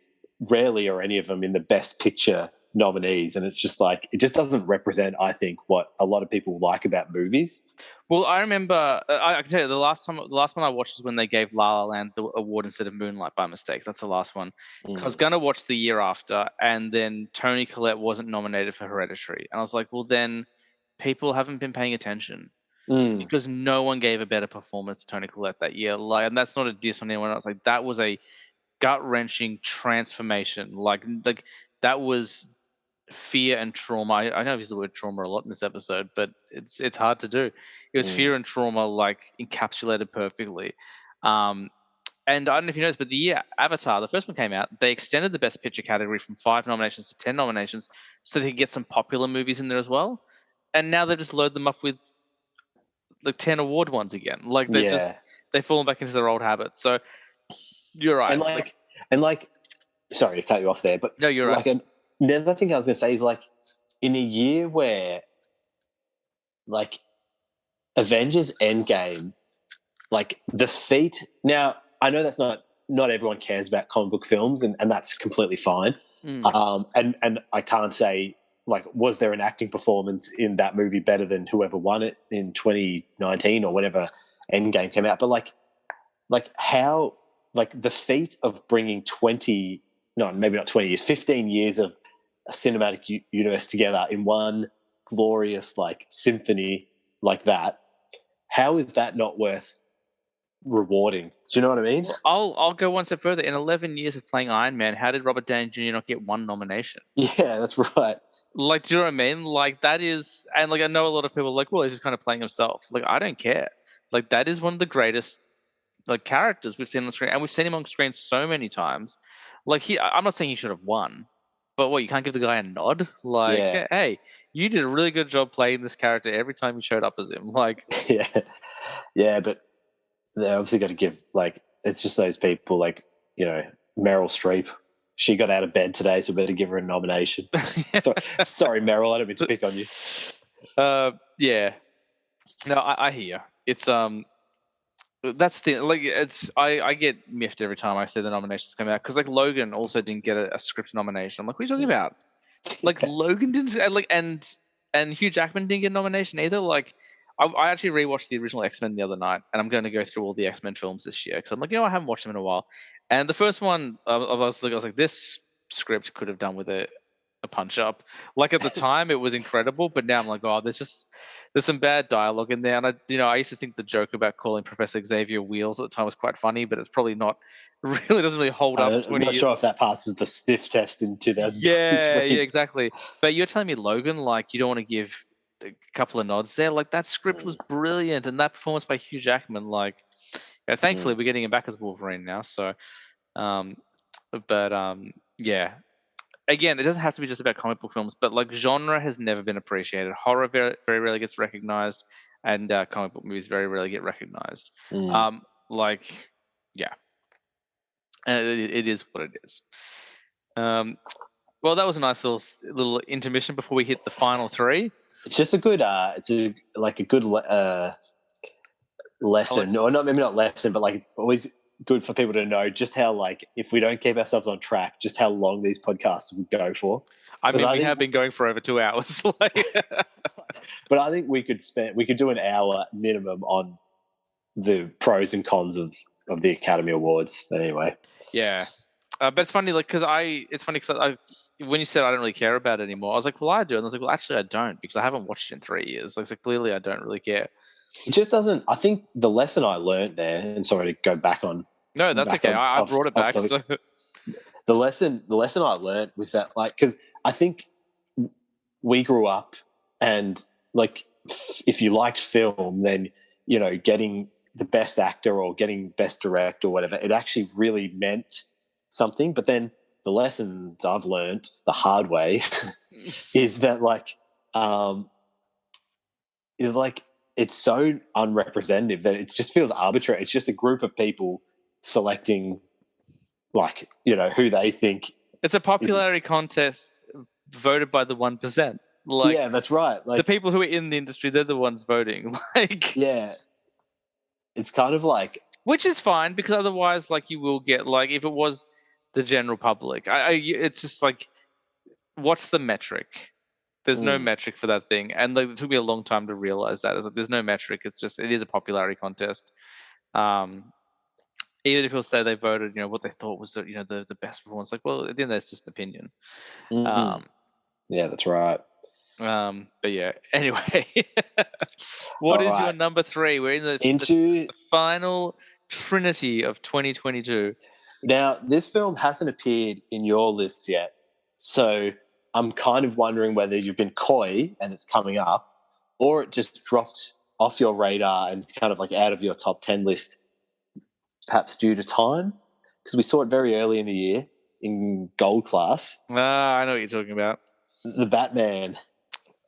rarely are any of them in the best picture nominees. And it's just like, it just doesn't represent, I think, what a lot of people like about movies. Well, I remember, I can tell you, the last one I watched was when they gave La La Land the award instead of Moonlight by mistake. That's the last one. I was going to watch the year after, and then Toni Collette wasn't nominated for Hereditary. And I was like, well, then people haven't been paying attention, because no one gave a better performance to Toni Collette that year. Like, and that's not a diss on anyone else. Like, that was a gut-wrenching transformation. Like that was fear and trauma. I know I've used the word trauma a lot in this episode, but it's hard to do. It was fear and trauma like encapsulated perfectly. And I don't know if you noticed, but the year Avatar, the first one came out, they extended the Best Picture category from 5 nominations to 10 nominations, so they could get some popular movies in there as well. And now they just load them up with like 10 award ones again. Like they've fallen back into their old habits. So you're right. And sorry to cut you off there, but no, you're right. Another thing I was going to say is, like, in a year where, like, Avengers Endgame, like, this feat. Now, I know that's not everyone cares about comic book films, and that's completely fine. And I can't say, like, was there an acting performance in that movie better than whoever won it in 2019 or whenever Endgame came out? But, like how, like, the feat of bringing 20, no, maybe not 20 years, 15 years of a cinematic universe together in one glorious like symphony like that, how is that not worth rewarding? Do you know what I mean? I'll go one step further. In 11 years of playing Iron Man, how did Robert Downey Jr. not get 1 nomination? Yeah, that's right. Like, do you know what I mean? Like, that is, and like I know a lot of people are like, well, he's just kind of playing himself. Like, I don't care. Like, that is one of the greatest like characters we've seen on the screen, and we've seen him on screen so many times. Like, I'm not saying he should have won, but what, you can't give the guy a nod? Like, hey, you did a really good job playing this character every time you showed up as him. Like, yeah, but they obviously got to give, like, it's just those people, like, Meryl Streep. She got out of bed today, so better give her a nomination. Sorry, Meryl, I don't mean to pick on you. Yeah, no, I hear. It's that's the thing. Like, I get miffed every time I see the nominations come out, because like Logan also didn't get a script nomination. I'm like, what are you talking about? Like, Logan didn't, and Hugh Jackman didn't get a nomination either. Like, I actually rewatched the original X-Men the other night, and I'm going to go through all the X-Men films this year, because I'm like, I haven't watched them in a while. And the first one, I was like, this script could have done with a punch up. Like, at the time, it was incredible, but now I'm like, there's some bad dialogue in there. And I used to think the joke about calling Professor Xavier Wheels at the time was quite funny, but it's probably not. Really doesn't really hold up. I'm not sure if that passes the sniff test in 2023. Yeah, exactly. But you're telling me, Logan, like, you don't want to give a couple of nods there? Like, that script was brilliant, and that performance by Hugh Jackman, like, thankfully we're getting him back as Wolverine now. So, yeah. again, it doesn't have to be just about comic book films, but like genre has never been appreciated. Horror very, very rarely gets recognized, and comic book movies very rarely get recognized. Like, yeah, it is what it is. Well, that was a nice little intermission before we hit the final three. It's just a good, lesson, or not maybe not lesson, but like it's always good for people to know just how, like, if we don't keep ourselves on track, just how long these podcasts would go for. I mean, we have been going for over 2 hours. But I think we could do an hour minimum on the pros and cons of the Academy Awards. But anyway, yeah, but it's funny, like, because when you said I don't really care about it anymore, I was like, well, I do, and I was like, well, actually, I don't, because I haven't watched it in 3 years. Like, so clearly, I don't really care. It just doesn't. I think the lesson I learned there, and sorry to go back on. No, that's okay. I brought it back. So. The lesson I learned was that, like, because I think we grew up, and like, if you liked film, then getting the best actor or getting best director or whatever, it actually really meant something. But then the lessons I've learned the hard way is that it's so unrepresentative that it just feels arbitrary. It's just a group of people selecting, who they think. It's a popularity contest voted by the 1%. Like, yeah, that's right. Like, the people who are in the industry, they're the ones voting. Like, yeah, it's kind of like, which is fine, because otherwise, like, you will get, like, if it was the general public, it's just like, what's the metric? There's no metric for that thing, and like, it took me a long time to realize that. It's like, there's no metric. It's just, it is a popularity contest. Even if people say they voted, what they thought was the best performance. Like, well, at the end, that's just an opinion. Yeah, that's right. But yeah. Anyway, what is your number 3? We're in the final trinity of 2022. Now, this film hasn't appeared in your list yet, so I'm kind of wondering whether you've been coy and it's coming up, or it just dropped off your radar and kind of like out of your top 10 list, perhaps due to time, because we saw it very early in the year in gold class. I know what you're talking about. The Batman.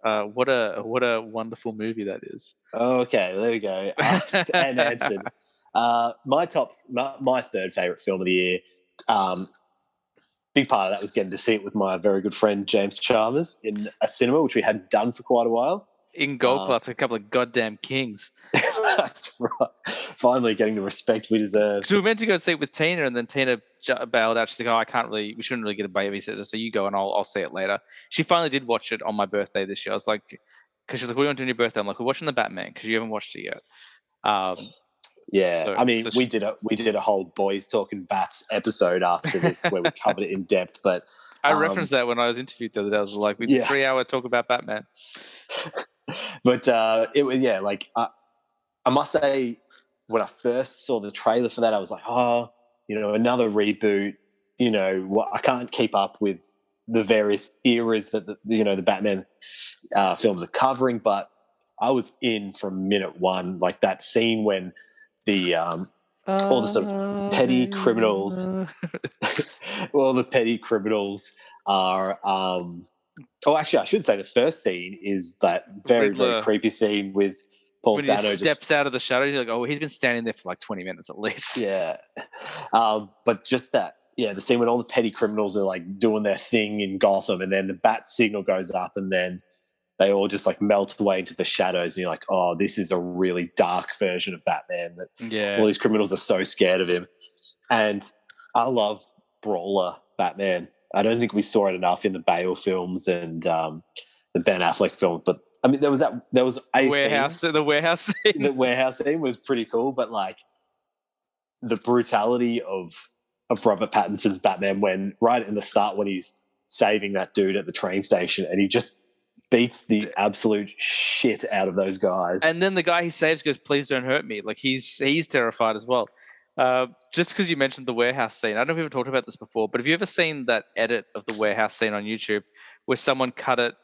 What a wonderful movie that is. Okay, there we go. Asked and answered. My third favorite film of the year. Big part of that was getting to see it with my very good friend James Chalmers in a cinema, which we hadn't done for quite a while. In gold class, a couple of goddamn kings. That's right. Finally getting the respect we deserve. So we were meant to go see it with Tina, and then Tina bailed out. She's like, "Oh, we shouldn't really get a babysitter, so you go and I'll see it later." She finally did watch it on my birthday this year. I was like, because she was like, "What do you want to do on your birthday?" I'm like, "We're watching the Batman because you haven't watched it yet." Yeah, we did a whole Boys Talking Bats episode after this where we covered it in depth. But I referenced that when I was interviewed the other day. I was like, "We did a 3-hour talk about Batman." But it was I must say, when I first saw the trailer for that, I was like, another reboot. I can't keep up with the various eras that the Batman films are covering, but I was in from minute one. Like that scene when all the sort of petty criminals, are. Actually, I should say the first scene is that very, very creepy scene with Paul when Dano he steps out of the shadow. You're like, oh, he's been standing there for like 20 minutes at least. Yeah. But just that, the scene when all the petty criminals are like doing their thing in Gotham, and then the bat signal goes up, and then they all just like melt away into the shadows, and you're like, oh, this is a really dark version of Batman, that all these criminals are so scared of him. And I love brawler Batman. I don't think we saw it enough in the Bale films and the Ben Affleck films, but I mean, there was a warehouse scene. The warehouse scene. The warehouse scene was pretty cool, but like the brutality of Robert Pattinson's Batman, when right in the start when he's saving that dude at the train station, and he just beats the absolute shit out of those guys. And then the guy he saves goes, "Please don't hurt me." Like he's terrified as well. Just because you mentioned the warehouse scene, I don't know if we've talked about this before, but have you ever seen that edit of the warehouse scene on YouTube where someone cut it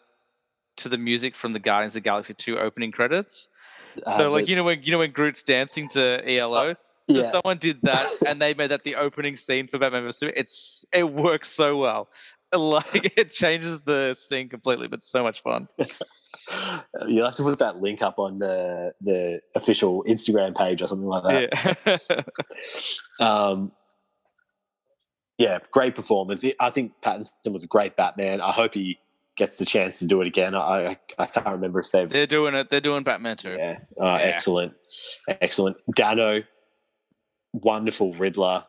to the music from the Guardians of the Galaxy 2 opening credits? So, like, when Groot's dancing to ELO, So Yeah. someone did that, and they made that the opening scene for Batman vs Superman. It works so well. Like it changes the scene completely, but so much fun. You'll have to put that link up on the official Instagram page or something like that. Yeah. Yeah, great performance. I think Pattinson was a great Batman. I hope he gets the chance to do it again. I can't remember if they've. They're doing it. They're doing Batman too. Yeah. Excellent. Dano, wonderful Riddler.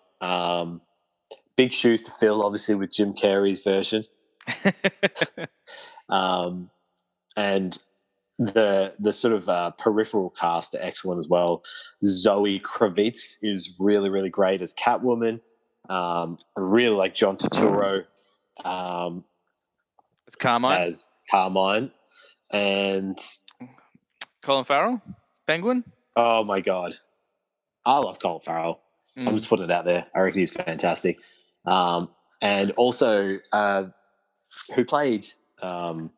Big shoes to fill, obviously, with Jim Carrey's version. And the sort of peripheral cast are excellent as well. Zoe Kravitz is really, really great as Catwoman. I really like John Turturro It's Carmine. as Carmine. And Colin Farrell, Penguin. oh my God, I love Colin Farrell. I'm just putting it out there. I reckon he's fantastic. And also, who played Gordon?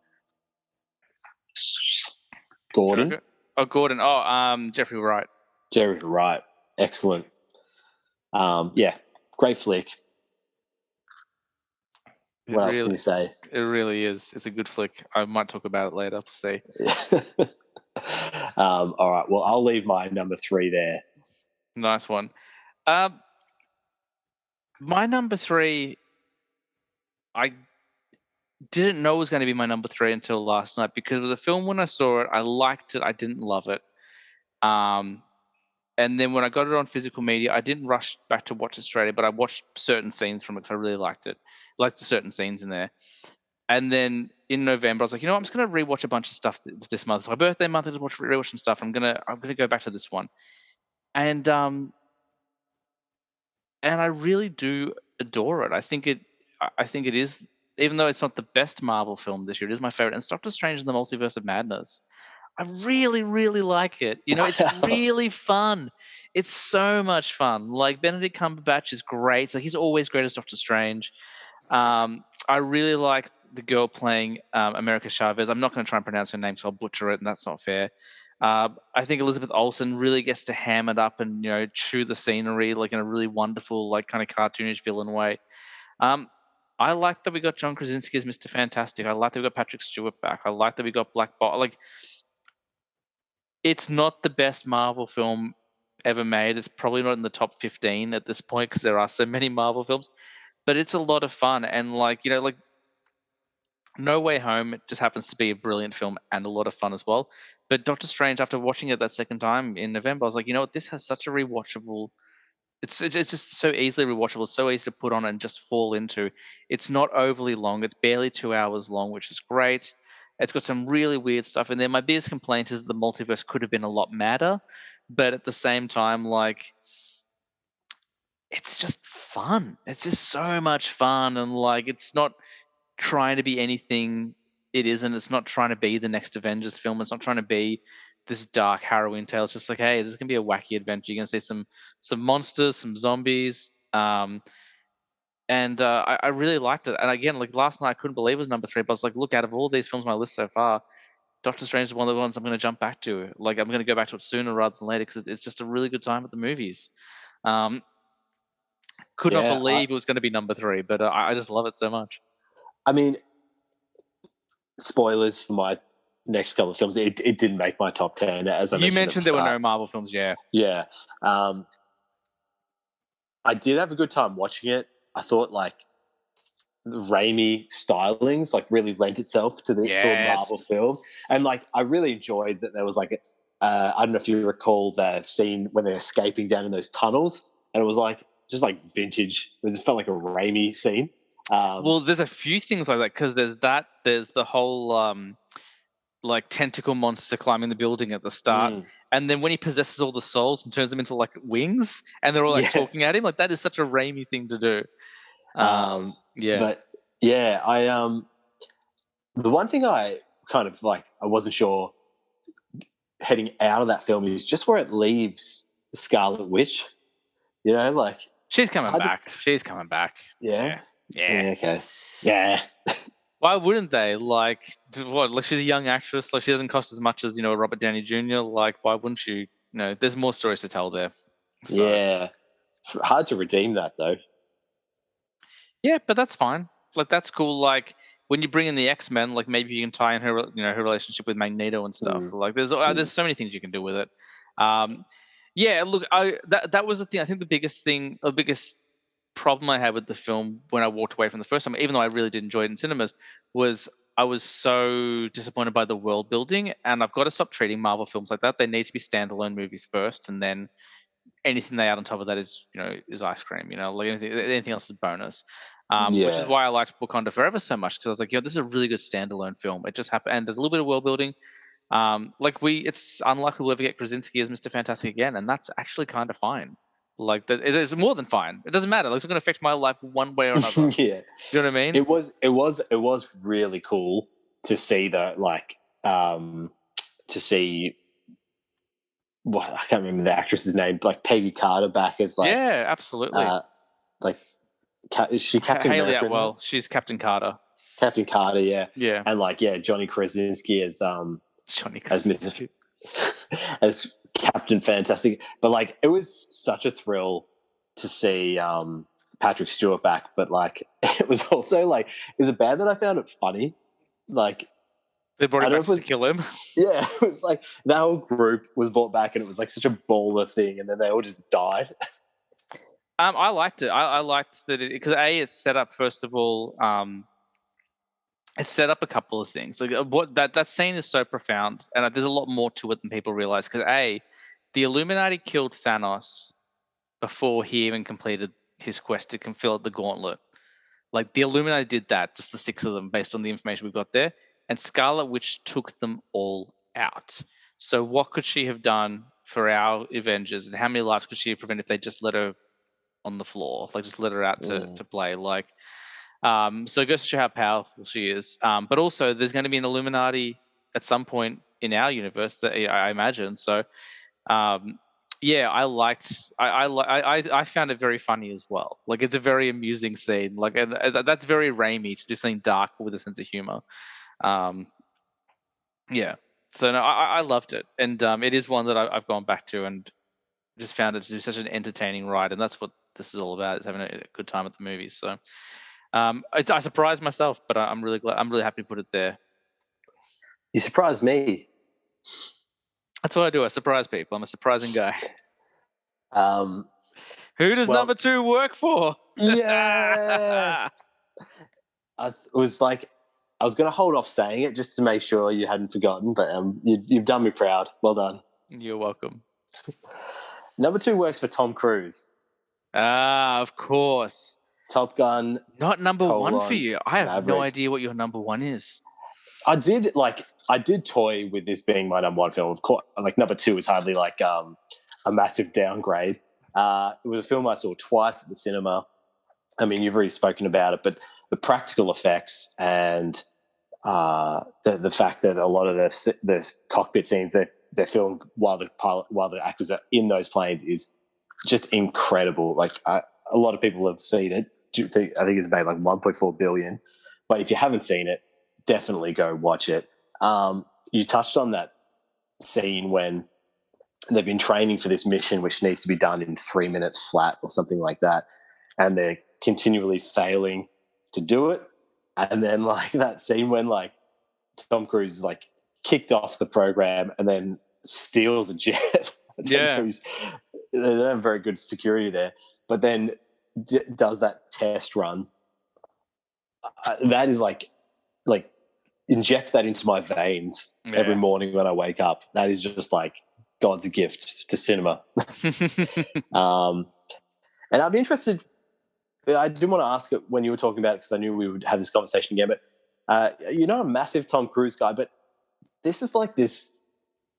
Joker? Oh, Gordon. Oh, Jeffrey Wright. Jerry Wright. Excellent. Yeah, great flick. What else can you say? It really is. It's a good flick. I might talk about it later. We'll see. All right. Well, I'll leave my number 3 there. Nice one. My number 3, I didn't know was going to be my number 3 until last night because it was a film when I saw it. I liked it. I didn't love it. And then when I got it on physical media, I didn't rush back to watch it straight away, but I watched certain scenes from it because I really liked it. Liked the certain scenes in there. And then in November, I was like, I'm just going to rewatch a bunch of stuff this month. It's my birthday month. I just rewatch some stuff. I'm gonna go back to this one, and I really do adore it. I think it is, even though it's not the best Marvel film this year, it is my favorite. And it's Doctor Strange in the Multiverse of Madness. I really, really like it. It's really fun. It's so much fun. Like Benedict Cumberbatch is great. Like he's always great as Doctor Strange. I really like the girl playing America Chavez. I'm not going to try and pronounce her name, so I'll butcher it, and that's not fair. I think Elizabeth Olsen really gets to ham it up and chew the scenery like in a really wonderful, like kind of cartoonish villain way. I like that we got John Krasinski as Mr. Fantastic. I like that we got Patrick Stewart back. I like that we got Black Bolt. Like, it's not the best Marvel film ever made. It's probably not in the top 15 at this point because there are so many Marvel films, but it's a lot of fun. And like No Way Home, it just happens to be a brilliant film and a lot of fun as well. But Doctor Strange, after watching it that second time in November, I was like, you know what, this has such a rewatchable. It's just so easily rewatchable, so easy to put on and just fall into. It's not overly long. It's barely 2 hours long, which is great. It's got some really weird stuff in there. My biggest complaint is the multiverse could have been a lot madder, but at the same time, like, it's just fun. It's just so much fun, and like, it's not trying to be anything it isn't. It's not trying to be the next Avengers film. It's not trying to be this dark, harrowing tale. It's just like, hey, this is gonna be a wacky adventure. You're gonna see some monsters, some zombies, and I really liked it. And again, like last night, I couldn't believe it was number 3. But I was like, look, out of all these films on my list so far, Doctor Strange is one of the ones I'm going to jump back to. Like, I'm going to go back to it sooner rather than later because it's just a really good time at the movies. Could not believe it was going to be number 3, but I just love it so much. I mean, spoilers for my next couple of films. It didn't make my top 10, as I mentioned. You mentioned there were no Marvel films, yeah. Yeah. I did have a good time watching it. I thought, like, Raimi stylings like really lent itself to to a Marvel film, and like I really enjoyed that there was like I don't know if you recall the scene when they're escaping down in those tunnels, and it was like just like vintage. It just felt like a Raimi scene. Well, there's a few things like that because there's the whole like tentacle monster climbing the building at the start, and then when he possesses all the souls and turns them into like wings, and they're all like talking at him, like that is such a Raimi thing to do. Yeah, but yeah, the one thing I kind of like I wasn't sure heading out of that film is just where it leaves Scarlet Witch. Like she's coming back. She's coming back. Yeah. Okay. Yeah. Why wouldn't they? Like, what? Like, she's a young actress. Like, she doesn't cost as much as Robert Downey Jr. Like, why wouldn't you? There's more stories to tell there. So Yeah. Hard to redeem that though. yeah, but that's fine. Like that's cool. Like when you bring in the X-Men, like maybe you can tie in her, her relationship with Magneto and stuff. Mm. Like there's so many things you can do with it. Um, yeah, look, that was the thing. I think the biggest problem I had with the film when I walked away from the first time, even though I really did enjoy it in cinemas, was I was so disappointed by the world building. And I've got to stop treating Marvel films like that. They need to be standalone movies first, and then anything they add on top of that is is ice cream. Like anything else is bonus. Which is Yeah. why I liked Wakanda Forever so much, because I was like, this is a really good standalone film. It just happened, and there's a little bit of world building. It's unlikely we'll ever get Krasinski as Mr. Fantastic again, and that's actually kind of fine. Like that, it is more than fine. It doesn't matter. Like, it's not going to affect my life one way or another. Yeah. Do you know what I mean? It was really cool to see that, like, to see what, I can't remember the actress's name, like Peggy Carter back as like, Yeah, absolutely. like, is she Captain Haley America? Atwell, she's Captain Carter. Captain Carter, yeah. Yeah, And like, yeah, Johnny Krasinski as Johnny as Krasinski. as Captain Fantastic. But like, it was such a thrill to see Patrick Stewart back. But like, it was also like, is it bad that I found it funny? Like, They brought I him don't know back if it just to was, kill him. yeah, it was like that whole group was brought back, and it was like such a baller thing, and then they all just died. I liked it. I liked that because it's set up first of all. It set up a couple of things. Like what that scene is so profound, and there's a lot more to it than people realize. Because the Illuminati killed Thanos before he even completed his quest to fill out the gauntlet. Like the Illuminati did that, just the six of them, based on the information we've got there. And Scarlet Witch took them all out. So what could she have done for our Avengers, and how many lives could she have prevented if they just let her on the floor, like just let her out to play? Like, so it goes to show how powerful she is. But also, there's going to be an Illuminati at some point in our universe that I imagine. So, um, yeah, I found it very funny as well. Like, it's a very amusing scene. Like, and that's very Raimi to do something dark with a sense of humor. Um, yeah. So no, I loved it, and it is one that I've gone back to and just found it to be such an entertaining ride, and that's what this is all about: is having a good time at the movies. So. I surprised myself, but I'm really glad. I'm really happy to put it there. You surprised me. That's what I do. I surprise people. I'm a surprising guy. Um, Who does well, number 2 work for? yeah. It was like, I was going to hold off saying it just to make sure you hadn't forgotten, but you've done me proud. Well done. You're welcome. Number 2 works for Tom Cruise. Of course. Top Gun. Not number 1 for you. I have Maverick. no idea what your number 1 is. I did toy with this being my number 1 film. Of course, like number 2 is hardly like a massive downgrade. It was a film I saw twice at the cinema. I mean, you've already spoken about it, but the practical effects and the fact that a lot of the cockpit scenes they're filmed while the actors are in those planes is just incredible. Like, a lot of people have seen it. I think it's made like 1.4 billion. But if you haven't seen it, definitely go watch it. You touched on that scene when they've been training for this mission, which needs to be done in 3 minutes flat or something like that, and they're continually failing to do it. And then like that scene when like Tom Cruise is like kicked off the program and then steals a jet. Yeah. They don't have very good security there, but then does that test run. That is like inject that into my veins every morning when I wake up. That is just like God's gift to cinema. And I'd be interested. I didn't want to ask it when you were talking about it because I knew we would have this conversation again. But you're not a massive Tom Cruise guy, but this is like this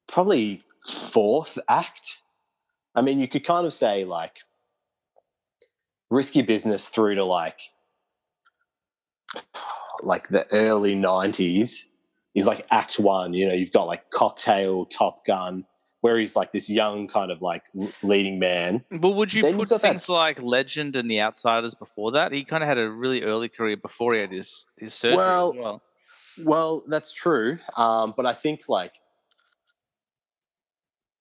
probably 4th act. I mean, you could kind of say like Risky Business through to like the early 90s is like act 1. You know, you've got like Cocktail, Top Gun, where he's like this young kind of like leading man. Well, would you put things like Legend and The Outsiders before that? He kind of had a really early career before he had his surgery as well. Well, that's true. But I think like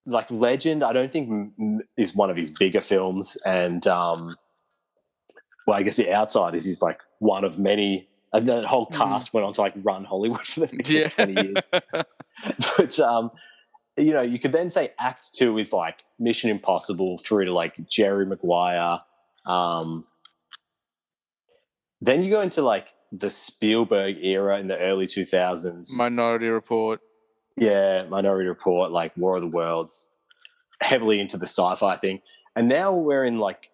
like Legend, I don't think is one of his bigger films, and well, I guess The Outsiders is like one of many. And the whole Mm. cast went on to like run Hollywood for the next like Yeah. 20 years. But you know, you could then say Act Two is like Mission Impossible through to like Jerry Maguire. Um, then you go into like the Spielberg era in the early 2000s. Minority Report. Yeah, Minority Report, like War of the Worlds, heavily into the sci-fi thing. And now we're in like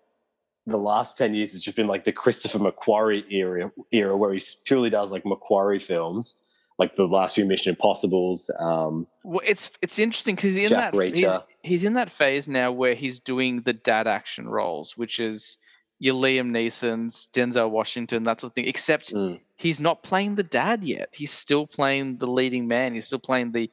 the last 10 years, it's just been like the Christopher McQuarrie era where he purely does like McQuarrie films, like the last few Mission Impossibles, Well, it's interesting because Jack Reacher. he's in that phase now where he's doing the dad action roles, which is your Liam Neeson's, Denzel Washington, that sort of thing. Except Mm. he's not playing the dad yet. He's still playing the leading man. He's still playing the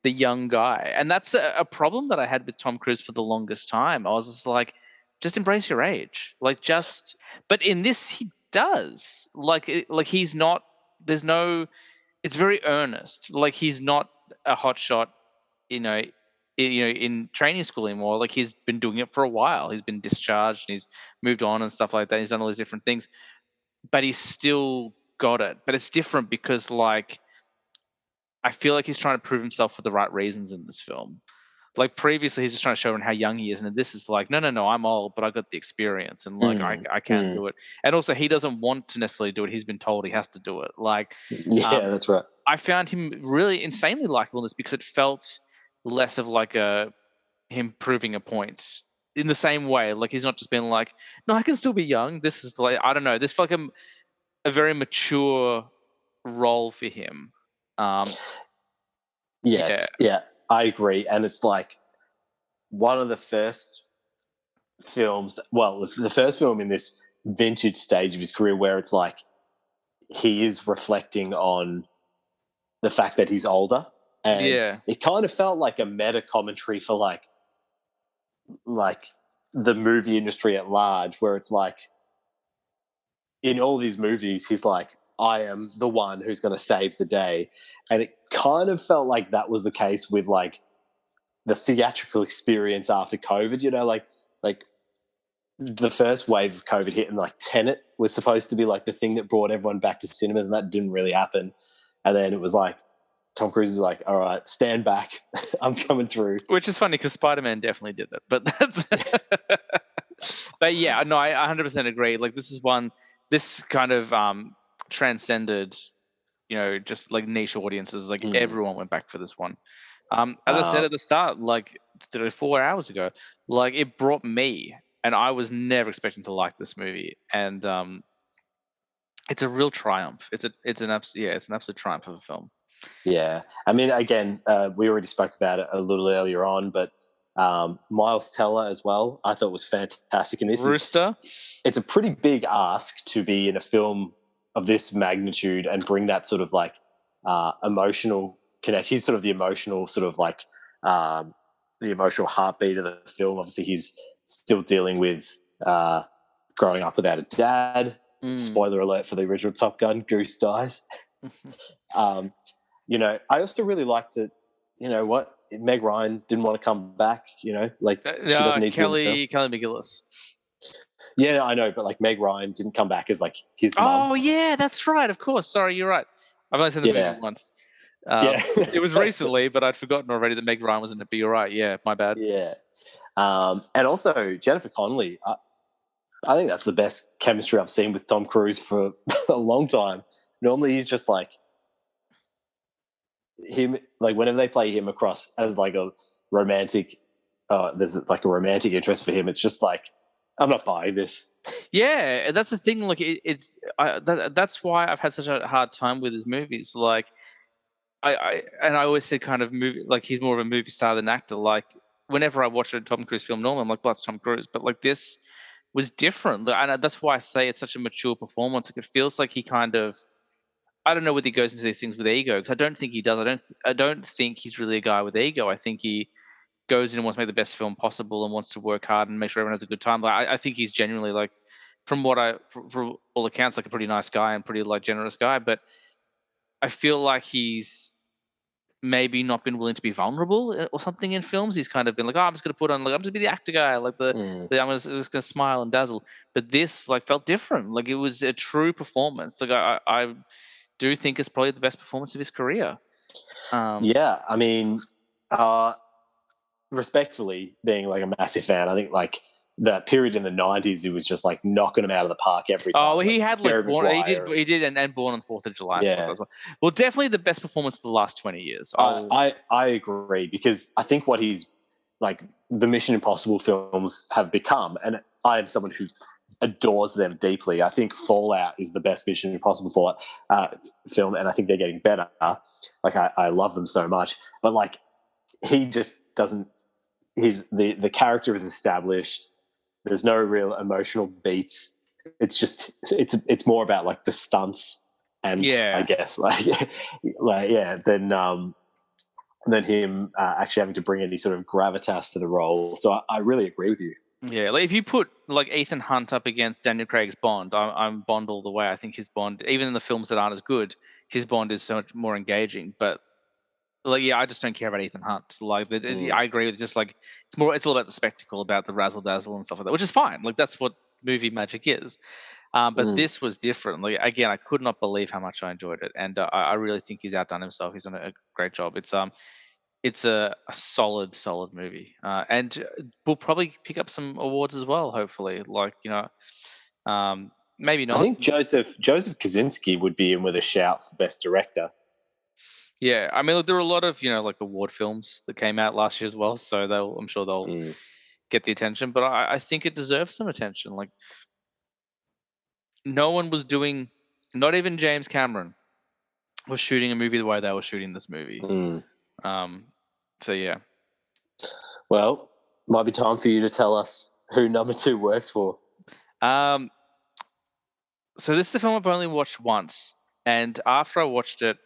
young guy, and that's a problem that I had with Tom Cruise for the longest time. I was just like, just embrace your age, like just. But in this, he does like he's not. There's no, it's very earnest. Like he's not a hot shot, you know, in training school anymore. Like he's been doing it for a while. He's been discharged and he's moved on and stuff like that. He's done all these different things, but he's still got it. But it's different because like I feel like he's trying to prove himself for the right reasons in this film. Like previously, he's just trying to show everyone how young he is, and this is like, no, no, no, I'm old, but I got the experience, and like Mm. I can Mm. do it. And also, he doesn't want to necessarily do it. He's been told he has to do it. Like, Yeah, um, that's right. I found him really insanely likable in this because it felt less of like a him proving a point in the same way. Like he's not just being like, no, I can still be young. This is like I don't know. This felt like a very mature role for him. Um, yeah, Yes, yeah, I agree. And it's like one of the first films, well, the first film in this vintage stage of his career where it's like he is reflecting on the fact that he's older. And yeah, it kind of felt like a meta commentary for like the movie industry at large, where it's like in all these movies, he's like, I am the one who's going to save the day. And it kind of felt like that was the case with like the theatrical experience after COVID, you know, like the first wave of COVID hit and like Tenet was supposed to be like the thing that brought everyone back to cinemas, and that didn't really happen. And then it was like Tom Cruise is like, all right, stand back. I'm coming through. which is funny because Spider-Man definitely did it, but that's. But yeah, no, I 100% agree. Like this is one, this kind of transcended, just like niche audiences. Like Mm. everyone went back for this one. As I said Uh, at the start, like 4 hours ago, like it brought me, and I was never expecting to like this movie, and it's a real triumph. It's an absolute triumph of a film. yeah. I mean, again, we already spoke about it a little earlier on, but Miles Teller as well, I thought was fantastic. And Rooster, it's a pretty big ask to be in a film of this magnitude and bring that sort of like emotional connection. He's sort of the emotional sort of like the emotional heartbeat of the film. Obviously, he's still dealing with growing up without a dad. mm. Spoiler alert for the original Top Gun: Goose dies. Um, you know, I also really liked it. You know what? Meg Ryan didn't want to come back. You know, like she doesn't need to be in this film. Kelly McGillis. Yeah, I know, but like Meg Ryan didn't come back as like his mum. Oh yeah, that's right. Of course. Sorry, you're right. I've only seen the movie Yeah, once. yeah, It was recently, but I'd forgotten already that Meg Ryan was in it. But you're right. Yeah, my bad. yeah. And also Jennifer Connelly. I think that's the best chemistry I've seen with Tom Cruise for a long time. Normally, he's just like him. Like whenever they play him across as like a romantic, there's like a romantic interest for him. It's just like I'm not buying this. Yeah, that's the thing. Like that's why I've had such a hard time with his movies. Like I always said kind of movie like he's more of a movie star than actor. Like whenever I watch a Tom Cruise film, normally I'm like, well, that's Tom Cruise. But like this was different, and that's why I say it's such a mature performance. Like it feels like he kind of, I don't know whether he goes into these things with ego because I don't think he does. I don't think he's really a guy with ego. I think he goes in and wants to make the best film possible and wants to work hard and make sure everyone has a good time. Like I think he's genuinely like, from all accounts, like a pretty nice guy and pretty like generous guy. But I feel like he's maybe not been willing to be vulnerable or something in films. He's kind of been like, oh, I'm just gonna put on, like, I'm just gonna be the actor guy, like just gonna smile and dazzle. But this like felt different. Like it was a true performance. Like I do think it's probably the best performance of his career. Yeah, I mean, respectfully, being like a massive fan, I think like that period in the '90s, he was just like knocking them out of the park every Oh, time. well, Like he had like Jerry born. Maguire. He did, and Born on 4th of July and stuff like Yeah, that as well. Well, definitely the best performance of the last 20 years. I agree, because I think what he's like, the Mission Impossible films have become, and I am someone who adores them deeply. I think Fallout is the best Mission Impossible Fallout film, and I think they're getting better. Like I love them so much, but like he just doesn't. The character is established. There's no real emotional beats. It's just it's more about like the stunts, and I Yeah, guess like yeah, than him actually having to bring any sort of gravitas to the role. So I really agree with you. yeah. Like if you put like Ethan Hunt up against Daniel Craig's Bond, I'm Bond all the way. I think his Bond, even in the films that aren't as good, his Bond is so much more engaging. But like, yeah, I just don't care about Ethan Hunt. Like, I agree with just like it's all about the spectacle, about the razzle dazzle and stuff like that, which is fine. Like that's what movie magic is. But this was different. Like again, I could not believe how much I enjoyed it, and I really think he's outdone himself. He's done a great job. It's a solid movie, and we'll probably pick up some awards as well. Hopefully, like maybe I not. think Joseph Kaczynski would be in with a shout for best director. Yeah, I mean, look, there were a lot of like award films that came out last year as well, so I'm sure they'll get the attention. But I think it deserves some attention. Like no one was doing, not even James Cameron was shooting a movie the way they were shooting this movie. So yeah. Well, might be time for you to tell us who number 2 works for. So this is a film I've only watched once, and after I watched it,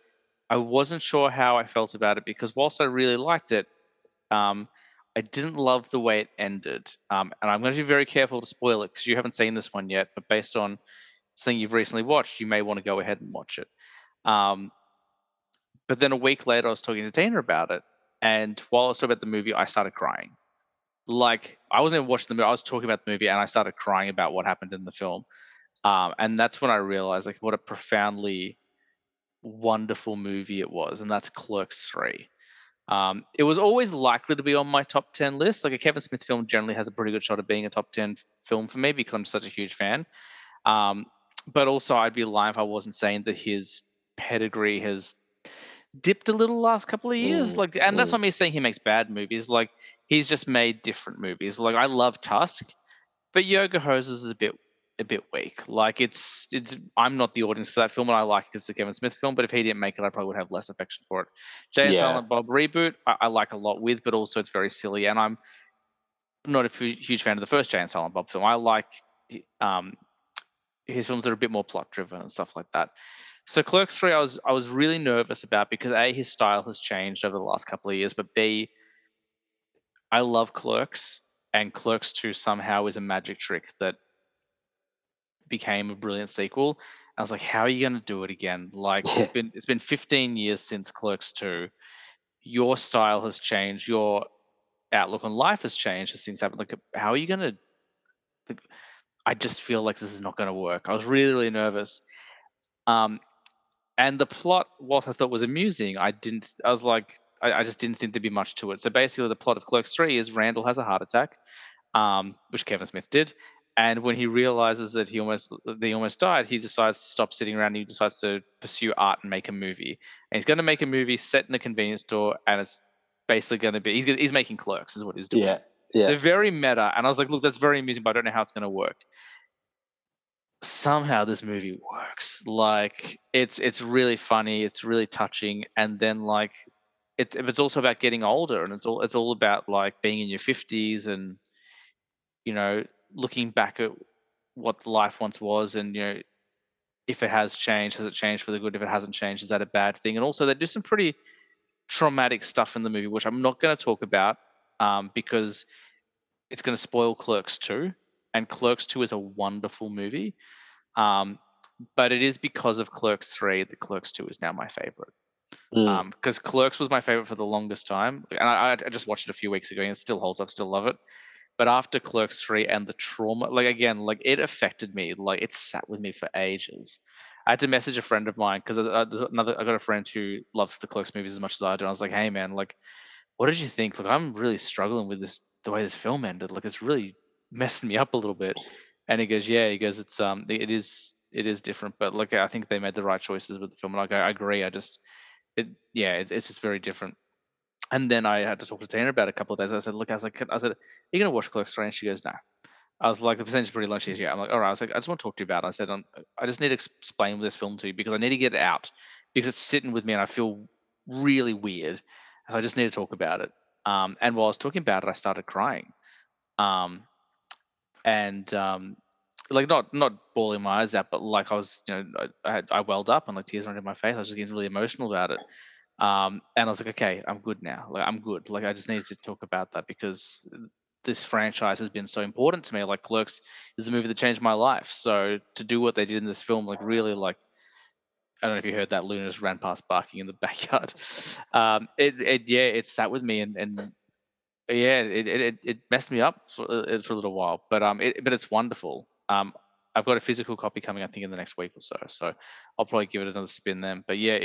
I wasn't sure how I felt about it, because whilst I really liked it, I didn't love the way it ended. And I'm going to be very careful to spoil it because you haven't seen this one yet, but based on something you've recently watched, you may want to go ahead and watch it. But then a week later, I was talking to Tina about it, and while I was talking about the movie, I started crying. Like I wasn't even watching the movie; I was talking about the movie, and I started crying about what happened in the film. And that's when I realized like what a profoundly wonderful movie it was, and that's Clerks 3. It was always likely to be on my top 10 list. Like a Kevin Smith film generally has a pretty good shot of being a top 10 film for me because I'm such a huge fan. But also, I'd be lying if I wasn't saying that his pedigree has dipped a little last couple of years. Like, and that's not me saying he makes bad movies. Like, he's just made different movies. Like, I love Tusk, but Yoga Hoses is a bit weak. Like it's I'm not the audience for that film, and I like it because it's a Kevin Smith film. But if he didn't make it, I probably would have less affection for it. Jay and Silent Bob reboot, I like a lot with, but also it's very silly, and I'm not a huge fan of the first Jay and Silent Bob film. I like his films that are a bit more plot driven and stuff like that. So Clerks 3, I was really nervous about because A, his style has changed over the last couple of years, but B, I love Clerks, and Clerks 2 somehow is a magic trick that became a brilliant sequel. I was like, how are you going to do it again? Like it's been 15 years since Clerks 2. Your style has changed. Your outlook on life has changed as things happen. Like, how are you going to? Like, I just feel like this is not going to work. I was really, really nervous. And the plot, what I thought was amusing, I didn't. I was like, I just didn't think there'd be much to it. So basically, the plot of Clerks 3 is Randall has a heart attack, which Kevin Smith did. And when he realizes that he almost died, he decides to stop sitting around. And he decides to pursue art and make a movie. And he's going to make a movie set in a convenience store, and it's basically going to be he's making Clerks, is what he's doing. Yeah. They're very meta, and I was like, look, that's very amusing, but I don't know how it's going to work. Somehow this movie works. Like it's really funny, it's really touching, and then like it's also about getting older, and it's all about like being in your 50s and looking back at what life once was, and if it has changed, has it changed for the good? If it hasn't changed, is that a bad thing? And also they do some pretty traumatic stuff in the movie, which I'm not going to talk about because it's going to spoil Clerks 2, and Clerks 2 is a wonderful movie. But it is because of Clerks 3 that Clerks 2 is now my favorite. Because Clerks was my favorite for the longest time, and I just watched it a few weeks ago, and it still holds up, still love it. But after Clerks 3 and the trauma, like again, like it affected me, like it sat with me for ages. I had to message a friend of mine because I got a friend who loves the Clerks movies as much as I do. And I was like, hey man, like, what did you think? Like, I'm really struggling with this, the way this film ended. Like, it's really messing me up a little bit. And he goes, yeah, he goes, it is different, but like I think they made the right choices with the film. And like I agree. It's just very different. And then I had to talk to Tina about it a couple of days. I said, look, I said, are you gonna watch Clerks 3? And she goes, no. I was like, the percentage is pretty low. She goes, yeah. I'm like, all right. I was like, I just want to talk to you about it. I said, I just need to explain this film to you because I need to get it out because it's sitting with me and I feel really weird. So I just need to talk about it. And while I was talking about it, I started crying. Um, and like not bawling my eyes out, but like I was, I welled up and like tears ran down my face. I was just getting really emotional about it. And I was like, okay, I'm good now. Like I'm good. Like I just need to talk about that because this franchise has been so important to me. Like Clerks is a movie that changed my life. So to do what they did in this film, like really, like I don't know if you heard that. Luna just ran past barking in the backyard. It sat with me and yeah, it messed me up for a little while, but it's wonderful. I've got a physical copy coming, I think, in the next week or so. So I'll probably give it another spin then. But yeah,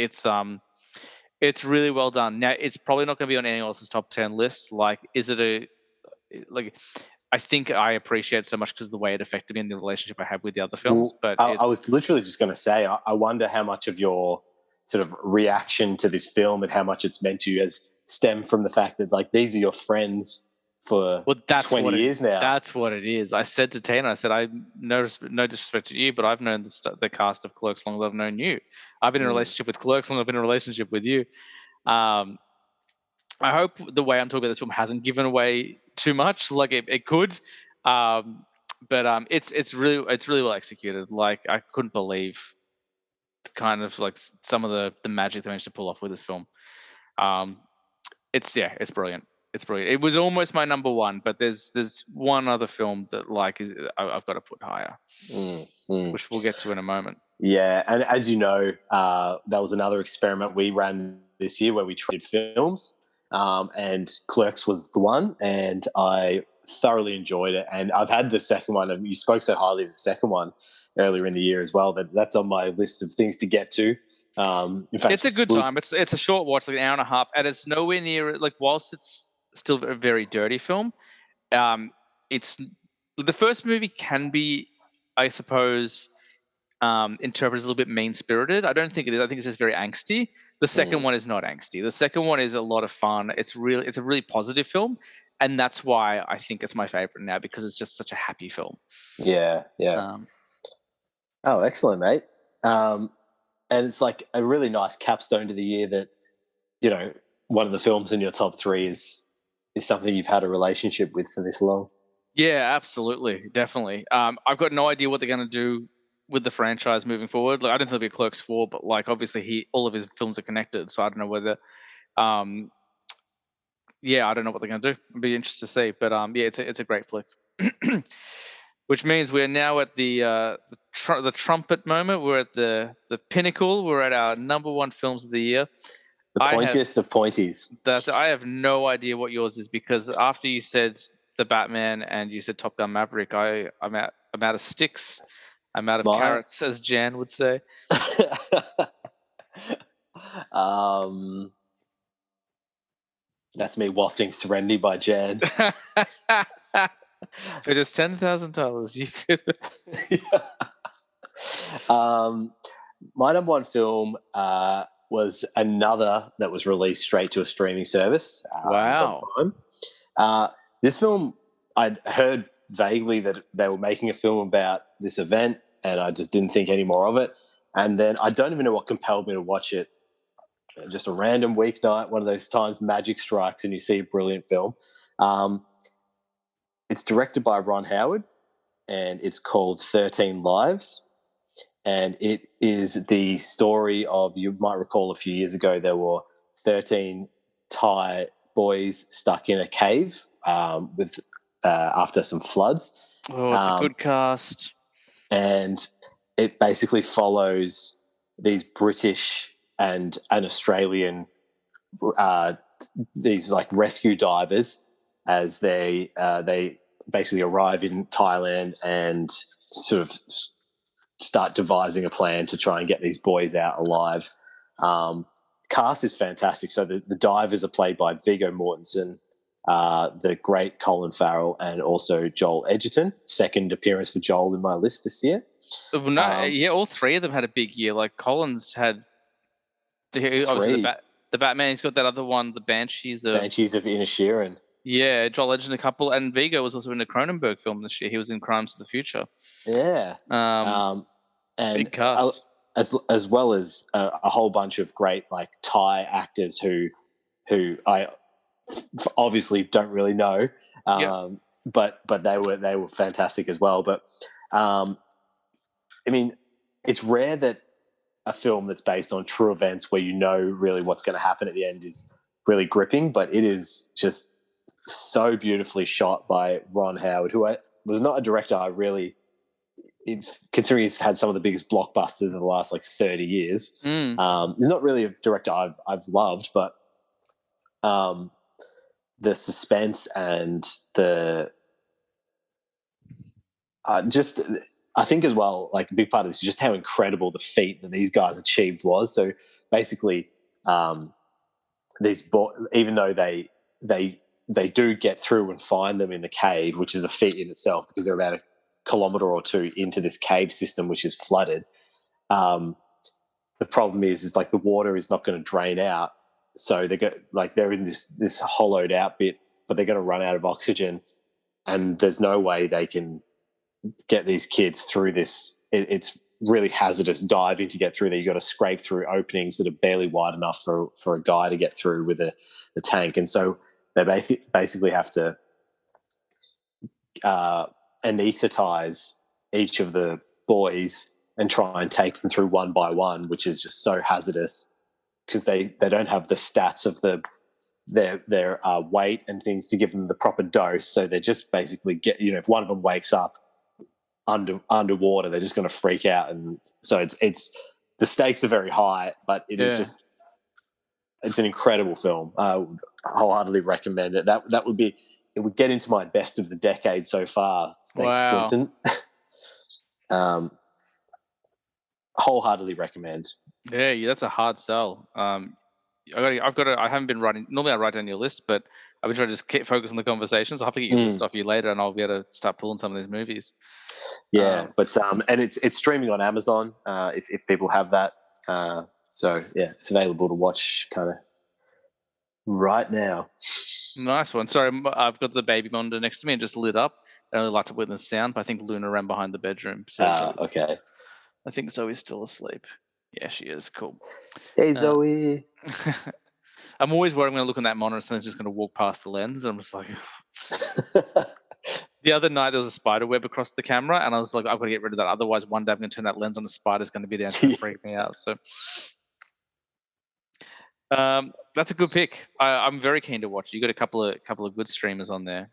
it's really well done. Now it's probably not going to be on anyone else's top 10 list. Like, is it like? I think I appreciate it so much because of the way it affected me in the relationship I had with the other films. Well, But I was literally just going to say, I wonder how much of your sort of reaction to this film and how much it's meant to you has stemmed from the fact that like these are your friends for well, 20 years now. that's what it is. I said to Tina, I said, I no disrespect to you, but I've known the cast of Clerks longer than I've known you. I've been in a relationship with Clerks longer than I've been in a relationship with you. Um, I hope the way I'm talking about this film hasn't given away too much. Like it could, it's really well executed. Like I couldn't believe kind of like some of the magic they managed to pull off with this film. Um, it's brilliant. It's brilliant. It was almost my number one, but there's one other film that like I've got to put higher, which we'll get to in a moment. Yeah, and as you know, that was another experiment we ran this year where we tried films, and Clerks was the one, and I thoroughly enjoyed it. And I've had the second one, and you spoke so highly of the second one earlier in the year as well that's on my list of things to get to. In fact, It's a good time. It's a short watch, like an hour and a half, and it's nowhere near like whilst it's still a very dirty film. It's the first movie can be, I suppose, interpreted as a little bit mean spirited. I don't think it is. I think it's just very angsty. The second one is not angsty. The second one is a lot of fun. It's a really positive film, and that's why I think it's my favorite now because it's just such a happy film. Yeah. Oh, excellent, mate. And it's like a really nice capstone to the year that, one of the films in your top three is something you've had a relationship with for this long. Yeah, absolutely, definitely. I've got no idea what they're going to do with the franchise moving forward. Like, I don't think there'll be a Clerks 4, but like obviously all of his films are connected, so I don't know whether. I don't know what they're going to do. I'd be interested to see, but it's a great flick. Which means we're now at the trumpet moment. We're at the pinnacle. We're at our number one films of the year. The pointiest of pointies. I have no idea what yours is because after you said the Batman and you said Top Gun Maverick, I'm out of sticks. I'm out of carrots, as Jan would say. That's me wafting Serenity by Jan. For just $10,000, you could. My number one film was another that was released straight to a streaming service. Wow. This film, I'd heard vaguely that they were making a film about this event, and I just didn't think any more of it. And then I don't even know what compelled me to watch it. Just a random weeknight, one of those times magic strikes and you see a brilliant film. It's directed by Ron Howard, and it's called 13 Lives. And it is the story of, you might recall a few years ago, there were 13 Thai boys stuck in a cave with after some floods. Oh, it's a good cast. And it basically follows these British and an Australian, these like rescue divers, as they basically arrive in Thailand and sort of start devising a plan to try and get these boys out alive. Cast is fantastic. So the divers are played by Viggo Mortensen, the great Colin Farrell, and also Joel Edgerton. Second appearance for Joel in my list this year. Yeah, all three of them had a big year. Like Collins had obviously the Batman. He's got that other one, the Banshees of Inisherin. Yeah, Joel Edgerton a couple, and Viggo was also in a Cronenberg film this year. He was in Crimes of the Future. Yeah. And big cast. As well as a whole bunch of great like Thai actors who I obviously don't really know, but they were fantastic as well. But I mean, it's rare that a film that's based on true events where you know really what's going to happen at the end is really gripping, but it is just so beautifully shot by Ron Howard, who was not a director I really, considering he's had some of the biggest blockbusters of the last like 30 years. He's not really a director I've loved, but the suspense and the just I think as well, like a big part of this is just how incredible the feat that these guys achieved was. So basically, even though they do get through and find them in the cave, which is a feat in itself because they're about a kilometre or two into this cave system which is flooded. The problem is like the water is not going to drain out, so they're in this hollowed out bit, but they're going to run out of oxygen, and there's no way they can get these kids through this. It's really hazardous diving to get through there. You got to scrape through openings that are barely wide enough for a guy to get through with the tank, and so they basically have to anesthetize each of the boys and try and take them through one by one, which is just so hazardous because they don't have the stats of their weight and things to give them the proper dose. So they just basically if one of them wakes up underwater, they're just going to freak out, and so it's the stakes are very high, but it's an incredible film. I would wholeheartedly recommend it. It would get into my best of the decade so far. Thanks, Quentin. Wholeheartedly recommend. Yeah, that's a hard sell. I haven't been writing. Normally, I write down your list, but I've been trying to just keep focus on the conversations. I'll have to get your list off you later, and I'll be able to start pulling some of these movies. Yeah, but and it's streaming on Amazon if people have that. So yeah, it's available to watch kind of right now. Nice one. Sorry, I've got the baby monitor next to me and just lit up. I only lights up with the sound, but I think Luna ran behind the bedroom. So okay. I think Zoe's still asleep. Yeah, she is. Cool. Hey, Zoe. I'm always worried when I look on that monitor, something's just going to walk past the lens. And I'm just like, the other night there was a spider web across the camera, and I was like, I've got to get rid of that. Otherwise, one day I'm going to turn that lens on, the spider's going to be there and it's going to freak me out. So that's a good pick. I'm very keen to watch. You got a couple of good streamers on there.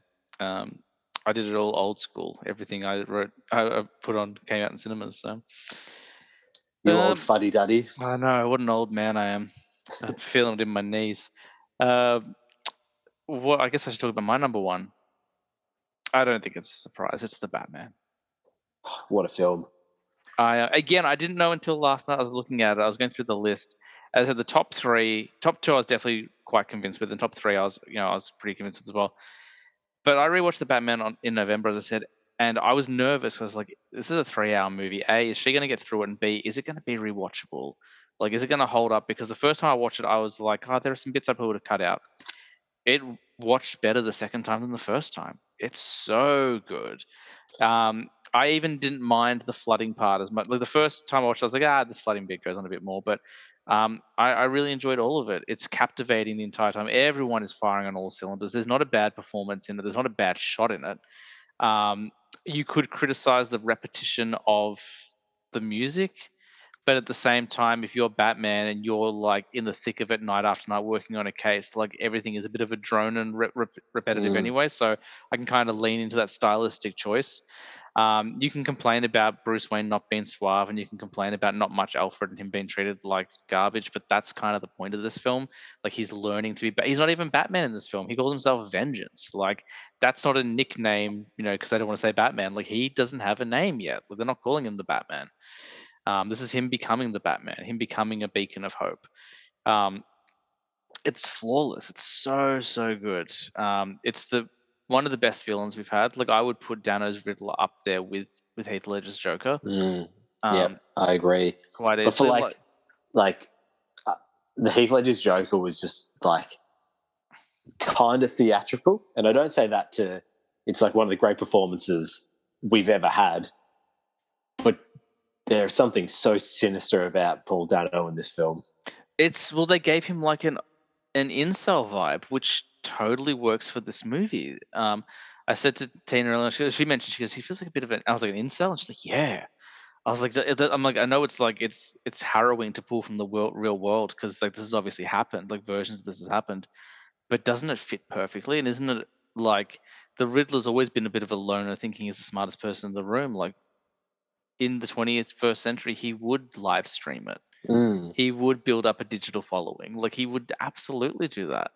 I did it all old school. Everything I put on came out in cinemas. So you old fuddy duddy. I know what an old man I am. I'm feeling it in my knees. I guess I should talk about my number one. I don't think it's a surprise. It's the Batman. What a film! I didn't know until last night. I was looking at it. I was going through the list. As I said, the top two, I was definitely quite convinced with. The top three, I was pretty convinced with as well. But I rewatched the Batman in November, as I said, and I was nervous. I was like, this is a 3-hour movie. A, is she going to get through it? And B, is it going to be rewatchable? Like, is it going to hold up? Because the first time I watched it, I was like, there are some bits I probably would have cut out. It watched better the second time than the first time. It's so good. I even didn't mind the flooding part as much. Like the first time I watched it, I was like, this flooding bit goes on a bit more. But I really enjoyed all of it. It's captivating the entire time. Everyone is firing on all cylinders. There's not a bad performance in it. There's not a bad shot in it. You could criticize the repetition of the music, but at the same time, if you're Batman and you're like in the thick of it night after night working on a case, like everything is a bit of a drone and repetitive anyway. So I can kind of lean into that stylistic choice. You can complain about Bruce Wayne not being suave, and you can complain about not much Alfred and him being treated like garbage, but that's kind of the point of this film. Like, he's learning to be. He's not even Batman in this film. He calls himself Vengeance. Like, that's not a nickname, because they don't want to say Batman. Like, he doesn't have a name yet. Like, they're not calling him the Batman. This is him becoming the Batman. Him becoming a beacon of hope. It's flawless. It's so good. It's one of the best villains we've had. Like, I would put Dano's Riddler up there with Heath Ledger's Joker. Yeah, I agree. Quite but easily. for the Heath Ledger's Joker was just like kind of theatrical, and I don't say that to. It's like one of the great performances we've ever had, but there's something so sinister about Paul Dano in this film. They gave him like an incel vibe, which totally works for this movie. I said to Tina earlier, she mentioned, she goes, he feels like a bit of an. I was like, an incel, and she's like, yeah. I was like, I'm like, I know it's like it's harrowing to pull from the real world, because like this has obviously happened, like versions of this has happened, but doesn't it fit perfectly? And isn't it like the Riddler's always been a bit of a loner, thinking he's the smartest person in the room? Like, in the 21st century, he would live stream it. He would build up a digital following. Like, he would absolutely do that.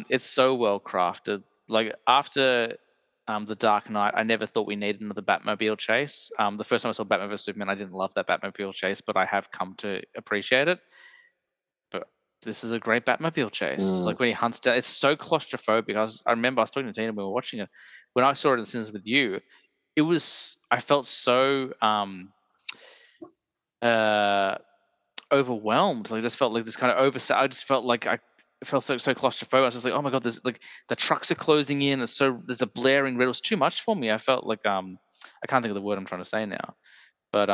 It's so well crafted. Like, after The Dark Knight, I never thought we needed another Batmobile chase. The first time I saw Batman vs Superman, I didn't love that Batmobile chase, but I have come to appreciate it. But this is a great Batmobile chase. Like, when he hunts down, it's so claustrophobic. I remember I was talking to Tina when we were watching it. When I saw it in the cinemas with you, I felt so overwhelmed. Like, I just felt like this kind of I just felt like I felt so claustrophobic. I was just like, oh my god, there's like the trucks are closing in. There's a blaring red. It was too much for me. I felt like I can't think of the word I'm trying to say now, but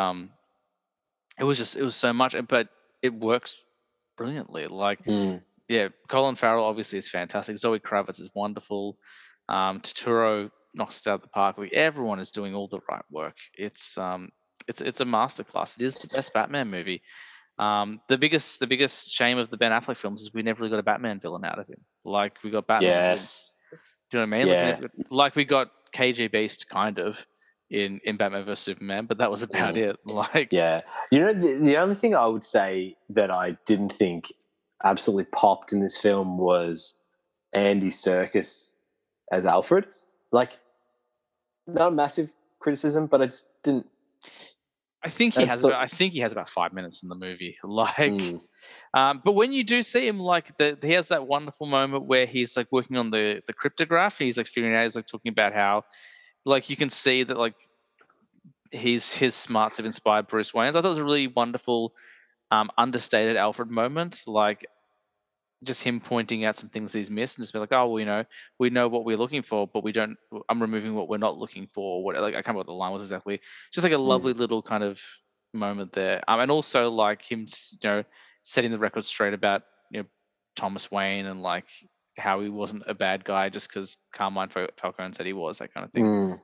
it was so much, but it works brilliantly. Like, yeah, Colin Farrell obviously is fantastic. Zoe Kravitz is wonderful. Turturro knocks it out of the park. Everyone is doing all the right work. It's a masterclass. It is the best Batman movie. The biggest shame of the Ben Affleck films is we never really got a Batman villain out of him. Like, we got Batman. Yes. Do you know what I mean? Yeah. We got KG Beast kind of in Batman vs Superman, but that was about it. Like, yeah, the only thing I would say that I didn't think absolutely popped in this film was Andy Serkis as Alfred. Like, not a massive criticism, but I just didn't. I think he has about 5 minutes in the movie. Like, but when you do see him, like, he has that wonderful moment where he's like working on the cryptograph. He's like figuring out. He's like talking about how, like, you can see that like his smarts have inspired Bruce Wayne. I thought it was a really wonderful, understated Alfred moment. Like, just him pointing out some things he's missed, and just be like, oh, well, we know what we're looking for, but we don't. I'm removing what we're not looking for. What, like, I can't remember what the line was exactly. Just like a lovely little kind of moment there, and also like him, setting the record straight about Thomas Wayne, and like how he wasn't a bad guy just because Carmine Falcone said he was, that kind of thing.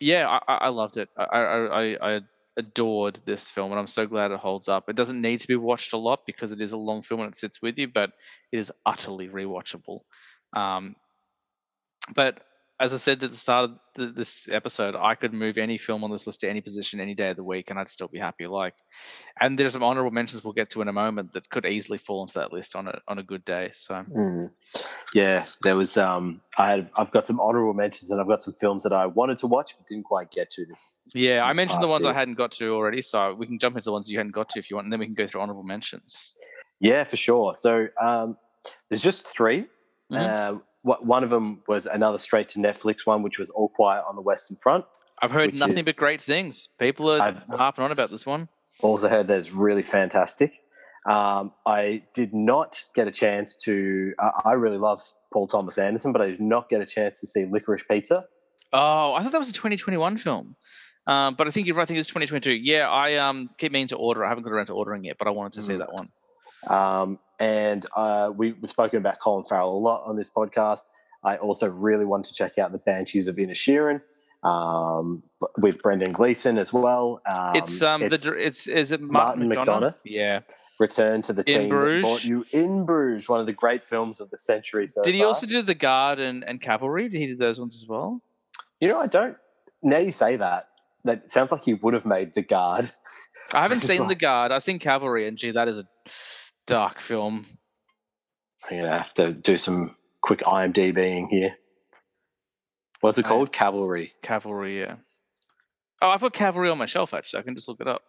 Yeah, I loved it. I adored this film, and I'm so glad it holds up. It doesn't need to be watched a lot because it is a long film and it sits with you, but it is utterly rewatchable. But as I said at the start of this episode, I could move any film on this list to any position any day of the week, and I'd still be happy. Like, and there's some honorable mentions we'll get to in a moment that could easily fall into that list on a good day. So. Yeah, there was. I've got some honorable mentions, and I've got some films that I wanted to watch but didn't quite get to this. Yeah, I mentioned the ones I hadn't got to already, so we can jump into the ones you hadn't got to if you want, and then we can go through honorable mentions. Yeah, for sure. So there's just 3. One of them was another straight to Netflix one, which was All Quiet on the Western Front. I've heard nothing but great things. People are harping on about this one. Also heard that it's really fantastic. I did not get a chance to. I really love Paul Thomas Anderson, but I did not get a chance to see Licorice Pizza. Oh, I thought that was a 2021 film. But I think you're right. I think it's 2022. Yeah, I keep meaning to order. I haven't got around to ordering it, but I wanted to see that one. And we've spoken about Colin Farrell a lot on this podcast. I also really want to check out The Banshees of Inisherin with Brendan Gleeson as well. Is it Martin McDonagh? Yeah. Return to the team that brought you In Bruges, one of the great films of the century so Did he far. also do The Guard and Cavalry? Did he do those ones as well? I don't now you say that, that sounds like he would have made The Guard. I haven't Which is seen The like- Guard. I've seen Cavalry, and gee, that is a dark film. I'm going to have to do some quick IMDbing here. What's it called? Cavalry. Cavalry, yeah. Oh, I've got Cavalry on my shelf, actually. I can just look it up.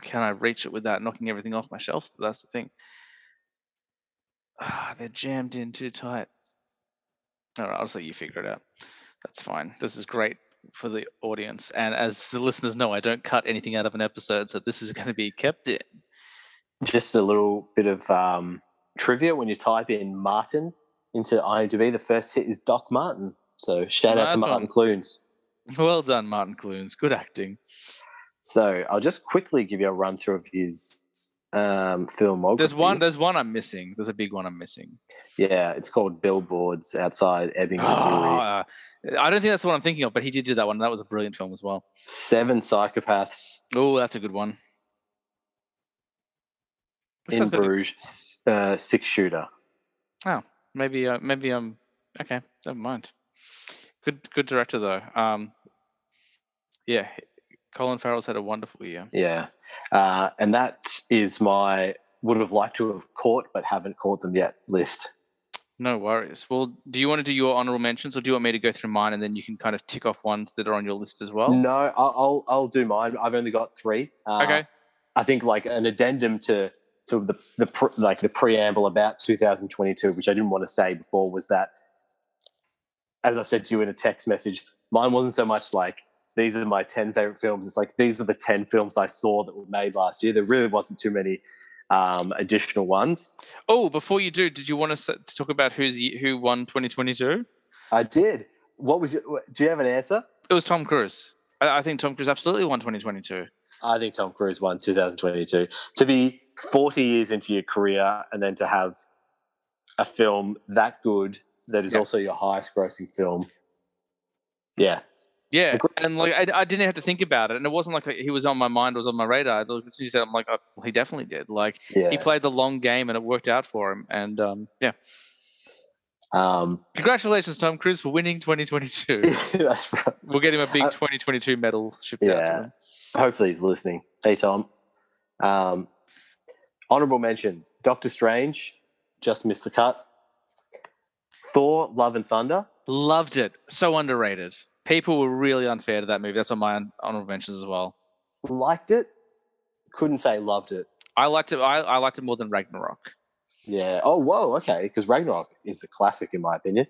Can I reach it without knocking everything off my shelf? That's the thing. They're jammed in too tight. All right, I'll just let you figure it out. That's fine. This is great for the audience. And as the listeners know, I don't cut anything out of an episode, so this is going to be kept in. Just a little bit of trivia. When you type in Martin into IMDb, the first hit is Doc Martin. So shout out to Nice Martin one. Clunes. Well done, Martin Clunes. Good acting. So I'll just quickly give you a run through of his filmography. There's one I'm missing. There's a big one I'm missing. Yeah, it's called Billboards outside Ebbing, Missouri. I don't think that's what I'm thinking of, but he did do that one. That was a brilliant film as well. 7 Psychopaths. Oh, that's a good one. In Bruges, 6 Shooter. Oh, maybe I'm okay. Never mind. Good director though. Yeah, Colin Farrell's had a wonderful year. Yeah, and that is my would have liked to have caught but haven't caught them yet list. No worries. Well, do you want to do your honorable mentions, or do you want me to go through mine and then you can kind of tick off ones that are on your list as well? No, I'll do mine. I've only got 3. Okay. I think like an addendum to the preamble about 2022, which I didn't want to say before, was that, as I said to you in a text message, mine wasn't so much like these are my 10 favorite films. It's like these are the 10 films I saw that were made last year. There really wasn't too many additional ones. Oh, before you do, did you want to talk about who won 2022? I did. Do you have an answer? It was Tom Cruise. I think Tom Cruise absolutely won 2022. I think Tom Cruise won 2022. To be 40 years into your career and then to have a film that good that is also your highest grossing film. Yeah. Yeah, and like I didn't have to think about it, and it wasn't like he was on my mind, was on my radar. As soon as you said, I'm like, oh, he definitely did. Like he played the long game, and it worked out for him. And congratulations, Tom Cruise, for winning 2022. That's right. We'll get him a big 2022 medal shipped out to him. Hopefully he's listening. Hey, Tom. Honorable mentions: Doctor Strange, just missed the cut. Thor: Love and Thunder. Loved it. So underrated. People were really unfair to that movie. That's on my honorable mentions as well. Liked it. Couldn't say loved it. I liked it. I liked it more than Ragnarok. Yeah. Oh, whoa. Okay. Because Ragnarok is a classic in my opinion.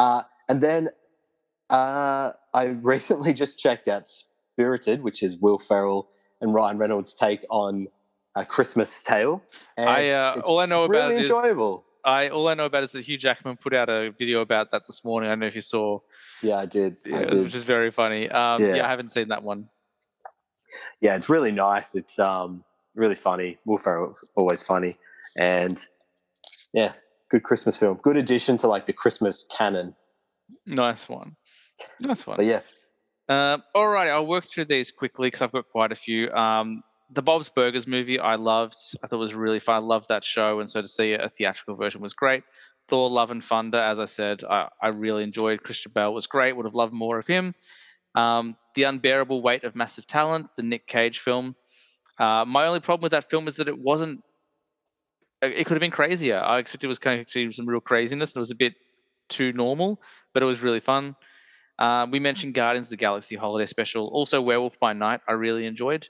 And then I recently just checked out Spirited, which is Will Ferrell and Ryan Reynolds' take on A Christmas Tale. And all I know about it enjoyable. All I know about is that Hugh Jackman put out a video about that this morning. I don't know if you saw. Yeah, I did. Which is very funny. I haven't seen that one. Yeah, it's really nice. It's really funny. Will Ferrell's always funny. And yeah, good Christmas film. Good addition to like the Christmas canon. Nice one. But yeah. All right, I'll work through these quickly because I've got quite a few. The Bob's Burgers movie I loved. I thought it was really fun. I loved that show, and so to see a theatrical version was great. Thor: Love and Thunder, as I said, I really enjoyed. Christian Bale was great. Would have loved more of him. The Unbearable Weight of Massive Talent, the Nick Cage film. My only problem with that film is that it wasn't. It could have been crazier. I expected it was kind of some real craziness. It was a bit too normal, but it was really fun. We mentioned Guardians of the Galaxy Holiday Special. Also, Werewolf by Night, I really enjoyed.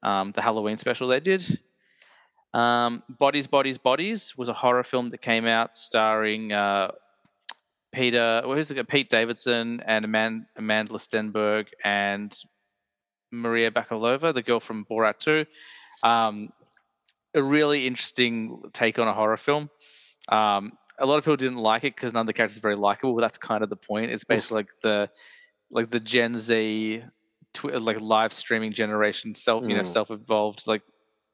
The Halloween special they did. Bodies, Bodies, Bodies was a horror film that came out starring Pete Davidson and Amanda Stenberg and Maria Bakalova, the girl from Borat 2. A really interesting take on a horror film. A lot of people didn't like it because none of the characters are very likable, but that's kind of the point. It's basically like the Gen Z like live streaming generation self-evolved like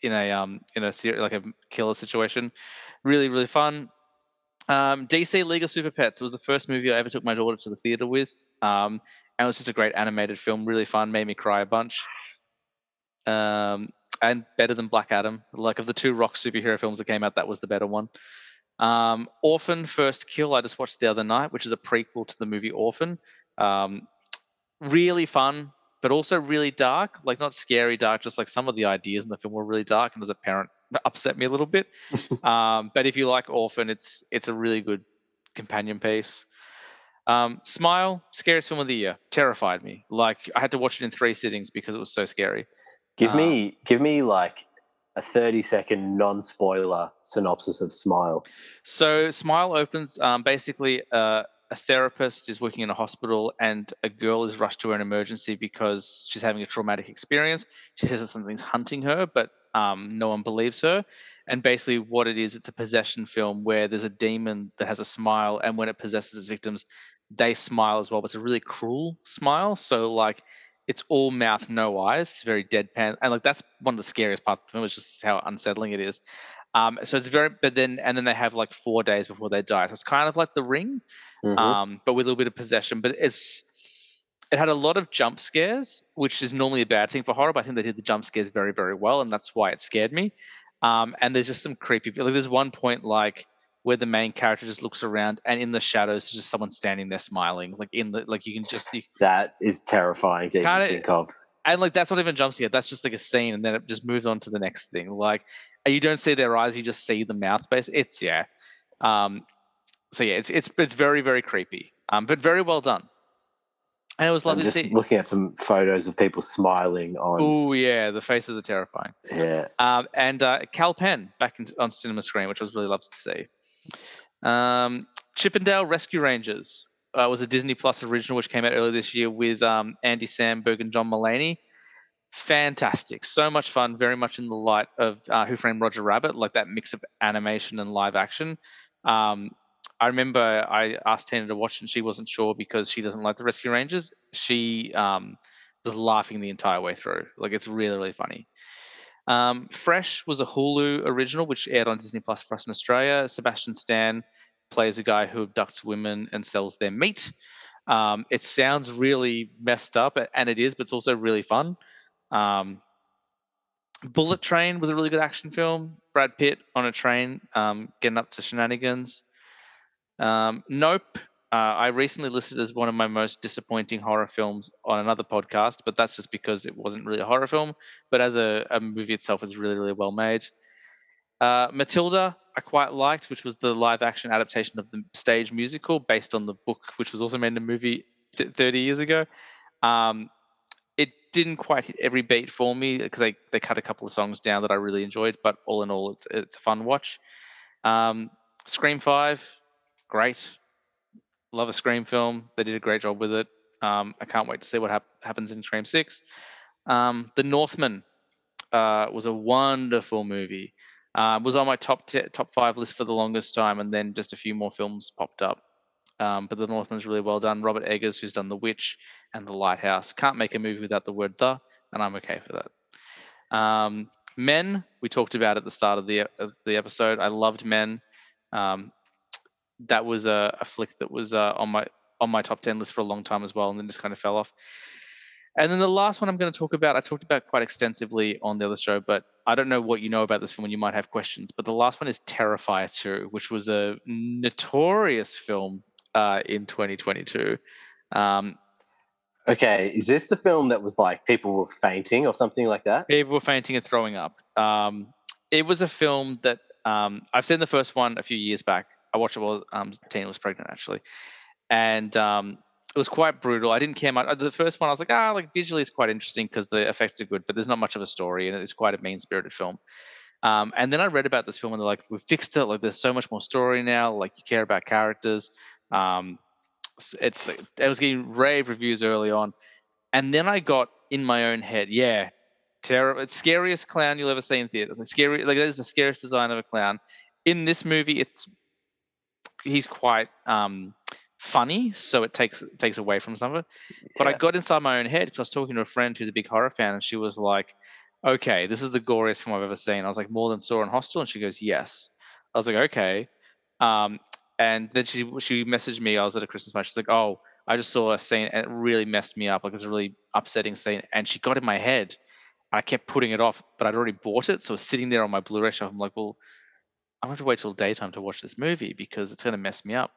in a like a killer situation. Really, really fun. DC League of Super Pets was the first movie I ever took my daughter to the theater with. And it was just a great animated film, really fun, made me cry a bunch. And better than Black Adam. Like of the 2 rock superhero films that came out, that was the better one. Orphan First Kill I just watched the other night, which is a prequel to the movie Orphan. really fun, but also really dark. Like not scary dark, just like some of the ideas in the film were really dark, and as a parent, that upset me a little bit. But if you like Orphan, it's a really good companion piece. Smile, scariest film of the year, terrified me. Like I had to watch it in 3 sittings because it was so scary. Give me like a 30-second non-spoiler synopsis of Smile. So Smile opens basically a therapist is working in a hospital and a girl is rushed to an emergency because she's having a traumatic experience. She says that something's hunting her, but no one believes her. And basically, what it is, it's a possession film where there's a demon that has a smile, and when it possesses its victims, they smile as well. But it's a really cruel smile. So like, it's all mouth, no eyes. It's very deadpan, and like that's one of the scariest parts of the film. Is just how unsettling it is. So it's very, but then they have like 4 days before they die. So it's kind of like The Ring, but with a little bit of possession. But it had a lot of jump scares, which is normally a bad thing for horror. But I think they did the jump scares very, very well, and that's why it scared me. And there's just some creepy. Like there's one point like where the main character just looks around, and in the shadows, there's just someone standing there smiling. Like in the like you can just that is terrifying to even think of. And like that's not even jump scare. That's just like a scene, and then it just moves on to the next thing. Like you don't see their eyes, you just see the mouth base. It's yeah. So yeah, it's very, very creepy. But very well done. And it was lovely I'm just to see. looking at some photos of people smiling on. Oh yeah, the faces are terrifying. Yeah. And Cal Penn back on cinema screen, which I was really lovely to see. Chippendale Rescue Rangers was a Disney Plus original, which came out earlier this year with Andy Samberg and John Mulaney. Fantastic, so much fun, very much in the light of Who Framed Roger Rabbit, like that mix of animation and live action. I remember I asked Tina to watch and she wasn't sure because she doesn't like the Rescue Rangers. She was laughing the entire way through. Like it's really, really funny. Fresh was a Hulu original which aired on Disney Plus for us in Australia. Sebastian Stan plays a guy who abducts women and sells their meat. It sounds really messed up, and it is, but it's also really fun. Bullet Train was a really good action film. Brad Pitt on a train, getting up to shenanigans. Nope. I recently listed as one of my most disappointing horror films on another podcast, but that's just because it wasn't really a horror film. But as a movie itself, is really, really well made. Matilda, I quite liked, which was the live action adaptation of the stage musical based on the book, which was also made in a movie 30 years ago. It didn't quite hit every beat for me because they cut a couple of songs down that I really enjoyed, but all in all, it's a fun watch. Scream 5, great. Love a Scream film. They did a great job with it. I can't wait to see what happens in Scream 6. The Northman was a wonderful movie. Was on my top 5 list for the longest time, and then just a few more films popped up. But The Northman's really well done. Robert Eggers, who's done The Witch and The Lighthouse, can't make a movie without the word "the," and I'm okay for that. Men, we talked about at the start of the episode. I loved Men. That was a flick that was on my top 10 list for a long time as well, and then just kind of fell off. And then the last one I'm going to talk about, I talked about quite extensively on the other show, but I don't know what you know about this film and you might have questions. But the last one is Terrifier 2, which was a notorious film in 2022. Okay, is this the film that was like people were fainting or something like that? People were fainting and throwing up. It was a film that I've seen the first one a few years back. I watched it while Tina was pregnant, actually. And it was quite brutal. I didn't care much. The first one, I was like, visually it's quite interesting because the effects are good, but there's not much of a story, and it's quite a mean-spirited film. And then I read about this film, and they're like, we fixed it. Like, there's so much more story now. Like, you care about characters. It was getting rave reviews early on, and then I got in my own head, terrible. It's scariest clown you'll ever see in theaters. It's scary. Like, that is the scariest design of a clown. In this movie, he's quite funny, so it takes away from some of it. But I got inside my own head because I was talking to a friend who's a big horror fan, and she was like, "Okay, this is the goriest film I've ever seen." I was like, "More than Saw and Hostel?" And she goes, "Yes." I was like, "Okay." And then she messaged me. I was at a Christmas match. She's like, "Oh, I just saw a scene, and it really messed me up. Like, it's a really upsetting scene." And she got in my head. I kept putting it off, but I'd already bought it, so it was sitting there on my Blu-ray shelf. I'm like, "Well, I'm going to have to wait till daytime to watch this movie because it's going to mess me up."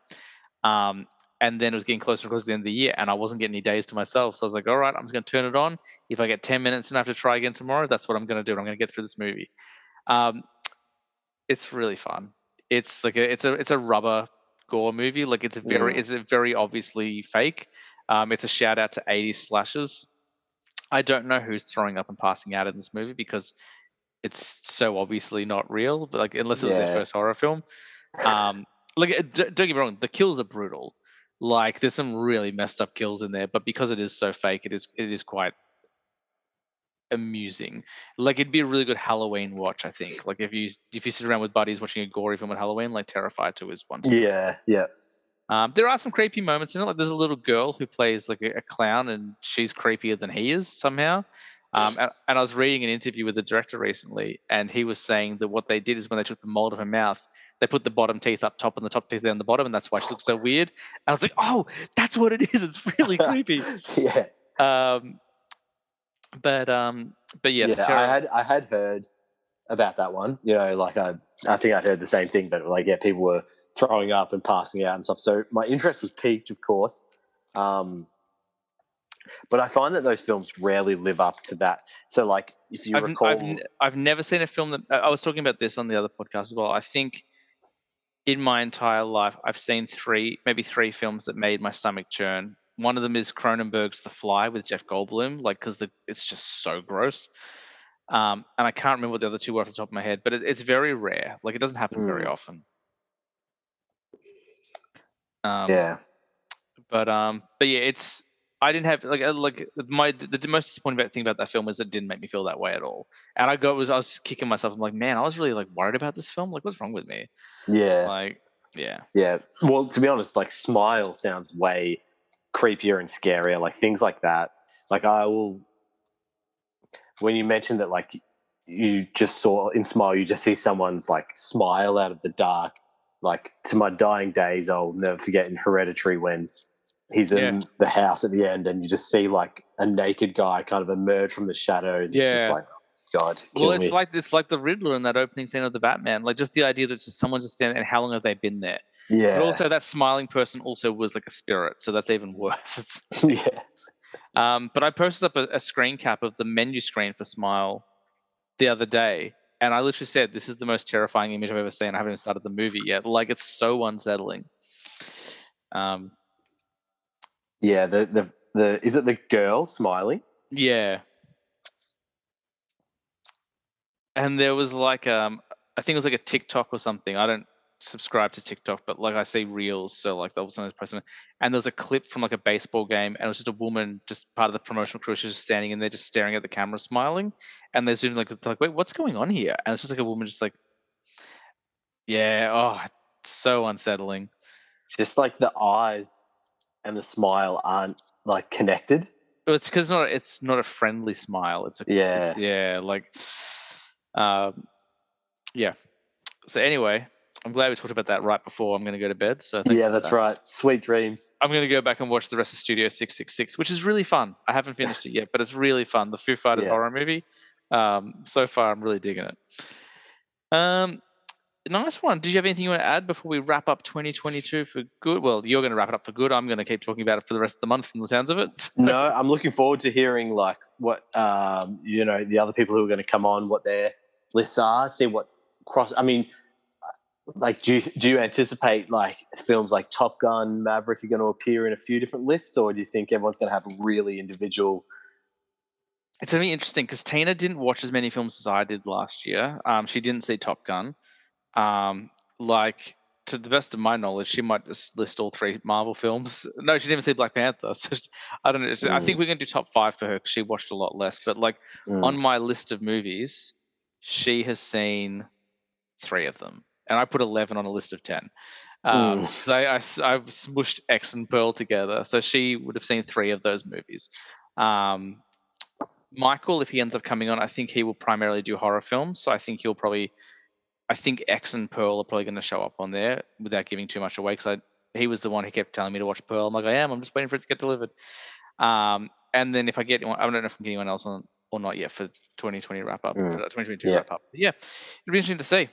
And then it was getting closer and closer to the end of the year, and I wasn't getting any days to myself. So I was like, all right, I'm just going to turn it on. If I get 10 minutes and I have to try again tomorrow, that's what I'm going to do. I'm going to get through this movie. It's really fun. It's like it's a rubber gore movie. Like it's very obviously fake. It's a shout out to 80s slashers. I don't know who's throwing up and passing out in this movie because it's so obviously not real. Like unless it was their first horror film. Like don't get me wrong, the kills are brutal. Like there's some really messed up kills in there, but because it is so fake, it is quite amusing. Like it'd be a really good Halloween watch, I think. Like if you sit around with buddies watching a gory film at Halloween, like Terrifier 2 is one to do. Yeah. There are some creepy moments in it. Like there's a little girl who plays like a clown, and she's creepier than he is somehow. And I was reading an interview with the director recently, and he was saying that what they did is when they took the mold of her mouth, they put the bottom teeth up top and the top teeth down the bottom, and that's why she looks so weird. And I was like, oh, that's what it is. It's really creepy. Yeah. But yeah, I had heard about that one. You know, like I think I'd heard the same thing, but like people were throwing up and passing out and stuff. So my interest was piqued, of course. But I find that those films rarely live up to that. So, like, if you recall, I've never seen a film that I was talking about this on the other podcast as well. I think in my entire life, I've seen maybe three films that made my stomach churn. One of them is Cronenberg's The Fly with Jeff Goldblum, like because it's just so gross. And I can't remember what the other two were off the top of my head, but it's very rare. Like it doesn't happen very often. Yeah. But yeah, I didn't have the most disappointing thing about that film is it didn't make me feel that way at all. And I was kicking myself. I'm like, man, I was really like worried about this film. Like, what's wrong with me? Yeah. Like, yeah. Yeah. Well, to be honest, like Smile sounds way creepier and scarier. Like things like that. Like when you mentioned that, like you just saw in Smile, you just see someone's like smile out of the dark. Like to my dying days, I'll never forget in Hereditary when he's in the house at the end and you just see like a naked guy kind of emerge from the shadows. It's just like, oh, God, kill me. It's like the Riddler in that opening scene of the Batman. Like just the idea that just someone just standing, and how long have they been there? Yeah. But also that smiling person also was like a spirit, so that's even worse. Yeah. But I posted up a screen cap of the menu screen for Smile the other day, and I literally said, "This is the most terrifying image I've ever seen." I haven't even started the movie yet. Like it's so unsettling. Yeah, the is it the girl smiling? Yeah. And there was like I think it was like a TikTok or something. I don't subscribe to TikTok, but like I see reels, so like that was something posting. And there was a clip from like a baseball game, and it was just a woman, just part of the promotional crew. She's just standing in there, just staring at the camera, smiling. And they zoomed like, wait, what's going on here? And it's just like a woman, just like, yeah, it's so unsettling. It's just like the eyes and the smile aren't like connected. It's because it's not a friendly smile. It's yeah. So anyway, I'm glad we talked about that right before I'm going to go to bed. So that's right. Sweet dreams. I'm going to go back and watch the rest of Studio 666, which is really fun. I haven't finished it yet, but it's really fun. The Foo Fighters horror movie. So far, I'm really digging it. Nice one. Did you have anything you want to add before we wrap up 2022 for good? Well, you're going to wrap it up for good. I'm going to keep talking about it for the rest of the month from the sounds of it. No, I'm looking forward to hearing like what the other people who are going to come on, what their lists are, see what I mean, like do you anticipate like films like Top Gun, Maverick are going to appear in a few different lists, or do you think everyone's going to have a really individual? It's going to be interesting because Tina didn't watch as many films as I did last year. She didn't see Top Gun. Like to the best of my knowledge, she might just list all three Marvel films. No, she didn't see Black Panther. So I don't know. I think we're going to do top 5 for her because she watched a lot less. But like on my list of movies, she has seen 3 of them, and I put 11 on a list of 10. So I smushed X and Pearl together, so she would have seen 3 of those movies. Michael, if he ends up coming on, I think he will primarily do horror films. So I think I think X and Pearl are probably going to show up on there without giving too much away, because he was the one who kept telling me to watch Pearl. I'm like, I'm just waiting for it to get delivered. And then if I get one, I don't know if I'm getting anyone else on or not yet for 2020 wrap up, 2022 wrap up. But yeah, it'll be interesting to see.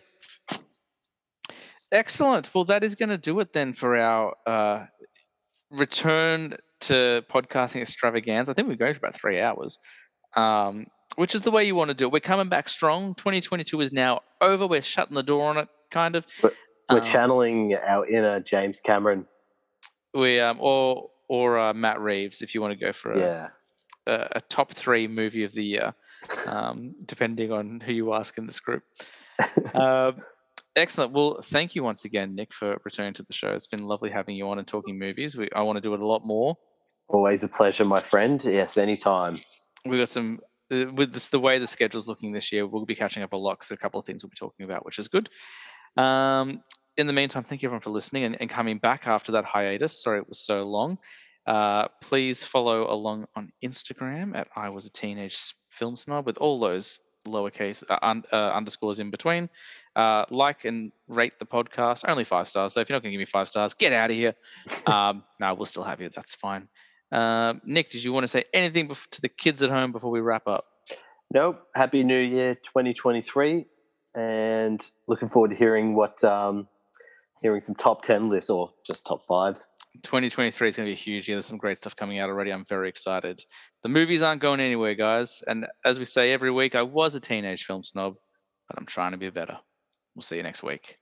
Excellent. Well, that is going to do it then for our return to podcasting extravaganza. I think we're going for about 3 hours, which is the way you want to do it. We're coming back strong. 2022 is now over. We're shutting the door on it, kind of. We're channeling our inner James Cameron. Or Matt Reeves, if you want to go for a top 3 movie of the year, depending on who you ask in this group. Excellent. Well, thank you once again, Nick, for returning to the show. It's been lovely having you on and talking movies. I want to do it a lot more. Always a pleasure, my friend. Yes, anytime. We got some with the way the schedule's looking this year. We'll be catching up a lot because a couple of things we'll be talking about, which is good. In the meantime, thank you everyone for listening and coming back after that hiatus. Sorry it was so long. Please follow along on Instagram at I Was a Teenage Film Snob with all those lowercase underscores in between. Like and rate the podcast. Only 5 stars. So if you're not going to give me 5 stars, get out of here. No, we'll still have you. That's fine. Nick, did you want to say anything to the kids at home before we wrap up? Nope. Happy New Year 2023. And looking forward to hearing hearing some top 10 lists or just top 5s. 2023 is going to be a huge year. There's some great stuff coming out already. I'm very excited. The movies aren't going anywhere, guys. And as we say every week, I was a teenage film snob, but I'm trying to be better. We'll see you next week.